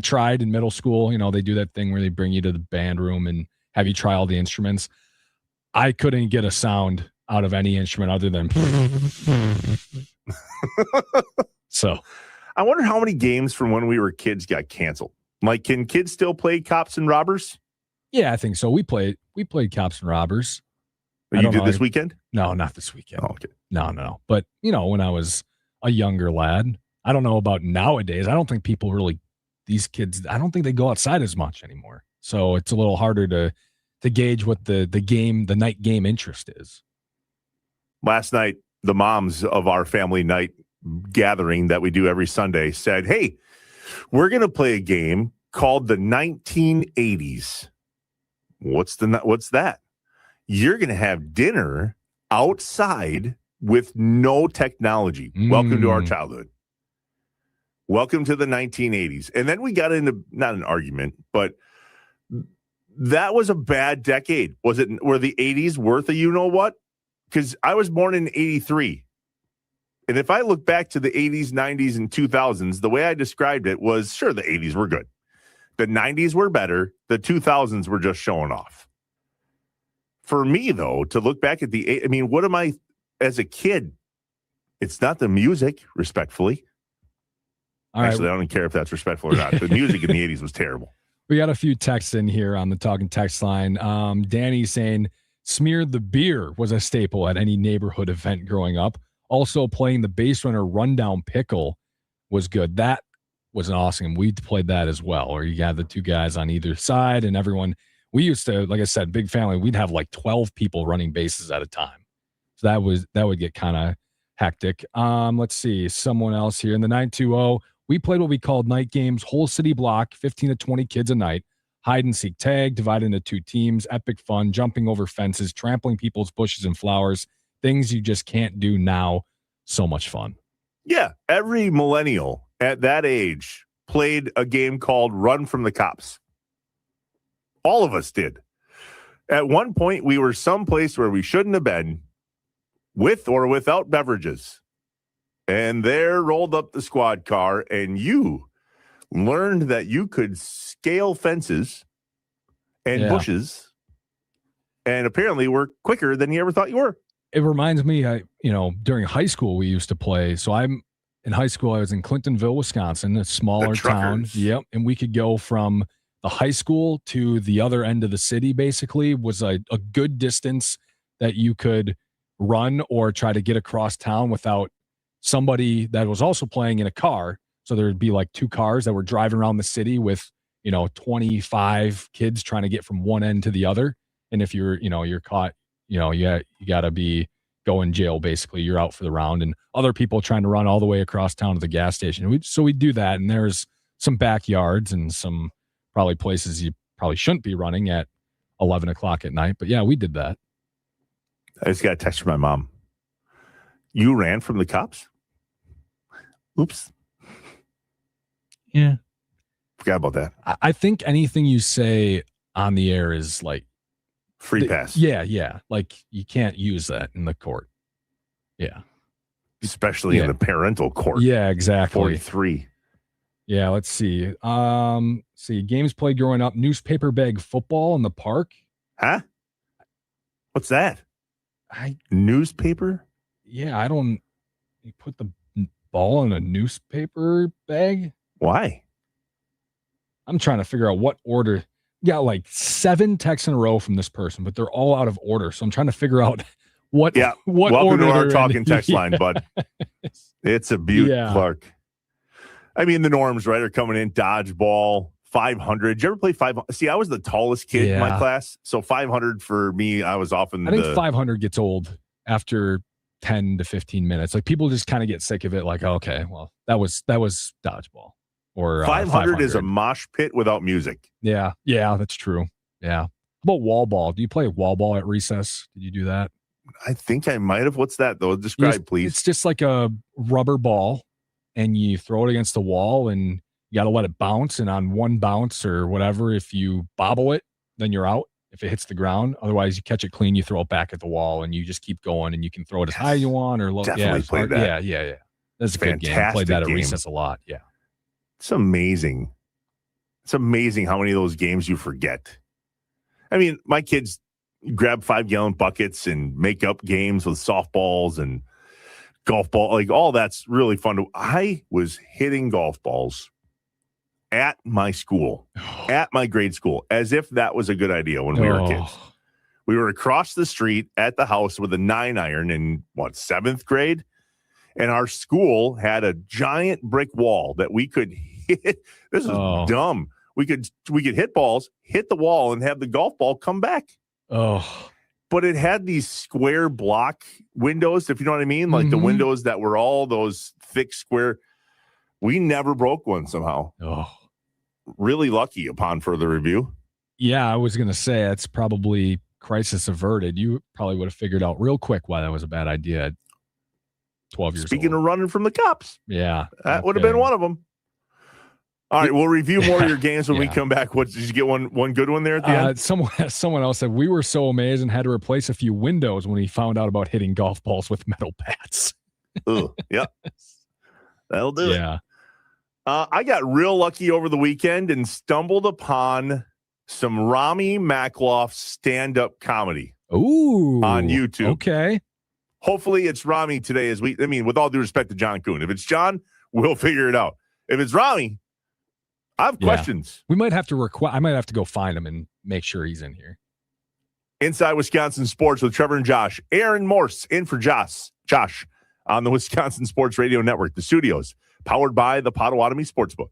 tried in middle school. They do that thing where they bring you to the band room and have you try all the instruments. I couldn't get a sound out of any instrument other than. So, I wonder how many games from when we were kids got canceled. Like, can kids still play Cops and Robbers? Yeah, I think so. We played Cops and Robbers. You did this weekend? No, not this weekend. Oh, okay. No. But, when I was a younger lad, I don't know about nowadays. I don't think people really, these kids, I don't think they go outside as much anymore. So it's a little harder to gauge what the night game interest is. Last night, the moms of our family night gathering that we do every Sunday said, hey, we're going to play a game called the 1980s. What's that? You're going to have dinner outside with no technology. Welcome to our childhood. Welcome to the 1980s. And then we got into, not an argument, but that was a bad decade. Were the 80s worth a you-know-what? Because I was born in 83. And if I look back to the 80s, 90s, and 2000s, the way I described it was, sure, the 80s were good. The 90s were better. The 2000s were just showing off. For me, though, to look back at what am I as a kid? It's not the music, respectfully. Actually, I don't care if that's respectful or not. The music in the 80s was terrible. We got a few texts in here on the talking text line. Danny saying, smeared the beer was a staple at any neighborhood event growing up. Also, playing the base runner rundown pickle was good. That was an awesome. We played that as well, or you got the two guys on either side and everyone. We used to, like I said, big family. We'd have like 12 people running bases at a time. So that would get kind of hectic. Let's see. Someone else here in the 920. We played what we called night games, whole city block, 15 to 20 kids a night, hide and seek tag, divided into two teams, epic fun, jumping over fences, trampling people's bushes and flowers, things you just can't do now. So much fun. Yeah. Every millennial at that age played a game called Run from the Cops. All of us did. At one point, we were someplace where we shouldn't have been, with or without beverages. And there rolled up the squad car, and you learned that you could scale fences and bushes, and apparently were quicker than you ever thought you were. It reminds me, during high school, we used to play. So in high school, I was in Clintonville, Wisconsin, a smaller town. Yep. And we could go from the high school to the other end of the city, basically, was a good distance that you could run or try to get across town without somebody that was also playing in a car. So there'd be like two cars that were driving around the city with, 25 kids trying to get from one end to the other. And if you're caught, you got to be going jail. Basically, you're out for the round, and other people trying to run all the way across town to the gas station. So we do that. And there's some backyards and some probably places you probably shouldn't be running at 11 o'clock at night. But yeah, we did that. I just got a text from my mom. You ran from the cops? Oops. Yeah. Forgot about that. I think anything you say on the air is like free pass. Yeah. Like you can't use that in the court. Yeah. Especially in the parental court. Yeah, exactly. 43. Yeah, let's see. Games played growing up, newspaper bag football in the park. Huh? What's that? I Newspaper? Yeah, I don't. You put the ball in a newspaper bag? Why? I'm trying to figure out what order. Got like 7 texts in a row from this person, but they're all out of order. So I'm trying to figure out what Welcome order to our they're talking in. text line, bud. It's a beaut, Yeah. Clark. I mean, the norms, right, are coming in. Dodgeball, 500. Did you ever play 500? See, I was the tallest kid in my Yeah. class. So 500 for me, I was often I think 500 gets old after 10 to 15 minutes. Like people just kind of get sick of it. Like, okay, well, that was dodgeball. Or 500 is a mosh pit without music. Yeah, that's true. Yeah. How about wall ball? Do you play wall ball at recess? Did you do that? I think I might have. What's that, though? Describe, please. It's just like a rubber ball, and you throw it against the wall, and you got to let it bounce. And on one bounce or whatever, if you bobble it, then you're out. If it hits the ground, otherwise you catch it clean, you throw it back at the wall, and you just keep going. And you can throw it as high as you want or low. Definitely played that. Yeah. That's a good game. Played that at recess a lot. Yeah. It's amazing. It's amazing how many of those games you forget. I mean, my kids grab 5-gallon buckets and make up games with softballs and golf ball. Like, all that's really fun. I was hitting golf balls at my school, at my grade school, as if that was a good idea when we were kids. We were across the street at the house with a 9-iron in, 7th grade? And our school had a giant brick wall that we could hit. This is dumb. We could hit balls, hit the wall, and have the golf ball come back. Oh. But it had these square block windows, if you know what I mean, like the windows that were all those thick square. We never broke one somehow. Oh. Really lucky upon further review. Yeah, I was going to say it's probably crisis averted. You probably would have figured out real quick why that was a bad idea at 12 years Speaking old. of running from the cops. Yeah. That would have been one of them. All right, we'll review more of your games when we come back. What did you get? One good one there at the end? Someone else said we were so amazed and had to replace a few windows when we found out about hitting golf balls with metal bats. Yeah, that'll do it. Yeah. I got real lucky over the weekend and stumbled upon some Rami Makloff stand-up comedy. Ooh, on YouTube. Okay. Hopefully it's Rami today. With all due respect to John Kuhn, if it's John, we'll figure it out. If it's Rami, I have questions. We might have to I might have to go find him and make sure he's in here. Inside Wisconsin Sports with Trevor and Josh. Aaron Morse in for Josh on the Wisconsin Sports Radio Network. The studios powered by the Potawatomi Sportsbook.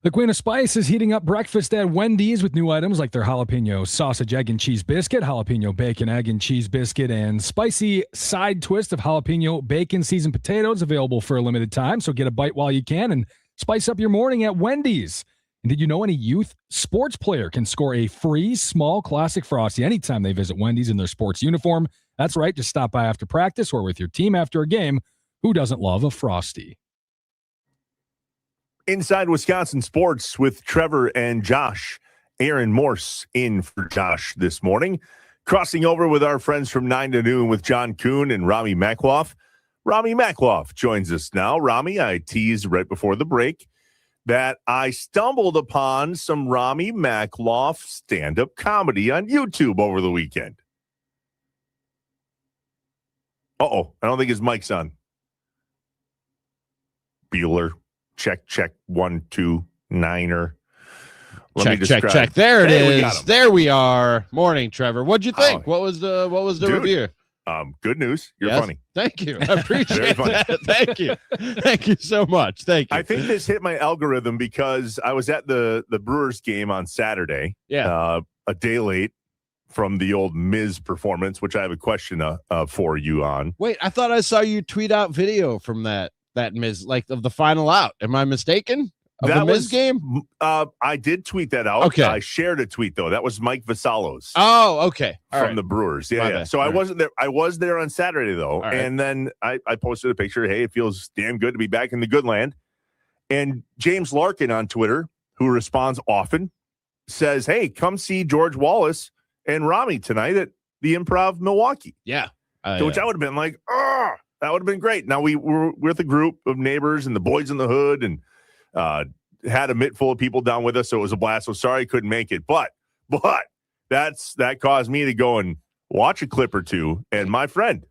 The Queen of Spice is heating up breakfast at Wendy's with new items like their jalapeno sausage, egg, and cheese biscuit, jalapeno bacon, egg, and cheese biscuit, and spicy side twist of jalapeno bacon seasoned potatoes available for a limited time. So get a bite while you can and spice up your morning at Wendy's. And did you know any youth sports player can score a free small classic Frosty anytime they visit Wendy's in their sports uniform? That's right. Just stop by after practice or with your team after a game. Who doesn't love a Frosty? Inside Wisconsin Sports with Trevor and Josh. Aaron Morse in for Josh this morning. Crossing over with our friends from 9 to noon with John Kuhn and Rami Makloff. Rami Makloff joins us now. Rami, I teased right before the break that I stumbled upon some Rami Makloff stand-up comedy on YouTube over the weekend. Uh-oh, I don't think his mic's on. Bueller. Check, 1, 2, 9er. Check. There it is. There we are. Morning, Trevor. What'd you think? What was the review? Good news. You're funny. Thank you. I appreciate that. Thank you. Thank you so much. Thank you. I think this hit my algorithm because I was at the Brewers game on Saturday. Yeah. A day late from the old Miz performance, which I have a question for you on. Wait, I thought I saw you tweet out video from that Miz, like of the final out. Am I mistaken? The Miz game? I did tweet that out. Okay. I shared a tweet though. That was Mike Vasallo's. Oh, okay. From the Brewers. Yeah. So I wasn't there. I was there on Saturday though. And then I posted a picture. Hey, it feels damn good to be back in the good land. And James Larkin on Twitter, who responds often, says, hey, come see George Wallace and Rami tonight at the Improv Milwaukee. Yeah. Which I would have been like, that would have been great. Now we were with a group of neighbors and the boys in the hood and had a mitt full of people down with us. So it was a blast. So sorry I couldn't make it. But that caused me to go and watch a clip or two. And my friend,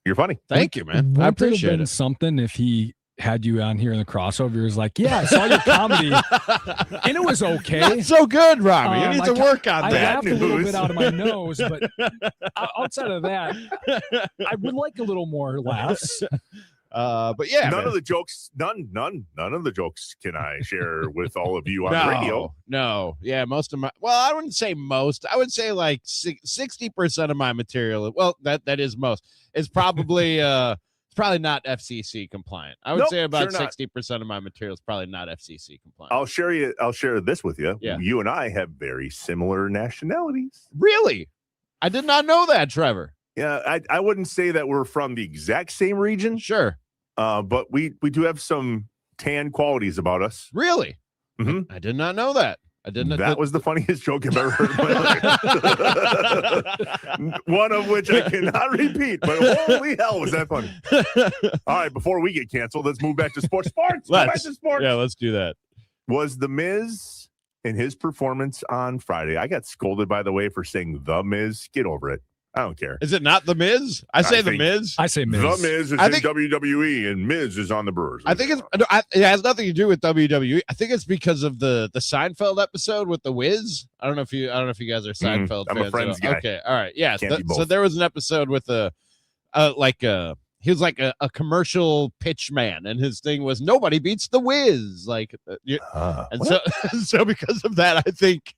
you're funny. Thank you, man. I appreciate it. Something if he had you on here in the crossover, he was like, yeah, I saw your comedy and it was okay. Not so good, Robbie. You need to work on that. I laughed a little bit out of my nose, but outside of that, I would like a little more laughs. But yeah, none of the jokes can I share with all of you on the radio. No. Yeah, most of my, well, I wouldn't say most. I would say like 60% of my material. Well, that is most. It's probably it's probably not FCC compliant. I would say about 60% of my material is probably not FCC compliant. I'll share this with you. Yeah. You and I have very similar nationalities. Really? I did not know that, Trevor. Yeah, I wouldn't say that we're from the exact same region. Sure. But we do have some tan qualities about us. Really? Mm-hmm. I did not know that. I didn't. That was the funniest joke I've ever heard in my life. One of which I cannot repeat, but holy hell, was that funny. All right, before we get canceled, let's move back to sports. Back to sports. Yeah, let's do that. Was The Miz in his performance on Friday? I got scolded, by the way, for saying The Miz. Get over it. I don't care. Is it not The Miz? I say The Miz. I say Miz. The Miz is in WWE, and Miz is on the Brewers. I think it has nothing to do with WWE. I think it's because of the Seinfeld episode with the Wiz. I don't know if you guys are Seinfeld fans. I'm a Friends guy. Okay, all right, yeah. So there was an episode with he was like a commercial pitch man, and his thing was nobody beats the Wiz. So because of that, I think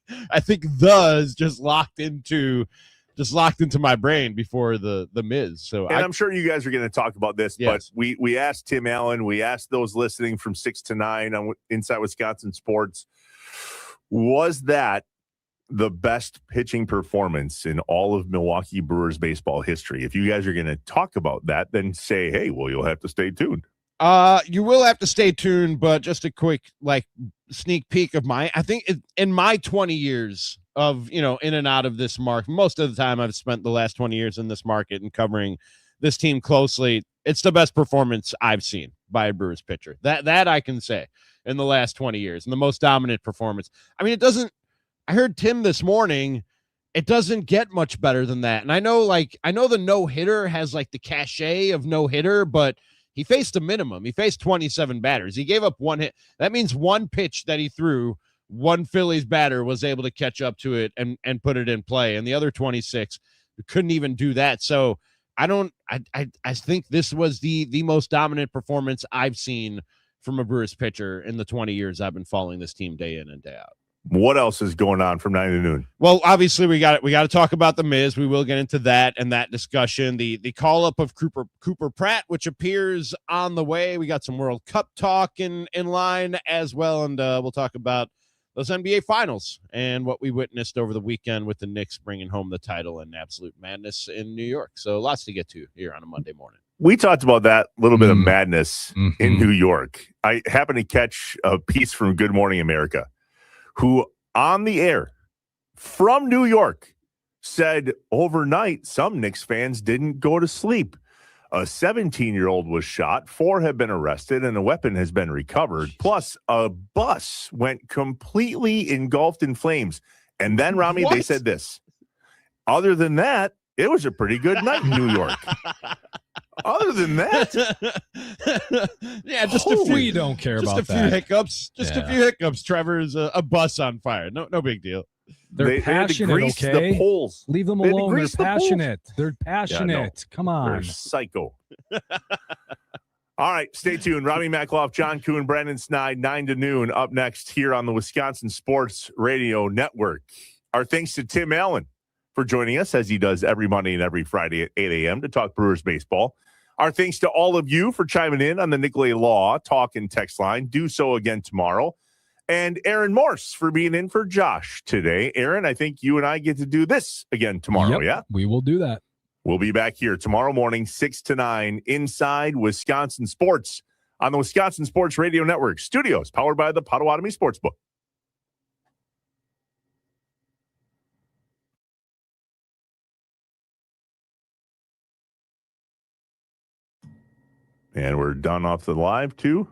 the is just locked into my brain before the Miz. So I'm sure you guys are going to talk about this, but we asked Tim Allen, we asked those listening from 6 to 9 on Inside Wisconsin Sports, was that the best pitching performance in all of Milwaukee Brewers baseball history? If you guys are going to talk about that, then say, hey, well, you'll have to stay tuned. You will have to stay tuned, but just a quick sneak peek of mine. I think in my 20 years of, in and out of this market, most of the time I've spent the last 20 years in this market and covering this team closely. It's the best performance I've seen by a Brewers pitcher. That I can say in the last 20 years, and the most dominant performance. I mean, I heard Tim this morning. It doesn't get much better than that. And I know the no-hitter has the cachet of no-hitter, but he faced a minimum. He faced 27 batters. He gave up one hit. That means one pitch that he threw, one Phillies batter was able to catch up to it and put it in play. And the other 26 couldn't even do that. So I think this was the most dominant performance I've seen from a Brewers pitcher in the 20 years I've been following this team day in and day out. What else is going on from 9 to noon? Well, obviously we got to talk about the Miz. We will get into that and that discussion. The call up of Cooper Pratt, which appears on the way. We got some World Cup talk in line as well, and we'll talk about those NBA Finals and what we witnessed over the weekend with the Knicks bringing home the title and absolute madness in New York. So lots to get to here on a Monday morning. We talked about that little bit of madness in New York. I happened to catch a piece from Good Morning America, who on the air from New York said overnight some Knicks fans didn't go to sleep. A 17-year-old was shot, 4 have been arrested, and a weapon has been recovered. Plus, a bus went completely engulfed in flames. And then, Rami, they said this. Other than that, it was a pretty good night in New York. Other than that, yeah, just a few. We don't care about just a few hiccups. Just a few hiccups. Trevor's a bus on fire. No big deal. They're passionate, okay? The poles. Leave them alone. They're passionate. They're passionate. Yeah, no. Come on. They're psycho. All right, stay tuned. Robbie Makloff, John Kuhn, Brandon Snide, 9 to noon. Up next here on the Wisconsin Sports Radio Network. Our thanks to Tim Allen for joining us, as he does every Monday and every Friday at 8 a.m. to talk Brewers baseball. Our thanks to all of you for chiming in on the Nicolay Law talk and text line. Do so again tomorrow. And Aaron Morse for being in for Josh today. Aaron, I think you and I get to do this again tomorrow, yeah? We will do that. We'll be back here tomorrow morning, 6 to 9, inside Wisconsin Sports on the Wisconsin Sports Radio Network. Studios powered by the Potawatomi Sportsbook. And we're done off the live, too.